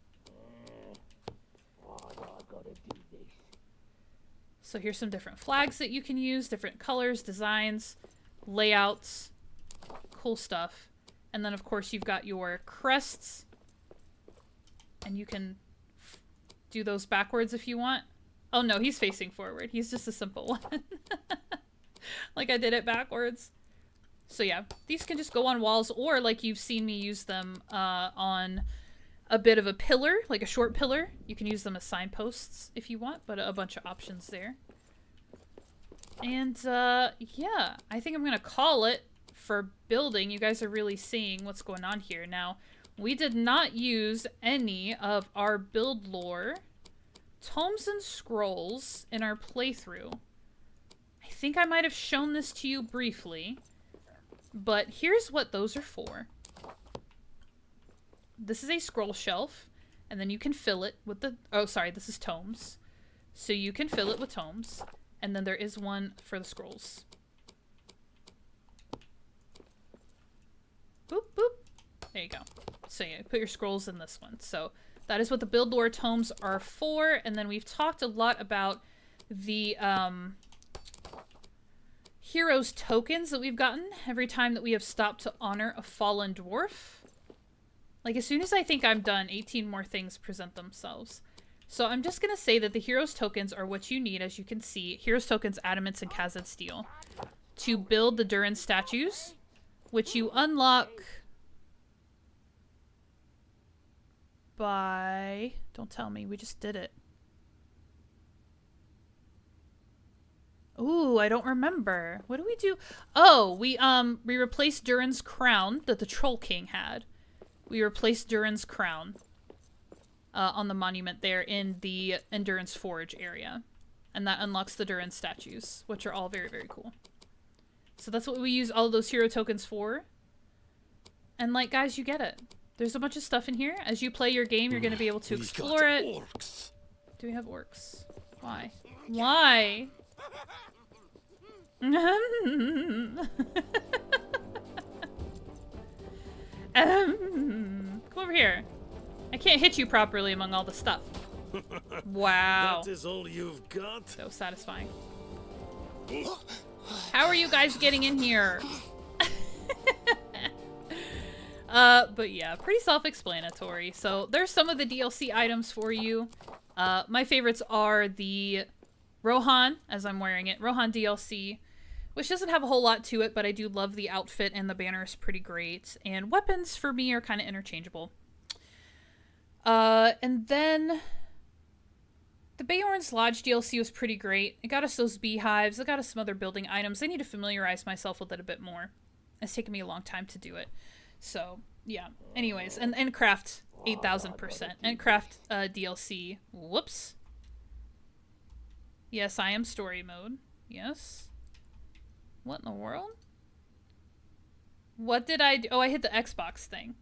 So here's some different flags that you can use, different colors, designs, layouts, cool stuff. And then of course you've got your crests, and you can do those backwards if you want. Oh no, he's facing forward. He's just a simple one. Like I did it backwards. So yeah, these can just go on walls, or like you've seen me use them on a bit of a pillar, like a short pillar. You can use them as signposts if you want, but a bunch of options there. And yeah, I think I'm gonna call it for building. You guys are really seeing what's going on here. Now, we did not use any of our build lore tomes and scrolls in our playthrough. I think I might have shown this to you briefly, but here's what those are for. This is a scroll shelf, and then you can fill it with the... Oh, sorry, this is tomes. So you can fill it with tomes, and then there is one for the scrolls. Boop, boop. There you go. So yeah, put your scrolls in this one. So that is what the build lore tomes are for, and then we've talked a lot about the heroes tokens that we've gotten every time that we have stopped to honor a fallen dwarf. Like, as soon as I think I'm done, 18 more things present themselves. So I'm just going to say that the heroes tokens are what you need, as you can see. Heroes tokens, adamants, and Khazad steel. To build the Durin statues, which you unlock by... Don't tell me, we just did it. Ooh, I don't remember. What do we do? Oh, we replaced Durin's crown that the Troll King had. We replaced Durin's crown on the monument there in the Endurance Forge area. And that unlocks the Durin statues, which are all very, very cool. So that's what we use all of those hero tokens for. And like, guys, you get it. There's a bunch of stuff in here. As you play your game, you're going to be able to explore it. Orcs. Do we have orcs? Why? Why? Come over here. I can't hit you properly among all the stuff. Wow. That is all you've got? So satisfying. How are you guys getting in here? But yeah, pretty self-explanatory. So there's some of the DLC items for you. My favorites are the Rohan, as I'm wearing it. Rohan DLC, which doesn't have a whole lot to it, but I do love the outfit, and the banner is pretty great. And weapons, for me, are kind of interchangeable. And then The Bayorn's Lodge DLC was pretty great. It got us those beehives. It got us some other building items. I need to familiarize myself with it a bit more. It's taken me a long time to do it. So, yeah. Anyways, and craft 8,000%. And craft DLC. Whoops. Yes, I am story mode. Yes. What in the world? What did I do? Oh, I hit the Xbox thing.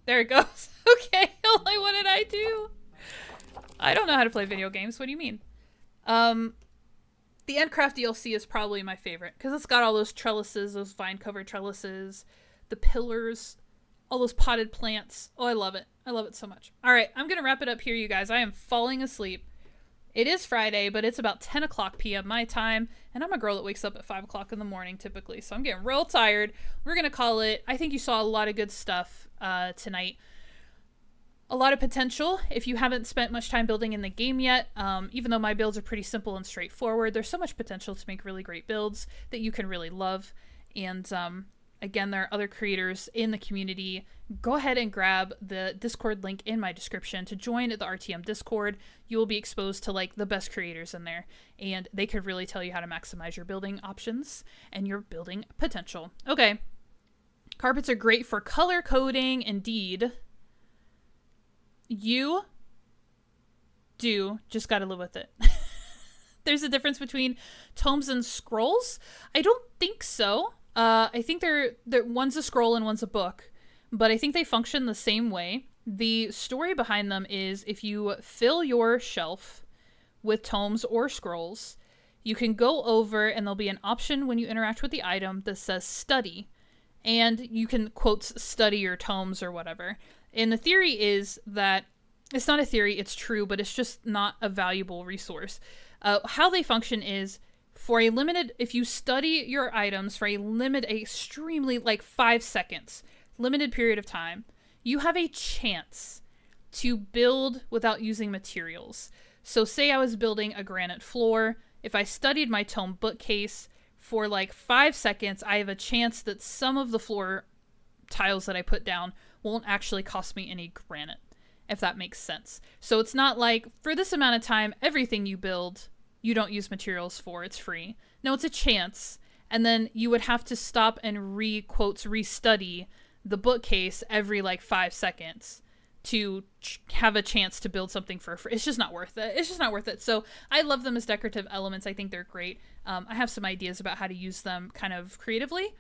There it goes. Okay, like, what did I do? I don't know how to play video games. What do you mean? The Endcraft DLC is probably my favorite because it's got all those trellises, those vine-covered trellises, the pillars, all those potted plants. Oh, I love it. I love it so much. All right, I'm going to wrap it up here, you guys. I am falling asleep. It is Friday, but it's about 10 o'clock p.m. my time, and I'm a girl that wakes up at 5 o'clock in the morning typically, so I'm getting real tired. We're going to call it. I think you saw a lot of good stuff tonight. A lot of potential if you haven't spent much time building in the game yet. Even though my builds are pretty simple and straightforward, there's so much potential to make really great builds that you can really love. And again, there are other creators in the community. Go ahead and grab the Discord link in my description to join the RTM Discord. You will be exposed to like the best creators in there, and they could really tell you how to maximize your building options and your building potential. Okay. Carpets are great for color coding, indeed. You do just gotta live with it. There's a difference between tomes and scrolls? I don't think so. I think they're one's a scroll and one's a book, but I think they function the same way. The story behind them is if you fill your shelf with tomes or scrolls, you can go over and there'll be an option when you interact with the item that says study, and you can, quotes, study your tomes or whatever. And the theory is that, it's not a theory, it's true, but it's just not a valuable resource. How they function is, for a limited, if you study your items for a extremely, like 5 seconds, limited period of time, you have a chance to build without using materials. So say I was building a granite floor, if I studied my tome bookcase for like 5 seconds, I have a chance that some of the floor tiles that I put down won't actually cost me any granite, if that makes sense. So it's not like, for this amount of time, everything you build, you don't use materials for, it's free. No, it's a chance. And then you would have to stop and restudy the bookcase every like 5 seconds to have a chance to build something for free. It's just not worth it. It's just not worth it. So I love them as decorative elements. I think they're great. I have some ideas about how to use them kind of creatively.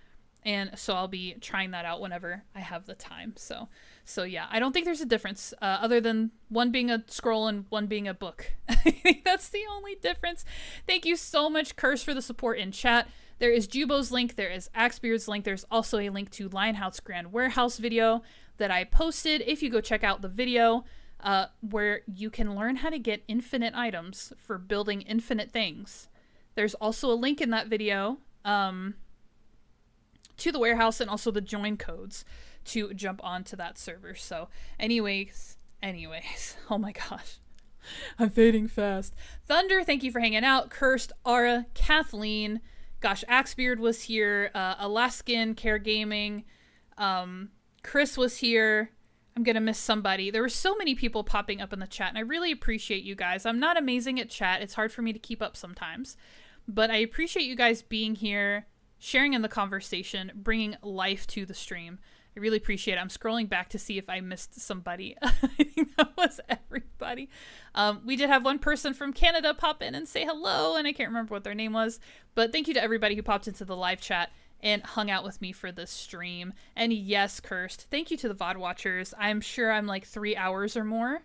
And so I'll be trying that out whenever I have the time. So yeah, I don't think there's a difference other than one being a scroll and one being a book. I think that's the only difference. Thank you so much, Curse, for the support in chat. There is Jubo's link. There is Axebeard's link. There's also a link to Lionhouse Grand Warehouse video that I posted. If you go check out the video where you can learn how to get infinite items for building infinite things. There's also a link in that video to the warehouse and also the join codes to jump onto that server. So anyways, oh my gosh, I'm fading fast. Thunder, thank you for hanging out. Cursed, Ara, Kathleen, gosh, Axebeard was here, Alaskan, Care Gaming, Chris was here. I'm gonna miss somebody. There were so many people popping up in the chat, and I really appreciate you guys. I'm not amazing at chat. It's hard for me to keep up sometimes, but I appreciate you guys being here, sharing in the conversation, bringing life to the stream. I really appreciate it. I'm scrolling back to see if I missed somebody. I think that was everybody. We did have one person from Canada pop in and say hello, and I can't remember what their name was. But thank you to everybody who popped into the live chat and hung out with me for this stream. And yes, Cursed, thank you to the VOD watchers. I'm sure I'm like 3 hours or more.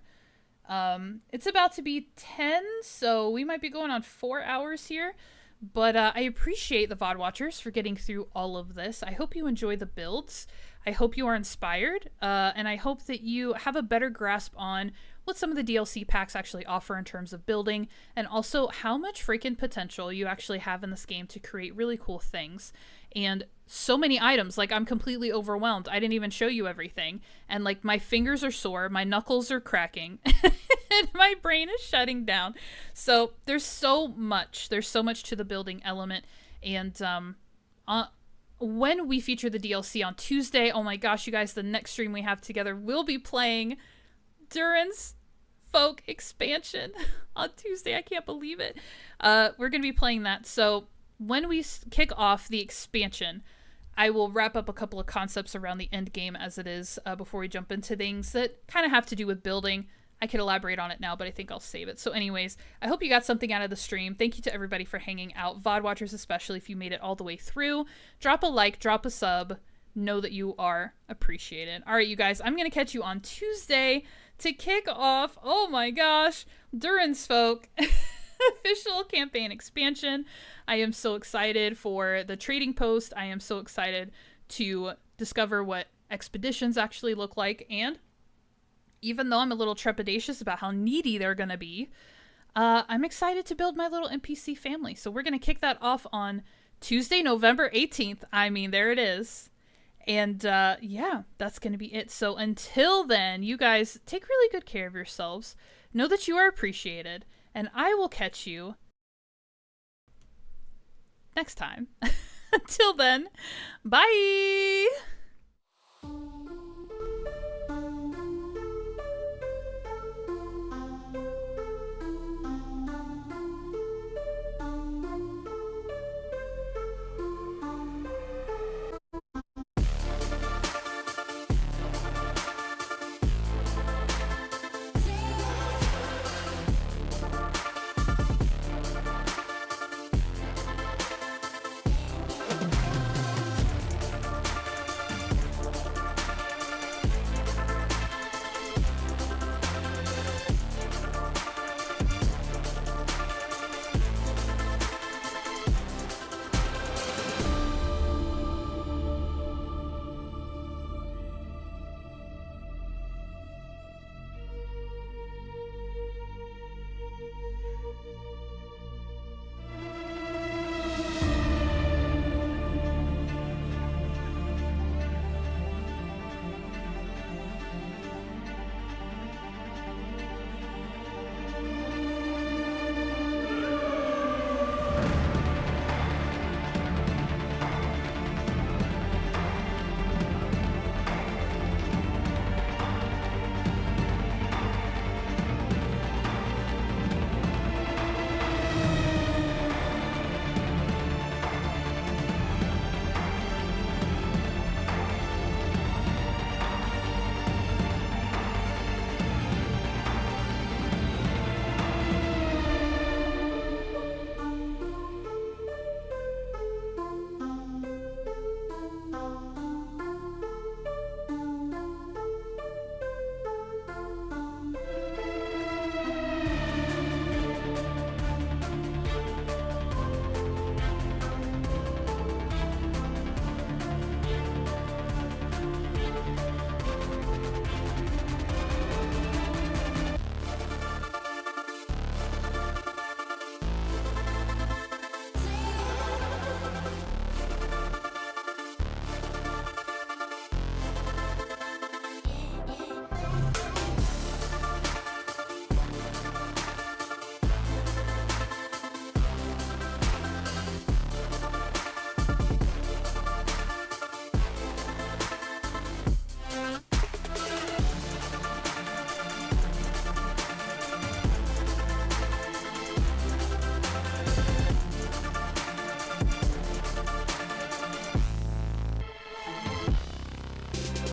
It's about to be 10, so we might be going on 4 hours here. But I appreciate the VOD watchers for getting through all of this. I hope you enjoy the builds. I hope you are inspired. And I hope that you have a better grasp on what some of the DLC packs actually offer in terms of building, and also how much freaking potential you actually have in this game to create really cool things. And so many items, like I'm completely overwhelmed. I didn't even show you everything. And like my fingers are sore, my knuckles are cracking, and my brain is shutting down. So there's so much to the building element. And when we feature the DLC on Tuesday, oh my gosh, you guys, the next stream we have together, we'll be playing Duran's Folk expansion on Tuesday. I can't believe it. We're going to be playing that. So when we kick off the expansion, I will wrap up a couple of concepts around the end game as it is before we jump into things that kind of have to do with building. I could elaborate on it now, but I think I'll save it. So anyways, I hope you got something out of the stream. Thank you to everybody for hanging out. VOD watchers especially, if you made it all the way through. Drop a like, drop a sub. Know that you are appreciated. All right, you guys, I'm going to catch you on Tuesday to kick off, oh my gosh, Durin's Folk official campaign expansion. I am so excited for the trading post. I am so excited to discover what expeditions actually look like. And even though I'm a little trepidatious about how needy they're going to be, I'm excited to build my little NPC family. So we're going to kick that off on Tuesday, November 18th. I mean, there it is. And yeah, that's going to be it. So until then, you guys take really good care of yourselves. Know that you are appreciated. And I will catch you next time. Until then, bye!